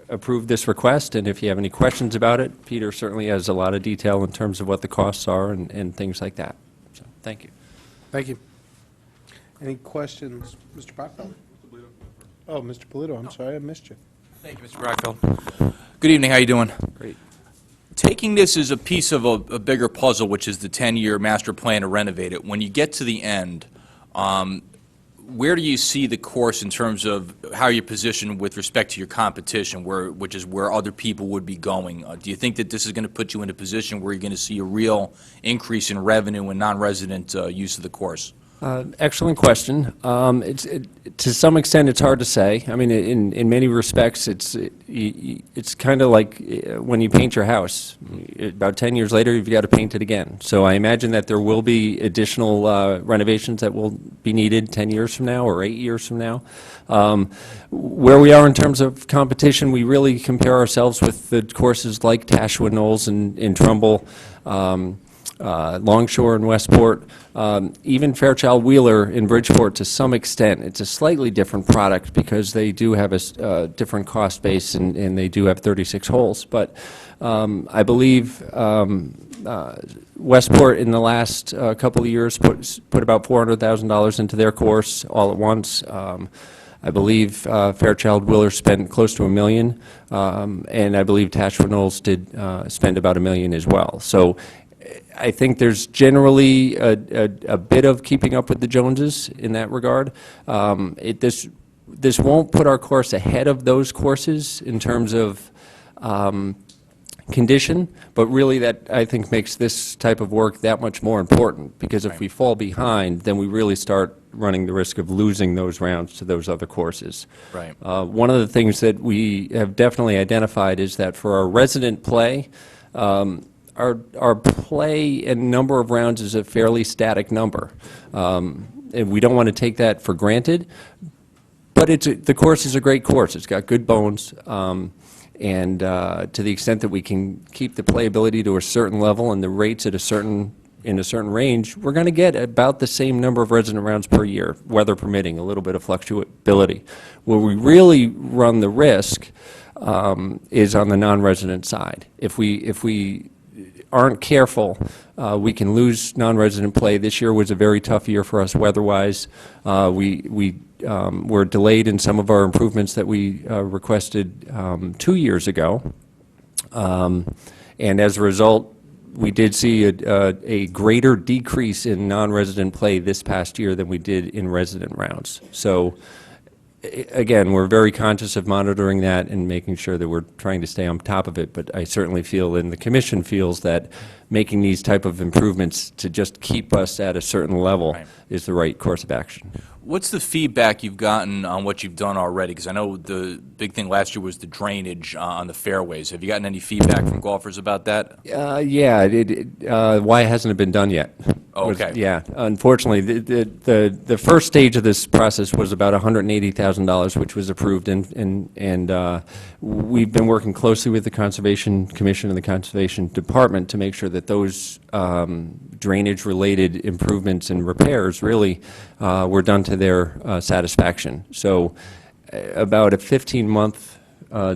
approve this request, and if you have any questions about it, Peter certainly has a lot of detail in terms of what the costs are and things like that. So, thank you. Thank you. Any questions, Mr. Brockfeld? Oh, Mr. Polito, I'm sorry, I missed you. Thank you, Mr. Brockfeld. Good evening, how you doing? Great. Taking this as a piece of a bigger puzzle, which is the 10-year master plan to renovate it, when you get to the end, where do you see the course in terms of how you're positioned with respect to your competition, which is where other people would be going? Do you think that this is going to put you in a position where you're going to see a real increase in revenue and non-resident use of the course? Excellent question. To some extent, it's hard to say. I mean, in many respects, it's kind of like when you paint your house. About 10 years later, you've got to paint it again. So I imagine that there will be additional renovations that will be needed 10 years from now or 8 years from now. Where we are in terms of competition, we really compare ourselves with the courses like Tashua Knolls in Trumbull, Longshore in Westport, even Fairchild Wheeler in Bridgeport to some extent. It's a slightly different product because they do have a different cost base and they do have 36 holes. But I believe Westport in the last couple of years put about $400,000 into their course all at once. I believe Fairchild Wheeler spent close to $1 million, and I believe Tashua Knolls did spend about $1 million as well. So I think there's generally a bit of keeping up with the Joneses in that regard. This won't put our course ahead of those courses in terms of condition, but really that, I think, makes this type of work that much more important, because if we fall behind, then we really start running the risk of losing those rounds to those other courses. Right. One of the things that we have definitely identified is that for our resident play, our play and number of rounds is a fairly static number. And we don't want to take that for granted, but the course is a great course. It's got good bones, and to the extent that we can keep the playability to a certain level and the rates at in a certain range, we're going to get about the same number of resident rounds per year, weather permitting, a little bit of fluctuability. Where we really run the risk is on the non-resident side. If we aren't careful, we can lose non-resident play. This year was a very tough year for us weather-wise. We were delayed in some of our improvements that we requested 2 years ago. And as a result, we did see a greater decrease in non-resident play this past year than we did in resident rounds. So again, we're very conscious of monitoring that and making sure that we're trying to stay on top of it, but I certainly feel, and the Commission feels, that making these type of improvements to just keep us at a certain level is the right course of action. What's the feedback you've gotten on what you've done already? Because I know the big thing last year was the drainage on the fairways. Have you gotten any feedback from golfers about that? Yeah. Why hasn't it been done yet? Okay. Yeah. Unfortunately, the first stage of this process was about $180,000, which was approved, and we've been working closely with the Conservation Commission and the Conservation Department to make sure that those drainage-related improvements and repairs really were done to their satisfaction. So about a 15-month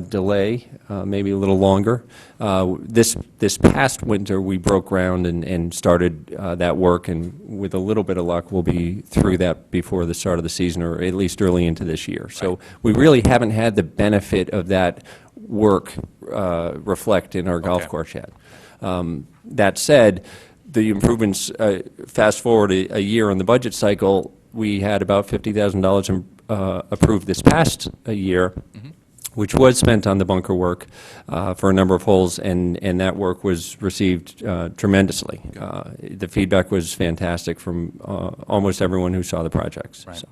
delay, maybe a little longer. This past winter, we broke ground and started that work, and with a little bit of luck, we'll be through that before the start of the season, or at least early into this year. So we really haven't had the benefit of that work reflect in our golf course yet. That said, the improvements, fast forward a year on the budget cycle, we had about $50,000 approved this past year. which was spent on the bunker work for a number of holes, and that work was received tremendously. The feedback was fantastic from almost everyone who saw the projects. Right. So.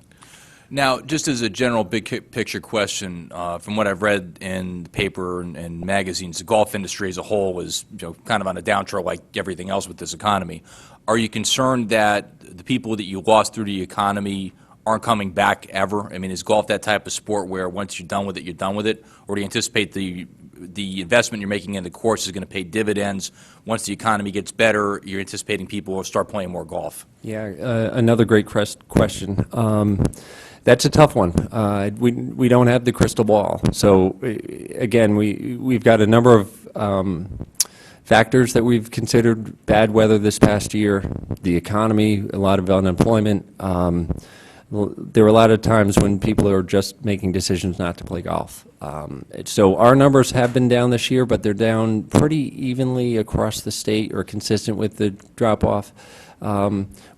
Now, just as a general big-picture question, from what I've read in the paper and magazines, the golf industry as a whole is, kind of on a downturn like everything else with this economy. Are you concerned that the people that you lost through the economy aren't coming back ever? I mean, is golf that type of sport where once you're done with it, you're done with it? Or do you anticipate the investment you're making in the course is going to pay dividends? Once the economy gets better, you're anticipating people will start playing more golf? Yeah, another great question. That's a tough one. We don't have the crystal ball. So again, we've got a number of factors that we've considered: bad weather this past year, the economy, a lot of unemployment. There are a lot of times when people are just making decisions not to play golf. So our numbers have been down this year, but they're down pretty evenly across the state, or consistent with the drop-off.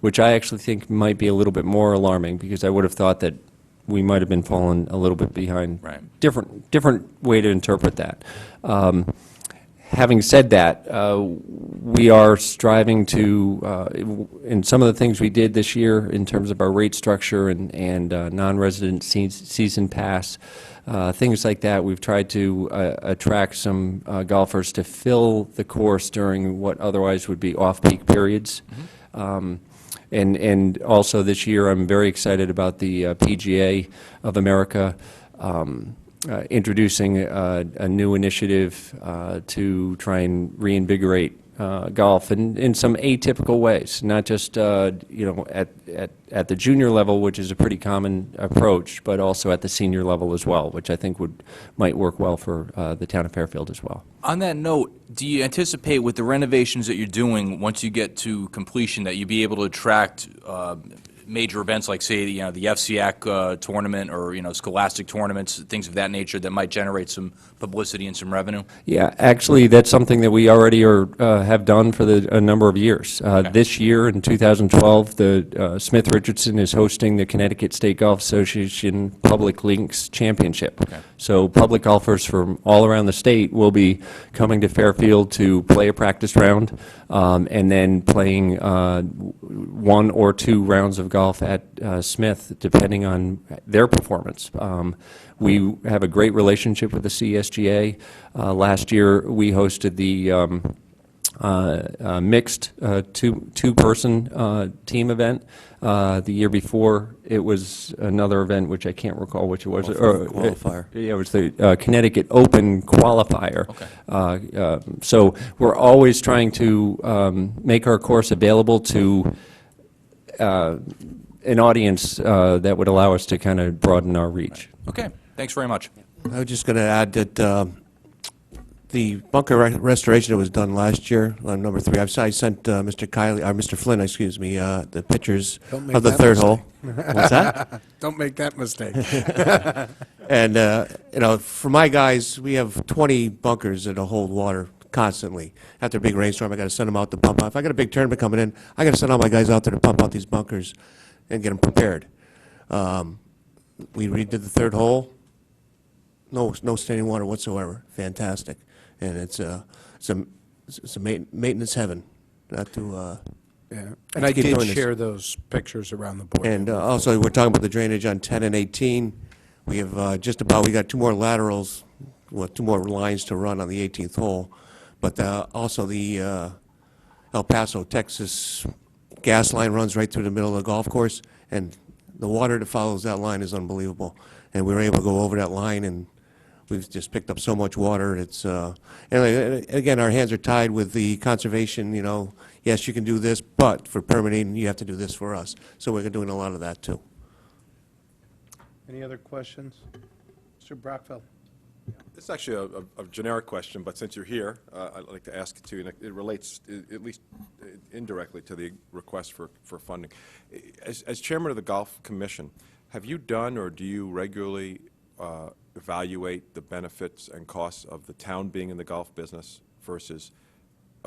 Which I actually think might be a little bit more alarming, because I would have thought that we might have been falling a little bit behind. Right. Different way to interpret that. Having said that, we are striving to, in some of the things we did this year in terms of our rate structure and non-resident season pass, things like that, we've tried to attract some golfers to fill the course during what otherwise would be off-peak periods. And also this year, I'm very excited about the PGA of America introducing a new initiative to try and reinvigorate golf in some atypical ways, not just at the junior level, which is a pretty common approach, but also at the senior level as well, which I think might work well for the town of Fairfield as well. On that note, do you anticipate with the renovations that you're doing, once you get to completion, that you'll be able to attract major events like, say, the FCAC tournament, or scholastic tournaments, things of that nature that might generate some publicity and some revenue? Yeah, actually, that's something that we already have done for a number of years. This year, in 2012, the Smith Richardson is hosting the Connecticut State Golf Association Public Links Championship. So public golfers from all around the state will be coming to Fairfield to play a practice round, and then playing 1 or 2 rounds of golf at Smith, depending on their performance. We have a great relationship with the CSGA. Last year, we hosted the mixed two-person team event. The year before, it was another event, which I can't recall which it was. Qualifier. Yeah, it was the Connecticut Open qualifier. So we're always trying to make our course available to an audience that would allow us to kind of broaden our reach. Okay, thanks very much. I was just going to add that the bunker restoration that was done last year on number 3, I sent Mr. Flynn, the pictures of the third hole. What's that? Don't make that mistake. And, for my guys, we have 20 bunkers that'll hold water constantly. After a big rainstorm, I got to send them out to pump out. If I got a big tournament coming in, I got to send all my guys out there to pump out these bunkers and get them prepared. We redid the third hole. No standing water whatsoever. Fantastic. And it's a maintenance heaven. Not to Yeah, and I did share those pictures around the board. And also, we're talking about the drainage on 10 and 18. We have we got 2 more laterals, 2 more lines to run on the 18th hole. But also the El Paso, Texas gas line runs right through the middle of the golf course, and the water that follows that line is unbelievable. And we were able to go over that line, and we've just picked up so much water. It's and again, our hands are tied with the conservation. Yes, you can do this, but for permitting, you have to do this for us. So we're doing a lot of that too. Any other questions? Mr. Brockville. This is actually a generic question, but since you're here, I'd like to ask it to you, and it relates, at least indirectly, to the request for funding. As chairman of the Golf Commission, have you done or do you regularly evaluate the benefits and costs of the town being in the golf business versus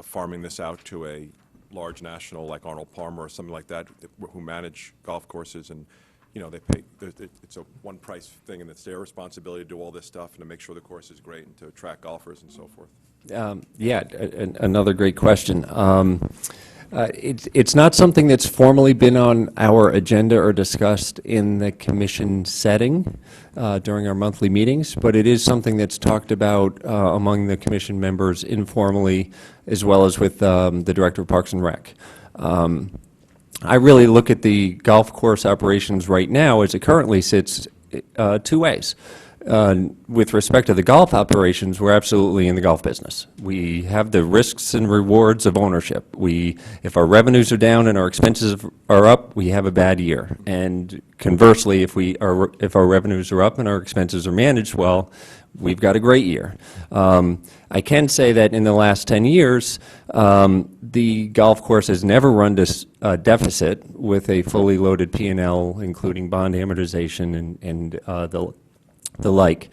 farming this out to a large national like Arnold Palmer or something like that, who manage golf courses and they pay, it's a one-price thing, and it's their responsibility to do all this stuff and to make sure the course is great and to attract golfers and so forth? Another great question. It's not something that's formally been on our agenda or discussed in the commission setting during our monthly meetings, but it is something that's talked about among the commission members informally, as well as with the Director of Parks and Rec. I really look at the golf course operations right now, as it currently sits, two ways. With respect to the golf operations, we're absolutely in the golf business. We have the risks and rewards of ownership. If our revenues are down and our expenses are up, we have a bad year. And conversely, if our revenues are up and our expenses are managed well, we've got a great year. I can say that in the last 10 years, the golf course has never run a deficit with a fully loaded P&L, including bond amortization and the like.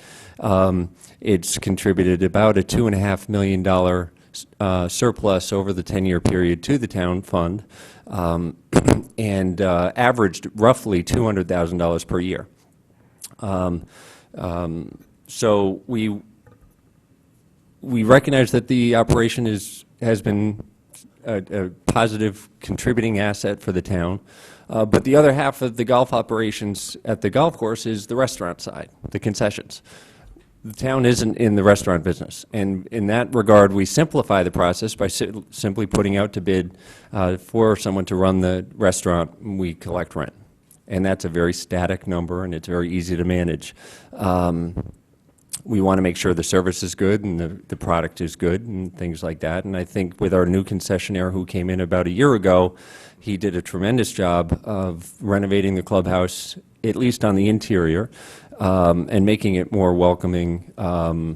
It's contributed about a $2.5 million surplus over the 10-year period to the town fund, and averaged roughly $200,000 per year. So we recognize that the operation has been a positive contributing asset for the town. But the other half of the golf operations at the golf course is the restaurant side, the concessions. The town isn't in the restaurant business, and in that regard, we simplify the process by simply putting out to bid for someone to run the restaurant, and we collect rent. And that's a very static number, and it's very easy to manage. We want to make sure the service is good and the product is good and things like that. And I think with our new concessionaire who came in about a year ago, he did a tremendous job of renovating the clubhouse, at least on the interior, and making it more welcoming and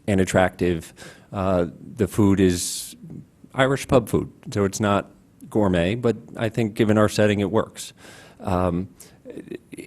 attractive. The food is Irish pub food, so it's not gourmet, but I think given our setting, it works.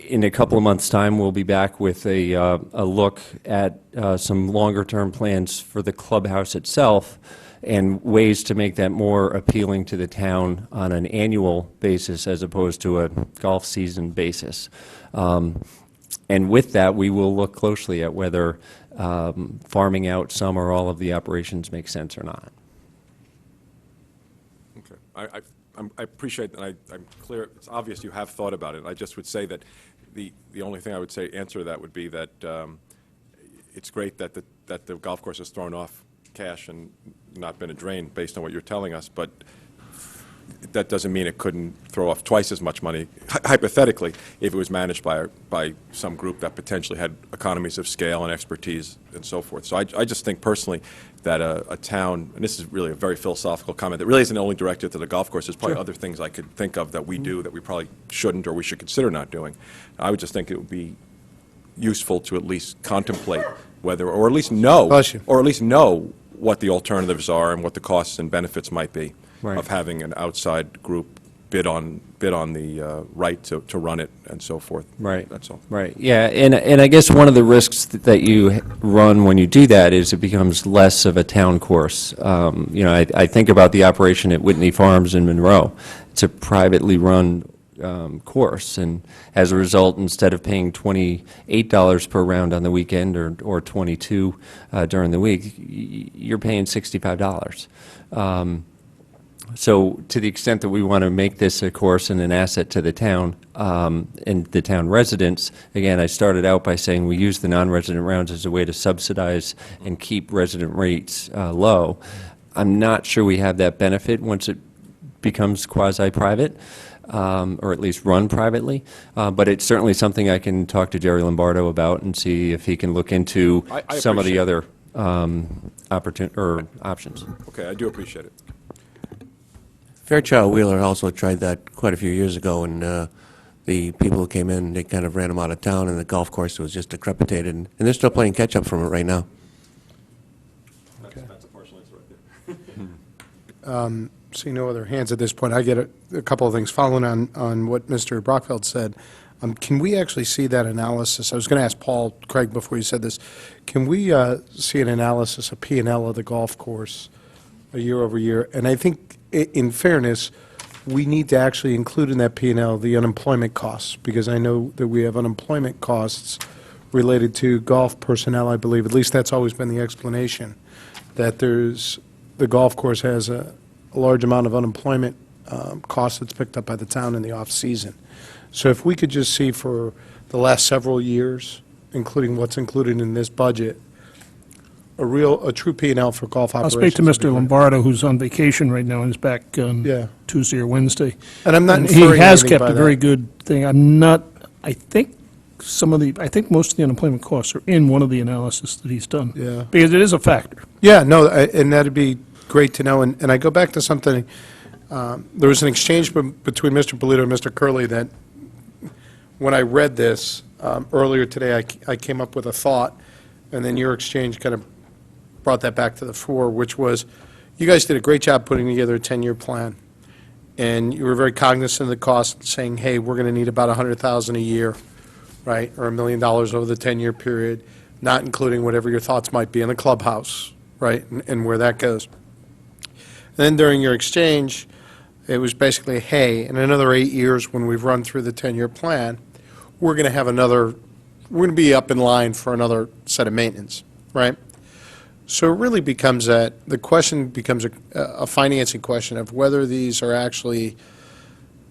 In a couple of months' time, we'll be back with a look at some longer-term plans for the clubhouse itself and ways to make that more appealing to the town on an annual basis as opposed to a golf season basis. And with that, we will look closely at whether farming out some or all of the operations makes sense or not. Okay. I appreciate that. I'm clear. It's obvious you have thought about it. I just would say that the only thing I would say answer to that would be that it's great that the golf course has thrown off cash and not been a drain based on what you're telling us, but that doesn't mean it couldn't throw off twice as much money, hypothetically, if it was managed by some group that potentially had economies of scale and expertise and so forth. So I just think personally that a town, and this is really a very philosophical comment, that really isn't only directed to the golf course. There's probably other things I could think of that we do that we probably shouldn't or we should consider not doing. I would just think it would be useful to at least contemplate whether, or at least know, what the alternatives are and what the costs and benefits might be of having an outside group bid on the right to run it and so forth. Right. That's all. Right. Yeah, and I guess one of the risks that you run when you do that is it becomes less of a town course. I think about the operation at Whitney Farms in Monroe. It's a privately run course, and as a result, instead of paying $28 per round on the weekend or $22 during the week, you're paying $65. So to the extent that we want to make this a course and an asset to the town and the town residents, again, I started out by saying we use the non-resident rounds as a way to subsidize and keep resident rates low. I'm not sure we have that benefit once it becomes quasi-private, or at least run privately, but it's certainly something I can talk to Jerry Lombardo about and see if he can look into some of the other options. Okay, I do appreciate it. Fairchild Wheeler also tried that quite a few years ago, and the people who came in, they kind of ran them out of town, and the golf course was just decrepitated, and they're still playing catch-up from it right now. That's a partial answer right there. Seeing no other hands at this point, I get a couple of things following on what Mr. Brockfeld said. Can we actually see that analysis? I was going to ask Paul Craig before you said this. Can we see an analysis of P&L of the golf course year over year? And I think, in fairness, we need to actually include in that P&L the unemployment costs, because I know that we have unemployment costs related to golf personnel, I believe. At least that's always been the explanation, that the golf course has a large amount of unemployment costs that's picked up by the town in the off-season. So if we could just see for the last several years, including what's included in this budget, a true P&L for golf I'll operations. speak to would be Mr. great. Lombardo, who's on vacation right now and is back Yeah. Tuesday or Wednesday. And I'm not He inferring has anything kept by a very that. good thing. I think most of the unemployment costs are in one of the analysis that he's done. Yeah. Because it is a factor. Yeah, no, and that'd be great to know. And I go back to something, there was an exchange between Mr. Polito and Mr. Curley that, when I read this earlier today, I came up with a thought, and then your exchange kind of brought that back to the fore, which was, you guys did a great job putting together a 10-year plan, and you were very cognizant of the cost, saying, hey, we're going to need about $100,000 a year, right, or $1 million over the 10-year period, not including whatever your thoughts might be in the clubhouse, right, and where that goes. And then during your exchange, it was basically, hey, in another 8 years, when we've run through the 10-year plan, we're going to be up in line for another set of maintenance, right? So it really becomes the question becomes a financing question of whether these are actually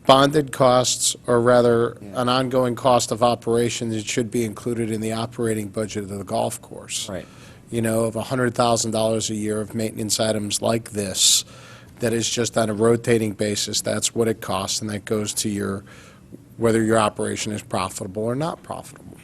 bonded costs or rather an ongoing cost of operation that should be included in the operating budget of the golf course. Right. You know, of $100,000 a year of maintenance items like this, that is just on a rotating basis, that's what it costs, and that goes to whether your operation is profitable or not profitable.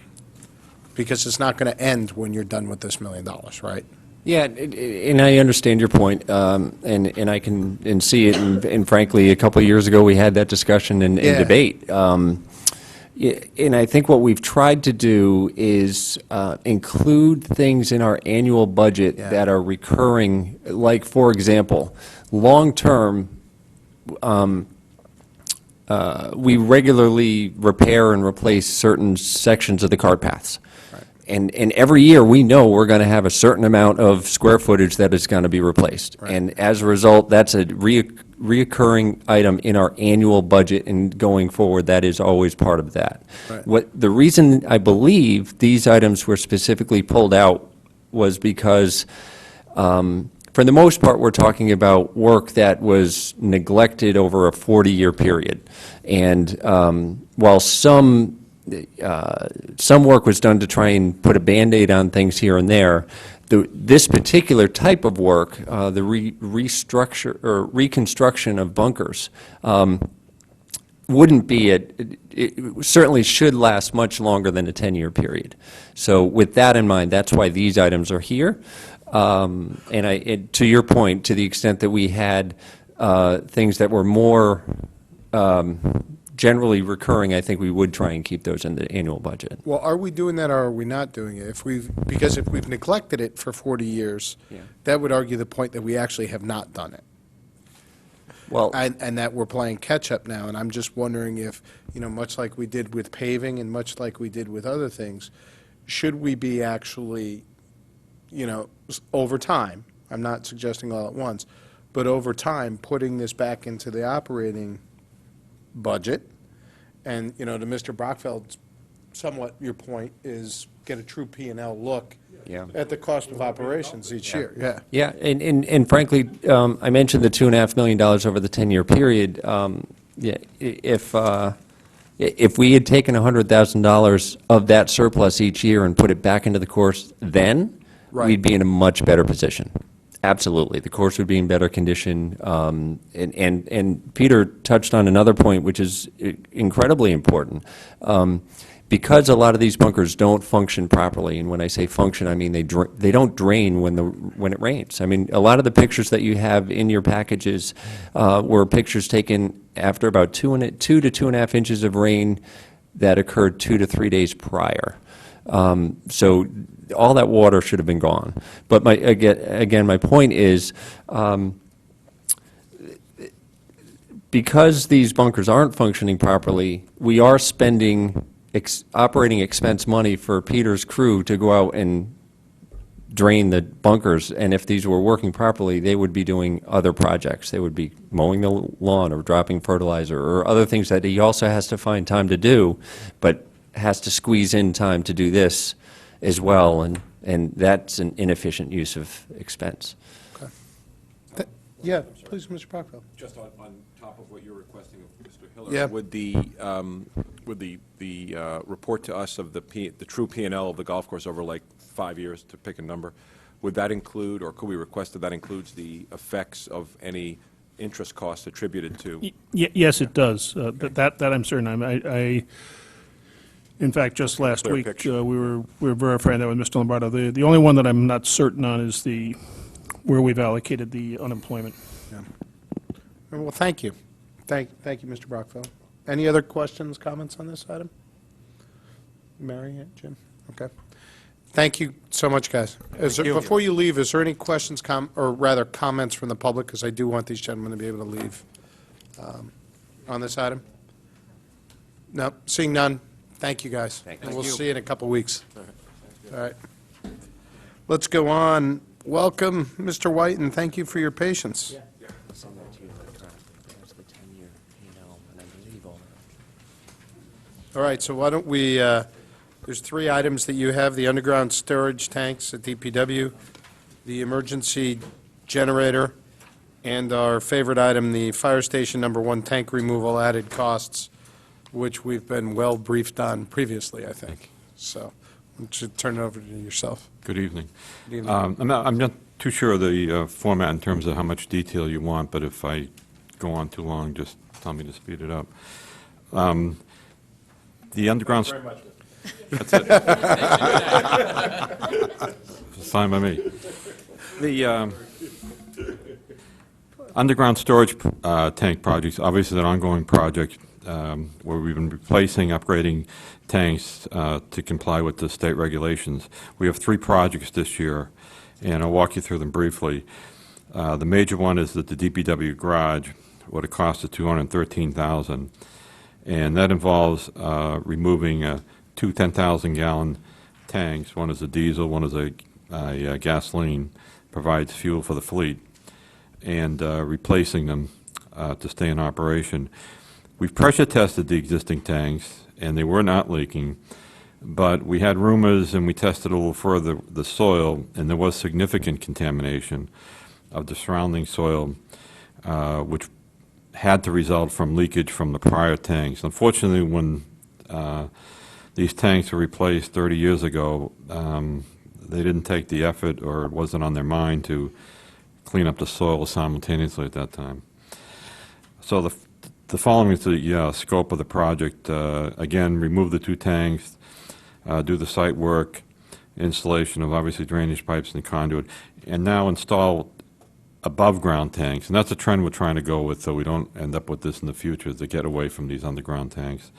Because it's not going to end when you're done with this $1 million, right? Yeah, and I understand your point, and I can see it, and frankly, a couple of years ago, we had that discussion and Yeah. debate. And I think what we've tried to do is include things in our annual budget that are recurring, like, for example, long-term, we regularly repair and replace certain sections of the cart paths. And every year, we know we're going to have a certain amount of square footage that is going to be replaced. And as a result, that's a reoccurring item in our annual budget, and going forward, that is always part of that. Right. The reason I believe these items were specifically pulled out was because, for the most part, we're talking about work that was neglected over a 40-year period. And while some work was done to try and put a Band-Aid on things here and there, this particular type of work, the restructure or reconstruction of bunkers, wouldn't be it certainly should last much longer than a 10-year period. So with that in mind, that's why these items are here. And to your point, to the extent that we had things that were more generally recurring, I think we would try and keep those in the annual budget. Well, are we doing that or are we not doing it? Because if we've neglected it for 40 years, that would argue the point that we actually have not done it. Well, and that we're playing catch-up now, and I'm just wondering if, much like we did with paving and much like we did with other things, should we be actually, over time, I'm not suggesting all at once, but over time, putting this back into the operating budget, and, to Mr. Brockfeld's somewhat your point, is get a true P&L look at the cost of operations each year. Yeah. Yeah, and frankly, I mentioned the $2.5 million over the 10-year period. If we had taken $100,000 of that surplus each year and put it back into the course, then we'd be in a much better position. Absolutely, the course would be in better condition. And Peter touched on another point, which is incredibly important. Because a lot of these bunkers don't function properly, and when I say function, I mean they don't drain when it rains. I mean, a lot of the pictures that you have in your packages were pictures taken after about 2 to 2.5 inches of rain that occurred 2 to 3 days prior. So all that water should have been gone. But again, my point is, because these bunkers aren't functioning properly, we are spending operating expense money for Peter's crew to go out and drain the bunkers, and if these were working properly, they would be doing other projects. They would be mowing the lawn or dropping fertilizer or other things that he also has to find time to do, but has to squeeze in time to do this as well, and that's an inefficient use of expense. Yeah, please, Mr. Brockville. Just on top of what you're requesting of Mr. Hiller. Yeah. Would the report to us of the true P&L of the golf course over like 5 years, to pick a number, would that include, or could we request that includes the effects of any interest costs attributed to? Yes, it does. That I'm certain. In fact, just last Clear week, picture. we were verifying that with Mr. Lombardo. The only one that I'm not certain on is where we've allocated the unemployment. Well, thank you. Thank you, Mr. Brockville. Any other questions, comments on this item? Mary, Jim? Okay. Thank you so much, guys. Before you leave, is there any questions, or rather comments from the public? Because I do want these gentlemen to be able to leave on this item. No, seeing none. Thank you, guys. And we'll see you in a couple weeks. All right. Let's go on. Welcome, Mr. White, and thank you for your patience. All right, so why don't we, there's 3 items that you have: the underground storage tanks at DPW, the emergency generator, and our favorite item, the fire station number 1 tank removal added costs, which we've been well briefed on previously, I think. So, why don't you turn it over to yourself? Good evening. Good evening. I'm not too sure of the format in terms of how much detail you want, but if I go on too long, just tell me to speed it up. The underground... Thank you very much. That's it. It's fine by me. The underground storage tank project is obviously an ongoing project where we've been replacing, upgrading tanks to comply with the state regulations. We have 3 projects this year, and I'll walk you through them briefly. The major one is at the DPW garage, what it costs is $213,000, and that involves removing 2 10,000-gallon tanks. One is a diesel, one is a gasoline, provides fuel for the fleet, and replacing them to stay in operation. We've pressure tested the existing tanks, and they were not leaking, but we had rumors, and we tested a little further the soil, and there was significant contamination of the surrounding soil, which had to result from leakage from the prior tanks. Unfortunately, when these tanks were replaced 30 years ago, they didn't take the effort, or it wasn't on their mind to clean up the soil simultaneously at that time. So the following is the scope of the project. Again, remove the 2 tanks, do the site work, installation of obviously drainage pipes and conduit, and now install above-ground tanks. And that's a trend we're trying to go with, so we don't end up with this in the future, to get away from these underground tanks.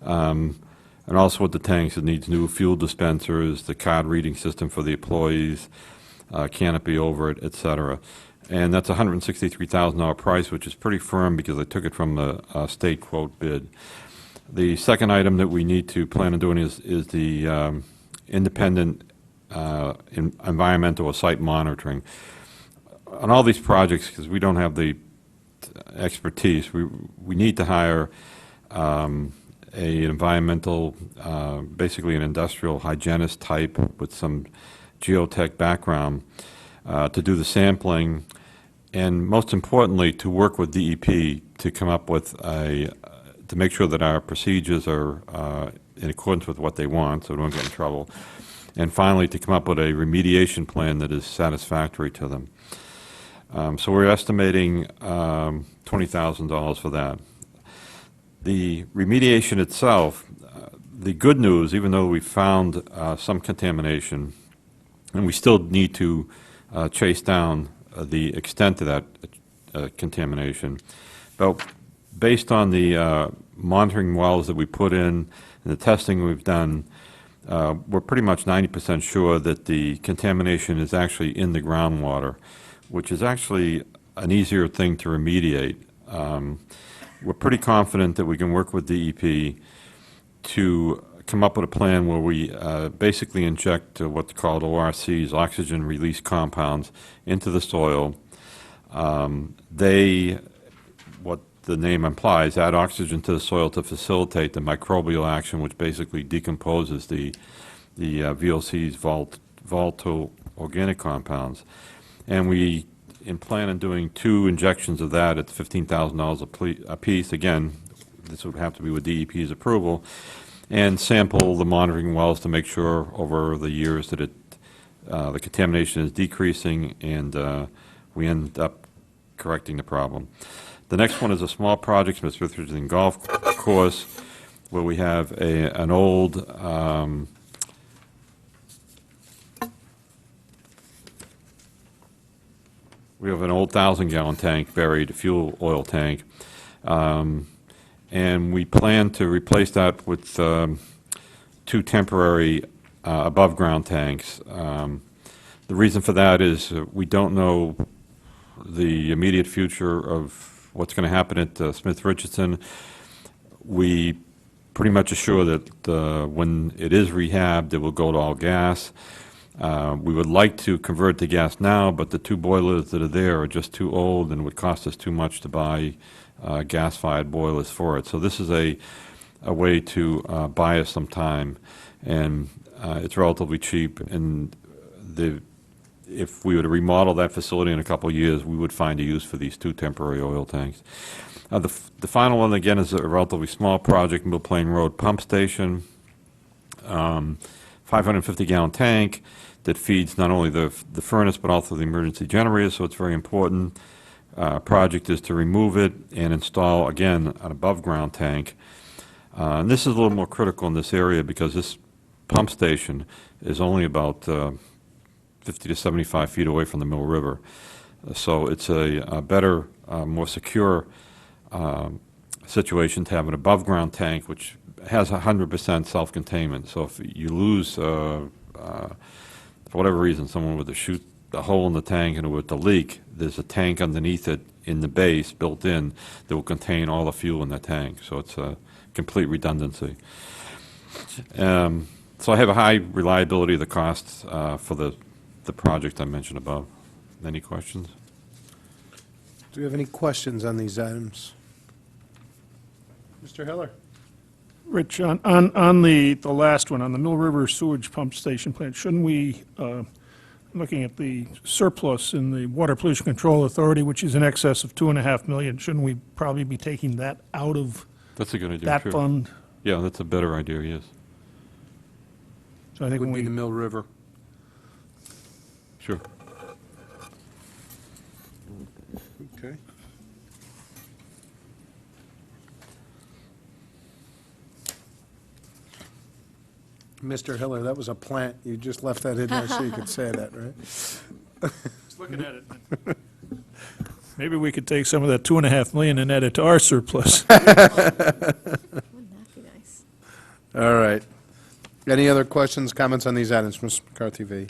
And also with the tanks, it needs new fuel dispensers, the card reading system for the employees, canopy over it, et cetera. And that's a $163,000 price, which is pretty firm because I took it from the state quote bid. The second item that we need to plan on doing is the independent environmental or site monitoring. On all these projects, because we don't have the expertise, we need to hire an environmental, basically an industrial hygienist type with some geotech background to do the sampling, and most importantly, to work with DEP to come up with to make sure that our procedures are in accordance with what they want, so we don't get in trouble, and finally, to come up with a remediation plan that is satisfactory to them. So we're estimating $20,000 for that. The remediation itself, the good news, even though we found some contamination, and we still need to chase down the extent of that contamination, but based on the monitoring wells that we put in and the testing we've done, we're pretty much 90% sure that the contamination is actually in the groundwater, which is actually an easier thing to remediate. We're pretty confident that we can work with DEP to come up with a plan where we basically inject what's called ORCs, oxygen release compounds, into the soil. What the name implies, add oxygen to the soil to facilitate the microbial action, which basically decomposes the VOCs, volatile organic compounds. And we plan on doing 2 injections of that at $15,000 a piece. Again, this would have to be with DEP's approval, and sample the monitoring wells to make sure over the years that the contamination is decreasing and we end up correcting the problem. The next one is a small project, Smith Richardson Golf Course, where we have an old we have an old 1,000-gallon tank buried, a fuel oil tank, and we plan to replace that with 2 temporary above-ground tanks. The reason for that is we don't know the immediate future of what's going to happen at Smith Richardson. We pretty much assure that when it is rehabbed, it will go to all gas. We would like to convert to gas now, but the 2 boilers that are there are just too old and would cost us too much to buy gas-fired boilers for it. So this is a way to buy us some time, and it's relatively cheap. And if we were to remodel that facility in a couple of years, we would find a use for these 2 temporary oil tanks. The final one, again, is a relatively small project, Mill Plain Road Pump Station, 550-gallon tank that feeds not only the furnace but also the emergency generator, so it's very important. Project is to remove it and install, again, an above-ground tank. And this is a little more critical in this area because this pump station is only about 50 to 75 feet away from the Mill River. So it's a better, more secure situation to have an above-ground tank, which has 100% self-containment. So if you lose, for whatever reason, someone were to shoot a hole in the tank and it were to leak, there's a tank underneath it in the base built in that will contain all the fuel in the tank. So it's a complete redundancy. So I have a high reliability of the costs for the project I mentioned above. Any questions? Do we have any questions on these items? Mr. Hiller? Rich, on the last one, on the Mill River Sewage Pump Station plant, shouldn't we, looking at the surplus in the Water Pollution Control Authority, which is in excess of $2.5 million, shouldn't we probably be taking that out of That's a good idea, that too. fund? Yeah, that's a better idea, yes. So I think Would when be we the Mill River. Sure. Okay. Mr. Hiller, that was a plant. You just left that in there so you could say that, right? Just looking at it. Maybe we could take some of that $2.5 million and add it to our surplus. Wouldn't that be nice? All right. Any other questions, comments on these items? Ms. McCarthy V.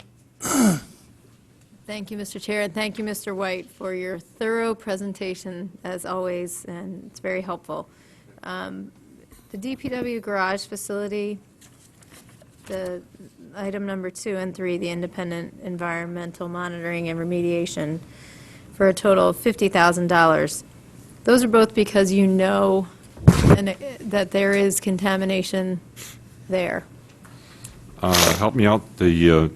Thank you, Mr. Chair, and thank you, Mr. White, for your thorough presentation, as always, and it's very helpful. The DPW garage facility, the item number 2 and 3, the independent environmental monitoring and remediation, for a total of $50,000. Those are both because you know that there is contamination there. Help me out. The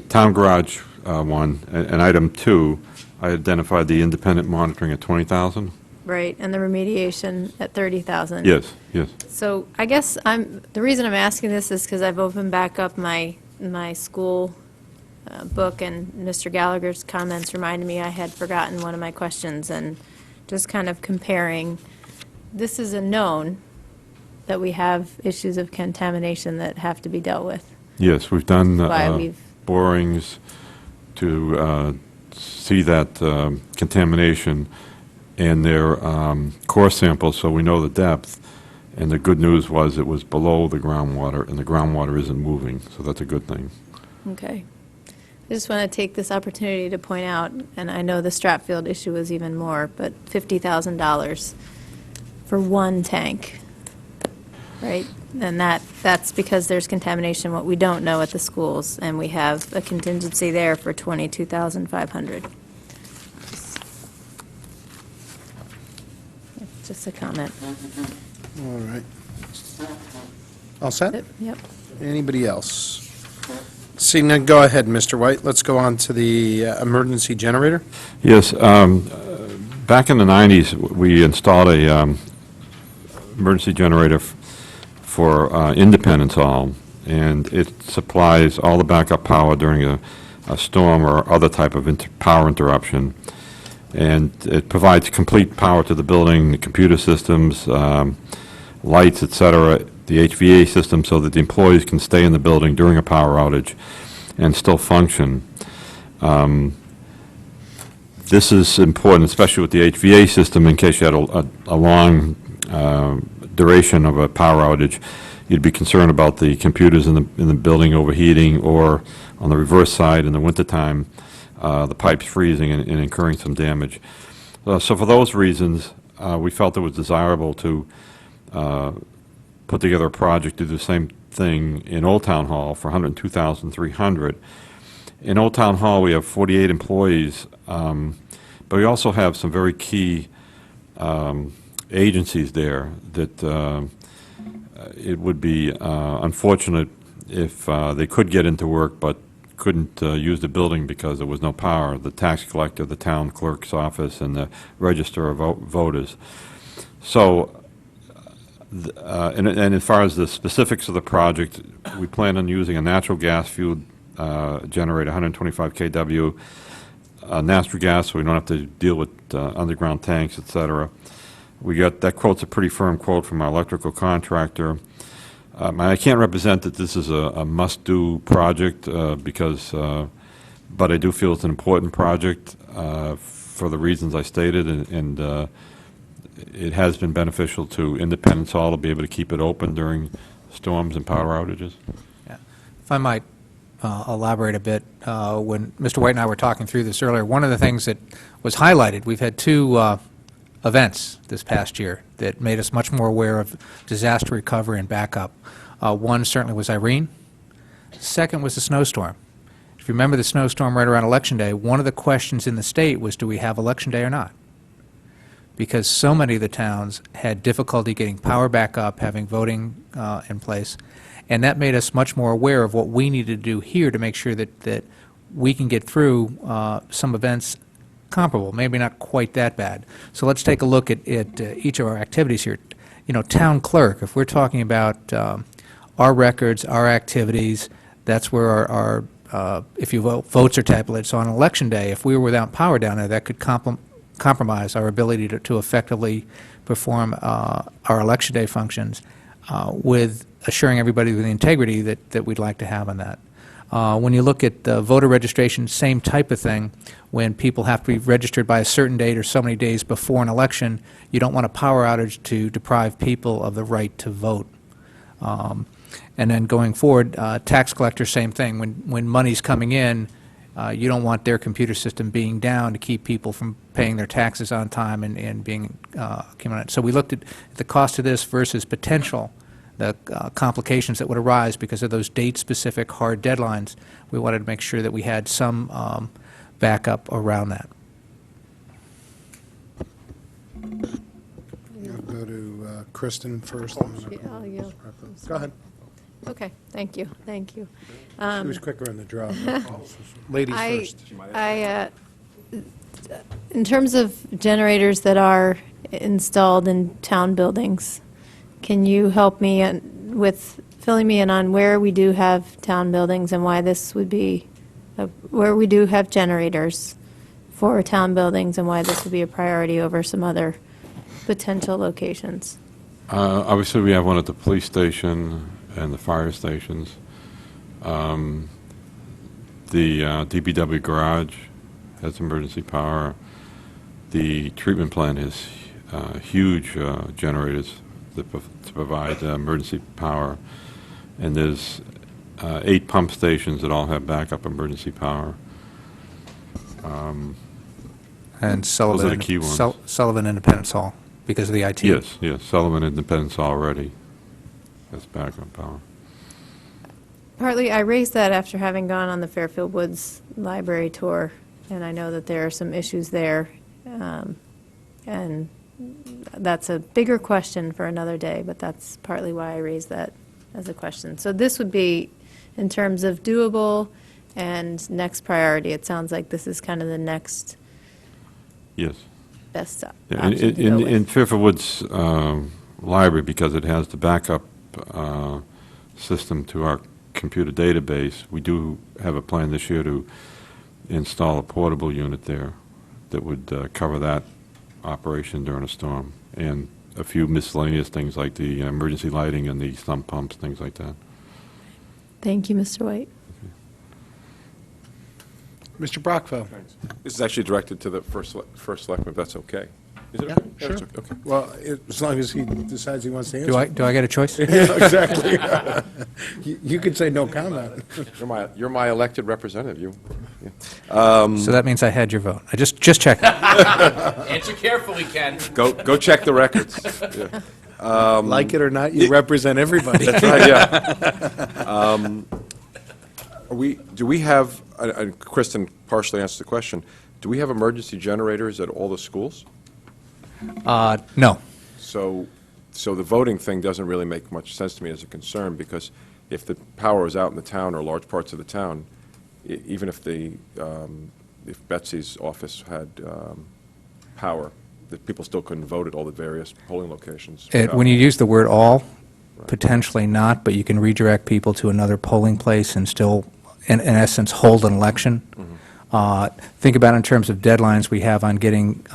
town garage one, and item 2, I identified the independent monitoring at 20,000. Right, and the remediation at 30,000. Yes, yes. So I guess the reason I'm asking this is because I've opened back up my school book, and Mr. Gallagher's comments reminded me I had forgotten one of my questions, and just kind of comparing, this is a known that we have issues of contamination that have to be dealt with. Yes, we've done Why we've- borings to see that contamination and their core samples, so we know the depth. And the good news was it was below the groundwater, and the groundwater isn't moving, so that's a good thing. Okay. I just want to take this opportunity to point out, and I know the Stratfield issue was even more, but $50,000 for one tank. right? And that's because there's contamination, what we don't know at the schools, and we have a contingency there for 22,500. Just a comment. All right. All set? Yep. Anybody else? Seeing none, go ahead, Mr. White. Let's go on to the emergency generator. Yes, back in the 90s, we installed a emergency generator for Independence Hall, and it supplies all the backup power during a storm or other type of power interruption. And it provides complete power to the building, the computer systems, lights, et cetera, the HVAC system, so that the employees can stay in the building during a power outage and still function. This is important, especially with the HVAC system, in case you had a long duration of a power outage. You'd be concerned about the computers in the building overheating, or on the reverse side in the wintertime, the pipes freezing and incurring some damage. So for those reasons, we felt it was desirable to put together a project to do the same thing in Old Town Hall for $102,300. In Old Town Hall, we have 48 employees, but we also have some very key agencies there that it would be unfortunate if they could get into work but couldn't use the building because there was no power. The tax collector, the town clerk's office, and the register of voters. So, and as far as the specifics of the project, we plan on using a natural gas fueled generator, 125 kW, natural gas, so we don't have to deal with underground tanks, et cetera. We got, that quote's a pretty firm quote from our electrical contractor. I can't represent that this is a must-do project because, but I do feel it's an important project for the reasons I stated, and it has been beneficial to Independence Hall to be able to keep it open during storms and power outages. Yeah. If I might elaborate a bit, when Mr. White and I were talking through this earlier, one of the things that was highlighted, we've had two events this past year that made us much more aware of disaster recovery and backup. One certainly was Irene. Second was the snowstorm. If you remember the snowstorm right around Election Day, one of the questions in the state was, do we have Election Day or not? Because so many of the towns had difficulty getting power back up, having voting in place, and that made us much more aware of what we needed to do here to make sure that we can get through some events comparable, maybe not quite that bad. So let's take a look at each of our activities here. You know, town clerk, if we're talking about our records, our activities, that's where our if you vote, votes are tabulated. So on Election Day, if we were without power down there, that could compromise our ability to effectively perform our Election Day functions with assuring everybody of the integrity that we'd like to have on that. When you look at voter registration, same type of thing. When people have to be registered by a certain date or so many days before an election, you don't want a power outage to deprive people of the right to vote. And then going forward, tax collectors, same thing. When money's coming in, you don't want their computer system being down to keep people from paying their taxes on time and being accumulated. So we looked at the cost of this versus potential, the complications that would arise because of those date-specific hard deadlines. We wanted to make sure that we had some backup around that. I'll go to Kristen first. I'll yield. Go ahead. Okay, thank you, thank you. She was quicker in the draw. Ladies first. In terms of generators that are installed in town buildings, can you help me with filling me in on where we do have town buildings and why this would be, where we do have generators for town buildings and why this would be a priority over some other potential locations? Obviously, we have one at the police station and the fire stations. The DPW garage has emergency power. The treatment plant has huge generators to provide emergency power. And there's 8 pump stations that all have backup emergency power. And Sullivan, those are the key ones. Sullivan Independence Hall because of the IT. Yes, Sullivan Independence already. as backup power. Partly, I raised that after having gone on the Fairfield Woods Library tour, and I know that there are some issues there. And that's a bigger question for another day, but that's partly why I raised that as a question. So this would be, in terms of doable and next priority, it sounds like this is kind of the next Yes. best Yeah, option to go with. in Fairfield Woods Library, because it has the backup system to our computer database, we do have a plan this year to install a portable unit there that would cover that operation during a storm, and a few miscellaneous things like the emergency lighting and the sump pumps, things like that. Thank you, Mr. White. Mr. Brockville? This is actually directed to the first selectman, if that's okay. Is it Yeah, okay? sure. That's okay. Well, as long as he decides he wants to answer. Do I get a choice? Yeah, exactly. You could say no comment. You're my elected representative, you. Yeah. So that means I had your vote. I just checked. Answer carefully, Ken. Go check the records. Yeah. Like it or not, you represent everybody. That's right, yeah. Do we have, and Kristen partially answered the question, do we have emergency generators at all the schools? No. So the voting thing doesn't really make much sense to me as a concern, because if the power is out in the town or large parts of the town, even if if Betsy's office had power, that people still couldn't vote at all the various polling locations. When you use the word all, potentially not, but you can redirect people to another polling place and still, in essence, hold an election. Think about it in terms of deadlines we have on getting,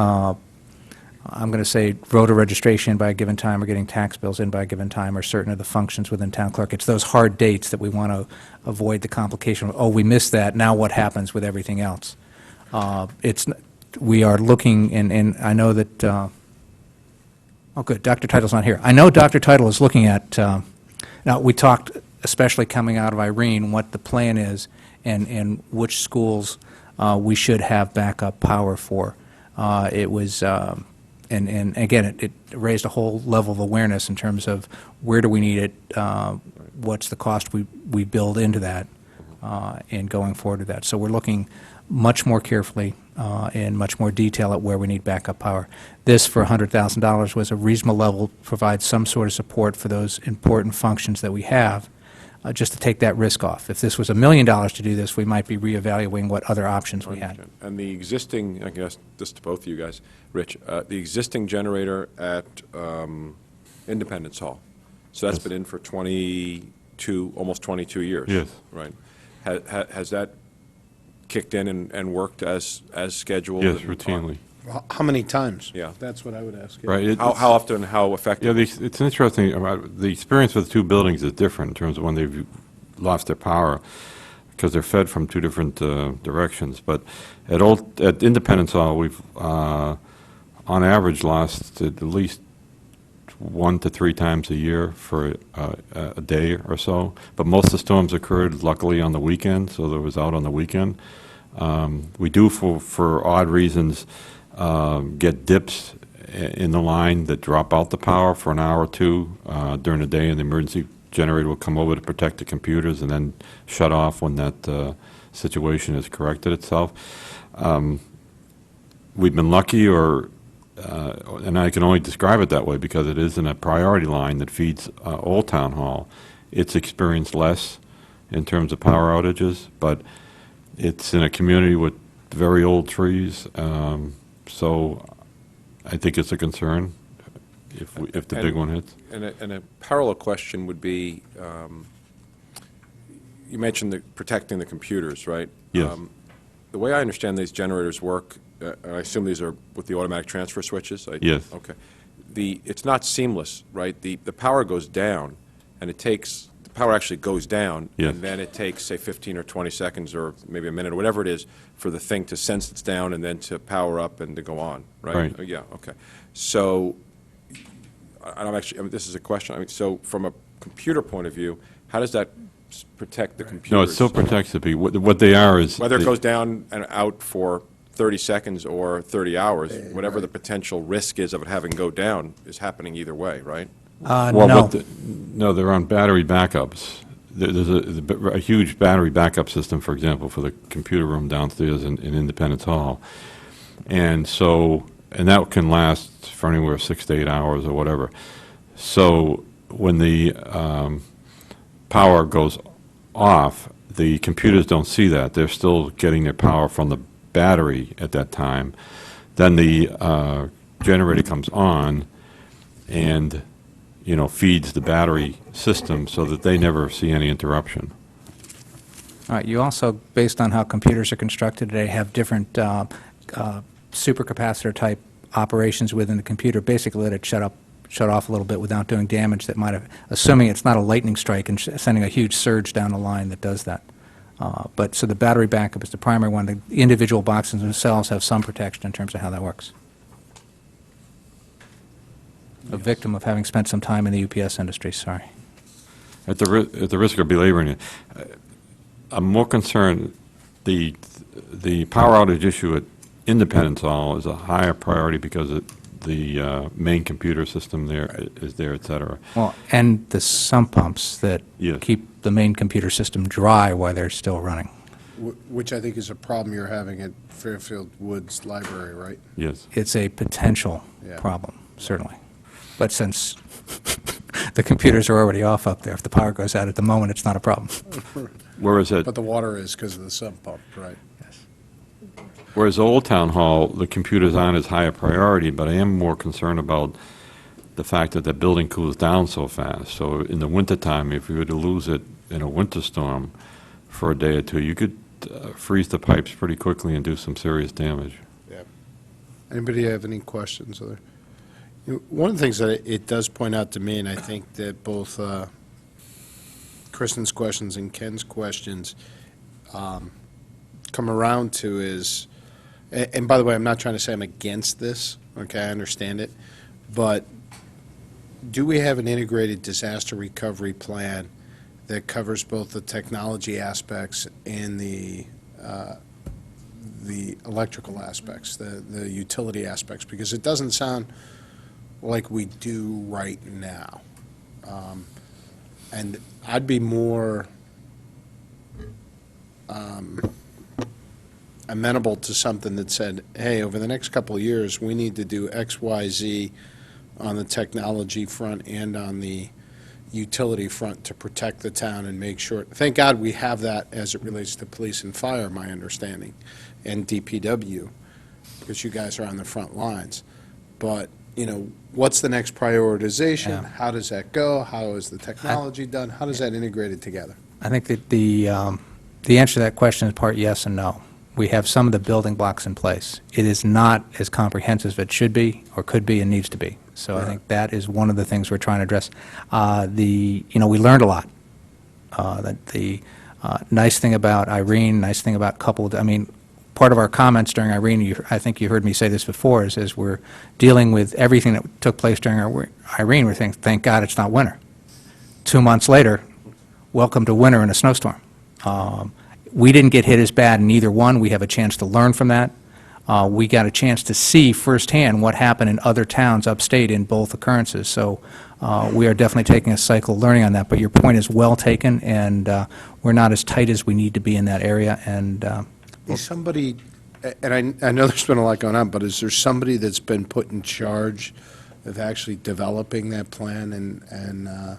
I'm going to say, voter registration by a given time, or getting tax bills in by a given time, or certain of the functions within town clerk. It's those hard dates that we want to avoid the complication of, oh, we missed that, now what happens with everything else? We are looking, and I know that, oh, good, Dr. Title's not here. I know Dr. Title is looking at, now, we talked, especially coming out of Irene, what the plan is and which schools we should have backup power for. It was, and again, it raised a whole level of awareness in terms of where do we need it, what's the cost we build into that, and going forward with that. So we're looking much more carefully in much more detail at where we need backup power. This, for $100,000, was a reasonable level, provides some sort of support for those important functions that we have, just to take that risk off. If this was $1 million to do this, we might be reevaluating what other options we had. And the existing, I guess this to both of you guys, Rich, the existing generator at Independence Hall, so that's been in for 22, almost 22 years. Yes. Right. Has that kicked in and worked as scheduled? Yes, and- routinely. How many times? Yeah. That's what I would ask. Right. How often and how effective? Yeah, it's interesting, the experience with the two buildings is different in terms of when they've lost their power, because they're fed from two different directions. But at Independence Hall, we've, on average, lost at least 1 to 3 times a year for a day or so. But most of the storms occurred, luckily, on the weekend, so there was out on the weekend. We do, for odd reasons, get dips in the line that drop out the power for an hour or two during the day, and the emergency generator will come over to protect the computers and then shut off when that situation has corrected itself. We've been lucky, and I can only describe it that way because it is in a priority line that feeds Old Town Hall. It's experienced less in terms of power outages, but it's in a community with very old trees, so I think it's a concern if the big one hits. And a parallel question would be, you mentioned protecting the computers, right? Yes. The way I understand these generators work, I assume these are with the automatic transfer switches? Yes. Okay. It's not seamless, right? The power goes down, and the power actually goes down, Yes. and then it takes, say, 15 or 20 seconds or maybe a minute or whatever it is for the thing to sense it's down and then to power up and to go on, right? Right. Yeah, okay. So, this is a question. So from a computer point of view, how does that protect the computers? No, it still protects the people. What they are is... Whether it goes down and out for 30 seconds or 30 hours, whatever the potential risk is of it having go down is happening either way, right? No. No, they're on battery backups. There's a huge battery backup system, for example, for the computer room downstairs in Independence Hall. And so, and that can last for anywhere 6 to 8 hours or whatever. So when the power goes off, the computers don't see that. They're still getting their power from the battery at that time. Then the generator comes on and, you know, feeds the battery system so that they never see any interruption. All right, you also, based on how computers are constructed today, have different supercapacitor type operations within the computer, basically let it shut off a little bit without doing damage that might have, assuming it's not a lightning strike and sending a huge surge down the line that does that. But so the battery backup is the primary one. The individual boxes themselves have some protection in terms of how that works. A victim of having spent some time in the UPS industry, sorry. At the risk of belaboring it, I'm more concerned, the power outage issue at Independence Hall is a higher priority because the main computer system there is there, et cetera. Well, and the sump pumps that Yes. keep the main computer system dry while they're still running. Which I think is a problem you're having at Fairfield Woods Library, right? Yes. It's a potential Yeah. problem, certainly. But since the computers are already off up there, if the power goes out at the moment, it's not a problem. Whereas at But the water is because of the sump pump, right? Whereas Old Town Hall, the computers aren't as high a priority, but I am more concerned about the fact that the building cools down so fast. So in the wintertime, if you were to lose it in a winter storm for a day or two, you could freeze the pipes pretty quickly and do some serious damage. Yeah. Anybody have any questions? One of the things that it does point out to me, and I think that both Kristen's questions and Ken's questions come around to is, and by the way, I'm not trying to say I'm against this, okay, I understand it, but do we have an integrated disaster recovery plan that covers both the technology aspects and the electrical aspects, the utility aspects? Because it doesn't sound like we do right now. And I'd be more amenable to something that said, hey, over the next couple of years, we need to do X, Y, Z on the technology front and on the utility front to protect the town and make sure. Thank God we have that as it relates to police and fire, my understanding, and DPW, because you guys are on the front lines. But, you know, what's the next prioritization? Yeah. How does that go? How is the technology done? How does that integrate together? I think that the answer to that question is part yes and no. We have some of the building blocks in place. It is not as comprehensive as it should be or could be and needs to be. So I think that is one of the things we're trying to address. We learned a lot. The nice thing about Irene, nice thing about part of our comments during Irene, I think you heard me say this before, is as we're dealing with everything that took place during Irene, we're thinking, thank God it's not winter. 2 months later, welcome to winter in a snowstorm. We didn't get hit as bad in either one. We have a chance to learn from that. We got a chance to see firsthand what happened in other towns upstate in both occurrences. So we are definitely taking a cycle of learning on that. But your point is well taken, and we're not as tight as we need to be in that area. And Is somebody, and I know there's been a lot going on, but is there somebody that's been put in charge of actually developing that plan and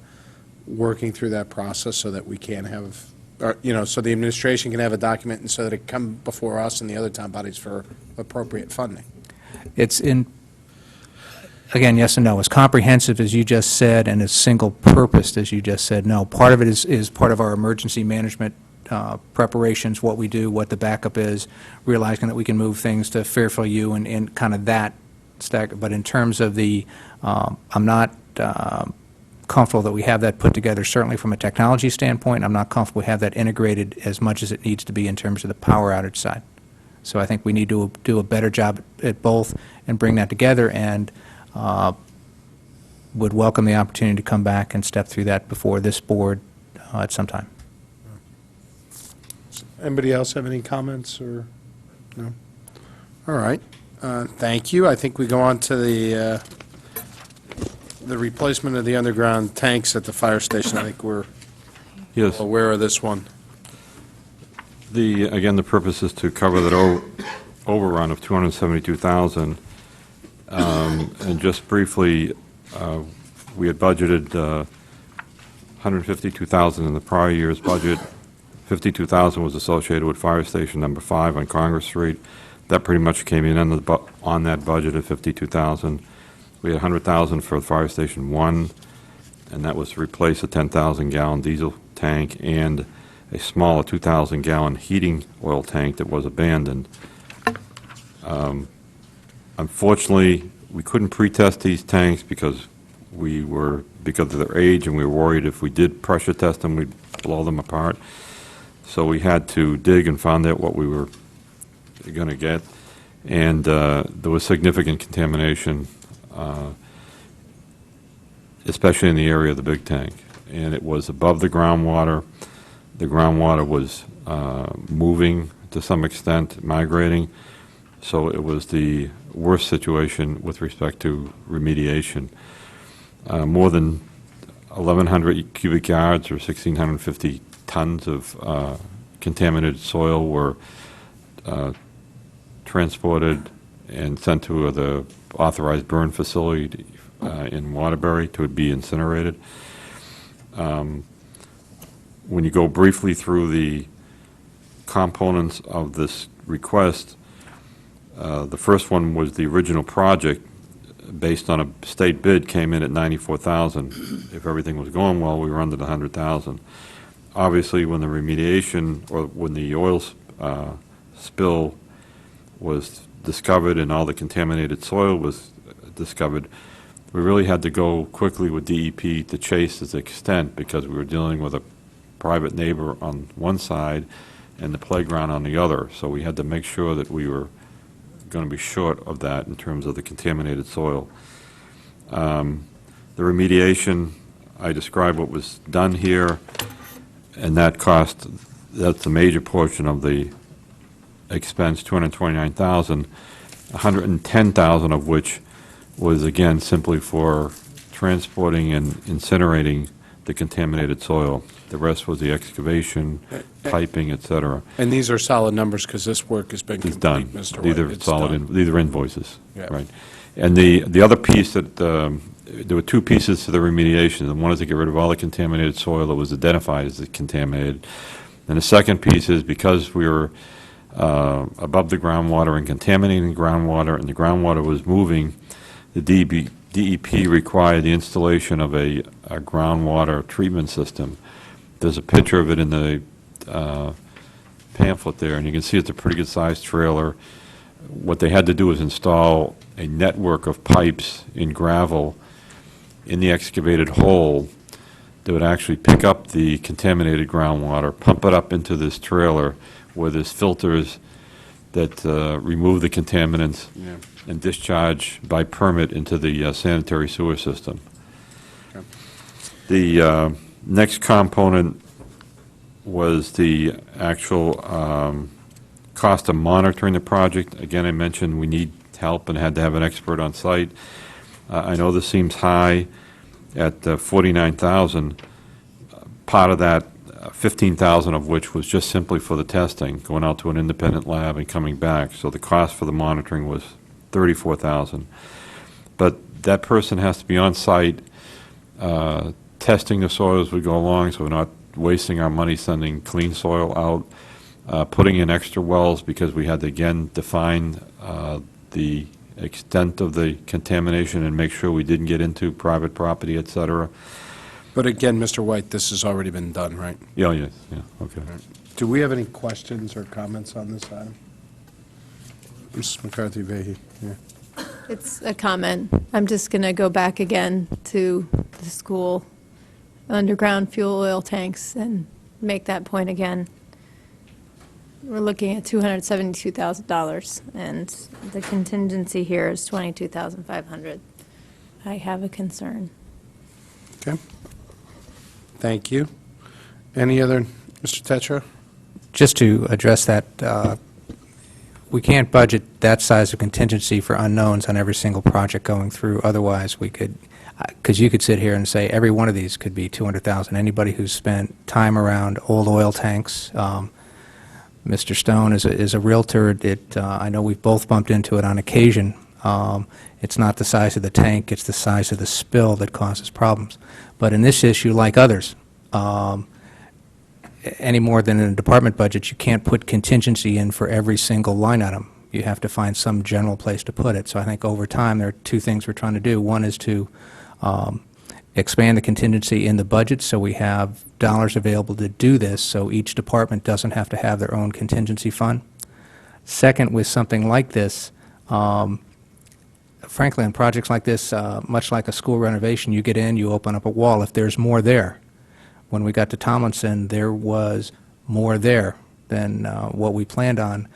working through that process so that we can have, or, so the administration can have a document and so that it come before us and the other town bodies for appropriate funding? it's again, yes and no. As comprehensive as you just said and as single-purposed as you just said, no. Part of it is part of our emergency management preparations, what we do, what the backup is, realizing that we can move things to Fairfield U and kind of that stack. But in terms of I'm not comfortable that we have that put together, certainly from a technology standpoint. I'm not comfortable we have that integrated as much as it needs to be in terms of the power outage side. So I think we need to do a better job at both and bring that together, and would welcome the opportunity to come back and step through that before this board at some time. Anybody else have any comments or, no? All right, thank you. I think we go on to the the replacement of the underground tanks at the fire station. I think we're Yes. aware of this one. Again, the purpose is to cover that overrun of 272,000. And just briefly, we had budgeted 152,000 in the prior year's budget. 52,000 was associated with Fire Station Number 5 on Congress Street. That pretty much came in on that budget of 52,000. We had 100,000 for Fire Station 1, and that was to replace a 10,000-gallon diesel tank and a smaller 2,000-gallon heating oil tank that was abandoned. Unfortunately, we couldn't pre-test these tanks because of their age, and we were worried if we did pressure test them, we'd blow them apart. So we had to dig and found out what we were going to get, and there was significant contamination, especially in the area of the big tank. And it was above the groundwater. The groundwater was moving to some extent, migrating. So it was the worst situation with respect to remediation. More than 1,100 cubic yards or 1,650 tons of contaminated soil were transported and sent to the authorized burn facility in Waterbury to be incinerated. When you go briefly through the components of this request, the first one was the original project, based on a state bid, came in at 94,000. If everything was going well, we were under the 100,000. Obviously, when the remediation, or when the oil spill was discovered and all the contaminated soil was discovered, we really had to go quickly with DEP to chase its extent, because we were dealing with a private neighbor on one side and the playground on the other. So we had to make sure that we were going to be short of that in terms of the contaminated soil. The remediation, I described what was done here, and that's a major portion of the expense, $229,000, $110,000 of which was, again, simply for transporting and incinerating the contaminated soil. The rest was the excavation, piping, et cetera. And these are solid numbers because this work has been It's complete, done. Mr. White. These are It's solid, done. these are invoices, Yeah. right? And the other piece that, there were two pieces to the remediation. And one is to get rid of all the contaminated soil that was identified as contaminated. And the second piece is, because we were above the groundwater and contaminating the groundwater, and the groundwater was moving, the DEP required the installation of a groundwater treatment system. There's a picture of it in the pamphlet there, and you can see it's a pretty good-sized trailer. What they had to do is install a network of pipes in gravel in the excavated hole that would actually pick up the contaminated groundwater, pump it up into this trailer where there's filters that remove the contaminants, Yeah. and discharge by permit into the sanitary sewer system. Okay. The next component was the actual cost of monitoring the project. Again, I mentioned we need help and had to have an expert on site. I know this seems high at $49,000. Part of that, 15,000 of which was just simply for the testing, going out to an independent lab and coming back. So the cost for the monitoring was $34,000. But that person has to be on site, testing the soil as we go along, so we're not wasting our money sending clean soil out, putting in extra wells, because we had to again define the extent of the contamination and make sure we didn't get into private property, et cetera. But again, Mr. White, this has already been done, right? Yeah, yes, yeah, okay. Do we have any questions or comments on this item? Mrs. McCarthy-Vahey, yeah. It's a comment. I'm just going to go back again to the school underground fuel oil tanks and make that point again. We're looking at $272,000, and the contingency here is $22,500. I have a concern. Okay. Thank you. Any other, Mr. Tetra? Just to address that, we can't budget that size of contingency for unknowns on every single project going through. Otherwise, we could because you could sit here and say every one of these could be 200,000. Anybody who's spent time around old oil tanks, Mr. Stone is a realtor. I know we've both bumped into it on occasion. It's not the size of the tank, it's the size of the spill that causes problems. But in this issue, like others, any more than in a department budget, you can't put contingency in for every single line item. You have to find some general place to put it. So I think over time, there are two things we're trying to do. One is to expand the contingency in the budget so we have dollars available to do this, so each department doesn't have to have their own contingency fund. Second, with something like this, frankly, on projects like this, much like a school renovation, you get in, you open up a wall. If there's more there, when we got to Tomlinson, there was more there than what we planned on.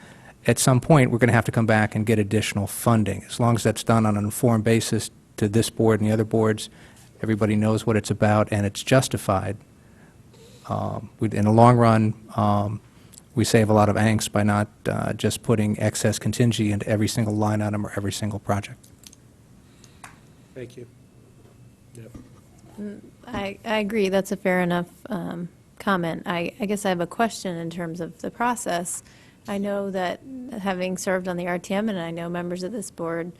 At some point, we're going to have to come back and get additional funding. As long as that's done on an informed basis to this board and the other boards, everybody knows what it's about and it's justified. In the long run, we save a lot of angst by not just putting excess contingency into every single line item or every single project. Thank you. I agree, that's a fair enough comment. I guess I have a question in terms of the process. I know that, having served on the RTM, and I know members of this board,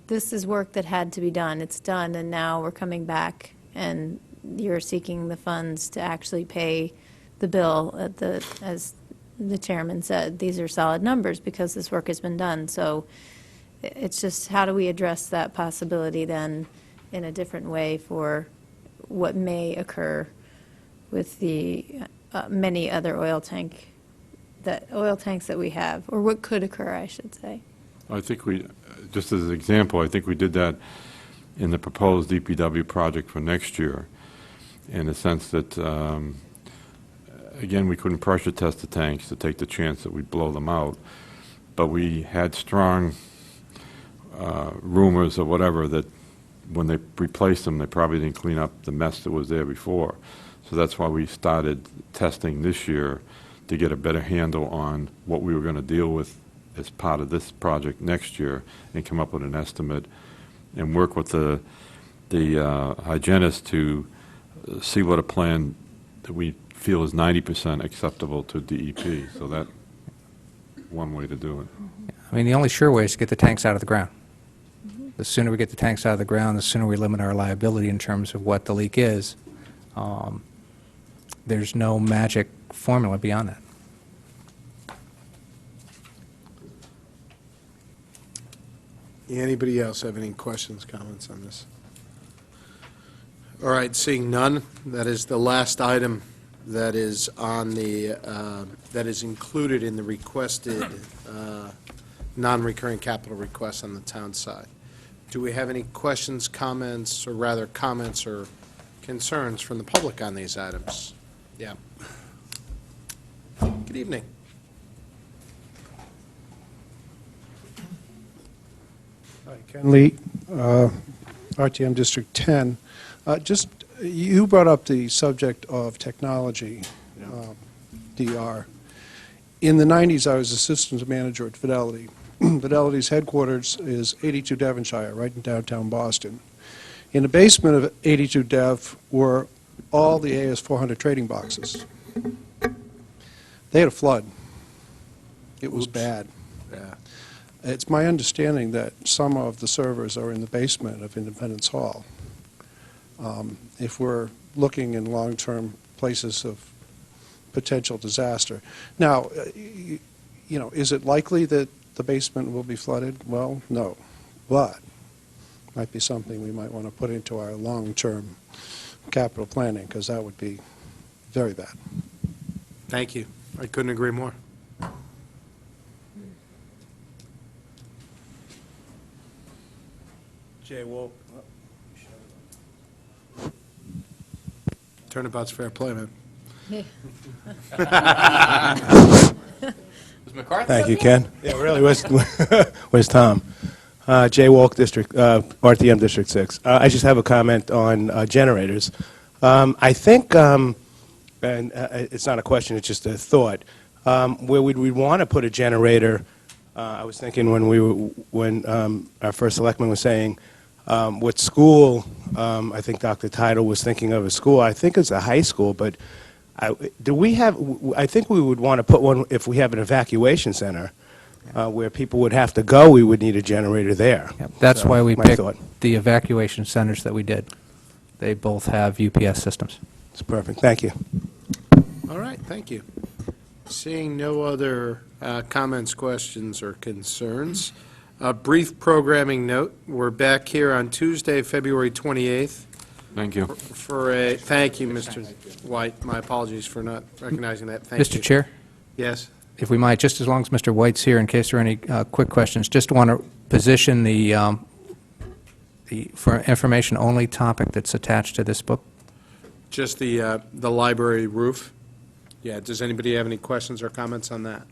this is work that had to be done. It's done, and now we're coming back, and you're seeking the funds to actually pay the bill. As the chairman said, these are solid numbers because this work has been done. So it's just, how do we address that possibility then in a different way for what may occur with the many other oil tanks that we have, or what could occur, I should say. I think just as an example, I think we did that in the proposed DPW project for next year, in the sense that, again, we couldn't pressure test the tanks to take the chance that we'd blow them out, but we had strong rumors or whatever that when they replaced them, they probably didn't clean up the mess that was there before. So that's why we started testing this year to get a better handle on what we were going to deal with as part of this project next year and come up with an estimate and work with the hygienist to see what a plan that we feel is 90% acceptable to DEP. So that's one way to do it. I mean, the only sure way is to get the tanks out of the ground. The sooner we get the tanks out of the ground, the sooner we limit our liability in terms of what the leak is. There's no magic formula beyond that. Anybody else have any questions, comments on this? All right, seeing none, that is the last item that is on the, that is included in the requested non-recurring capital requests on the town side. Do we have any questions, comments, or rather comments or concerns from the public on these items? Yeah. Good evening. Hi, Ken Lee, RTM District 10. You brought up the subject of technology, DR. In the 90s, I was assistant manager at Fidelity. Fidelity's headquarters is 82 Devonshire, right in downtown Boston. In the basement of 82 Dev were all the AS400 trading boxes. They had a flood. It was bad. Yeah. It's my understanding that some of the servers are in the basement of Independence Hall. If we're looking in long-term places of potential disaster. Now, is it likely that the basement will be flooded? Well, no, but might be something we might want to put into our long-term capital planning, because that would be very bad. Thank you. I couldn't agree more. Jay Wolk. Turnabout's fair play, man. Thank you, Ken. Yeah, really, where's Tom? Jay Wolk, RTM District 6. I just have a comment on generators. I think, and it's not a question, it's just a thought, where we'd want to put a generator, I was thinking when our first selectman was saying, What school, I think Dr. Title was thinking of a school, I think it's a high school, but I think we would want to put one, if we have an evacuation center, where people would have to go, we would need a generator there. That's So, why we my picked thought. the evacuation centers that we did. They both have UPS systems. It's perfect, thank you. All right, thank you. Seeing no other comments, questions, or concerns, a brief programming note. We're back here on Tuesday, February 28th. Thank you. Thank you, Mr. White. My apologies for not recognizing that. Thank you. Mr. Chair, Yes. if we might, just as long as Mr. White's here, in case there are any quick questions, just want to position the for information-only topic that's attached to this book. Just the library roof. Yeah, does anybody have any questions or comments on that?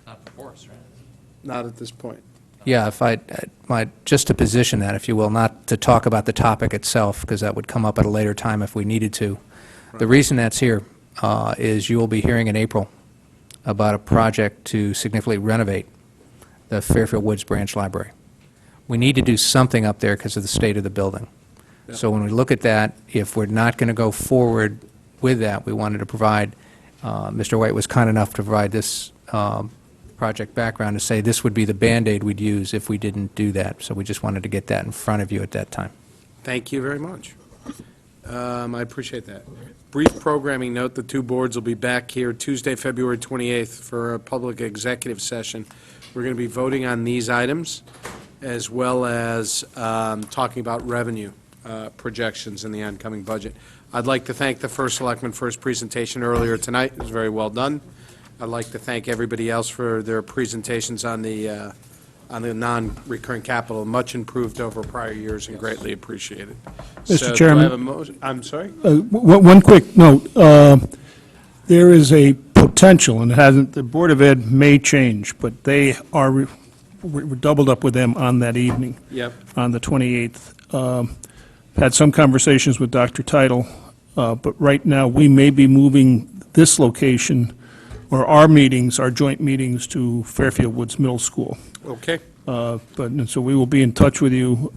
Not before us, right? Not at this point. Yeah, if I might, just to position that, if you will, not to talk about the topic itself, because that would come up at a later time if we needed to. The reason that's here is you will be hearing in April about a project to significantly renovate the Fairfield Woods Branch Library. We need to do something up there because of the state of the building. So when we look at that, if we're not going to go forward with that, we wanted to provide, Mr. White was kind enough to provide this project background to say this would be the Band-Aid we'd use if we didn't do that. So we just wanted to get that in front of you at that time. Thank you very much. I appreciate that. Brief programming note, the two boards will be back here Tuesday, February 28th for a public executive session. We're going to be voting on these items as well as talking about revenue projections in the oncoming budget. I'd like to thank the First Selectman for his presentation earlier tonight. It was very well done. I'd like to thank everybody else for their presentations on the non-recurring capital, much improved over prior years and greatly appreciated. Mr. So, Chairman. do I have a motion? I'm sorry? One quick note. There is a potential, and it hasn't, the Board of Ed may change, but they are, we're doubled up with them on that evening. Yep. On the 28th. Had some conversations with Dr. Title, but right now, we may be moving this location, or our meetings, our joint meetings, to Fairfield Woods Middle School. Okay. And so we will be in touch with you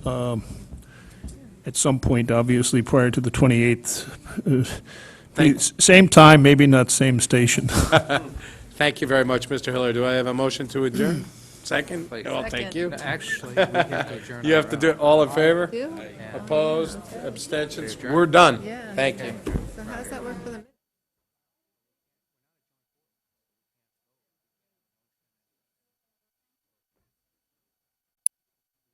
at some point, obviously, prior to the 28th. Same time, maybe not same station. Thank you very much, Mr. Hiller. Do I have a motion to adjourn? Second? Well, thank you. Actually, we have to adjourn. You have to do it. All in favor? Do? Opposed? Abstentions? We're done. Yeah. Thank you. So how does that work for the?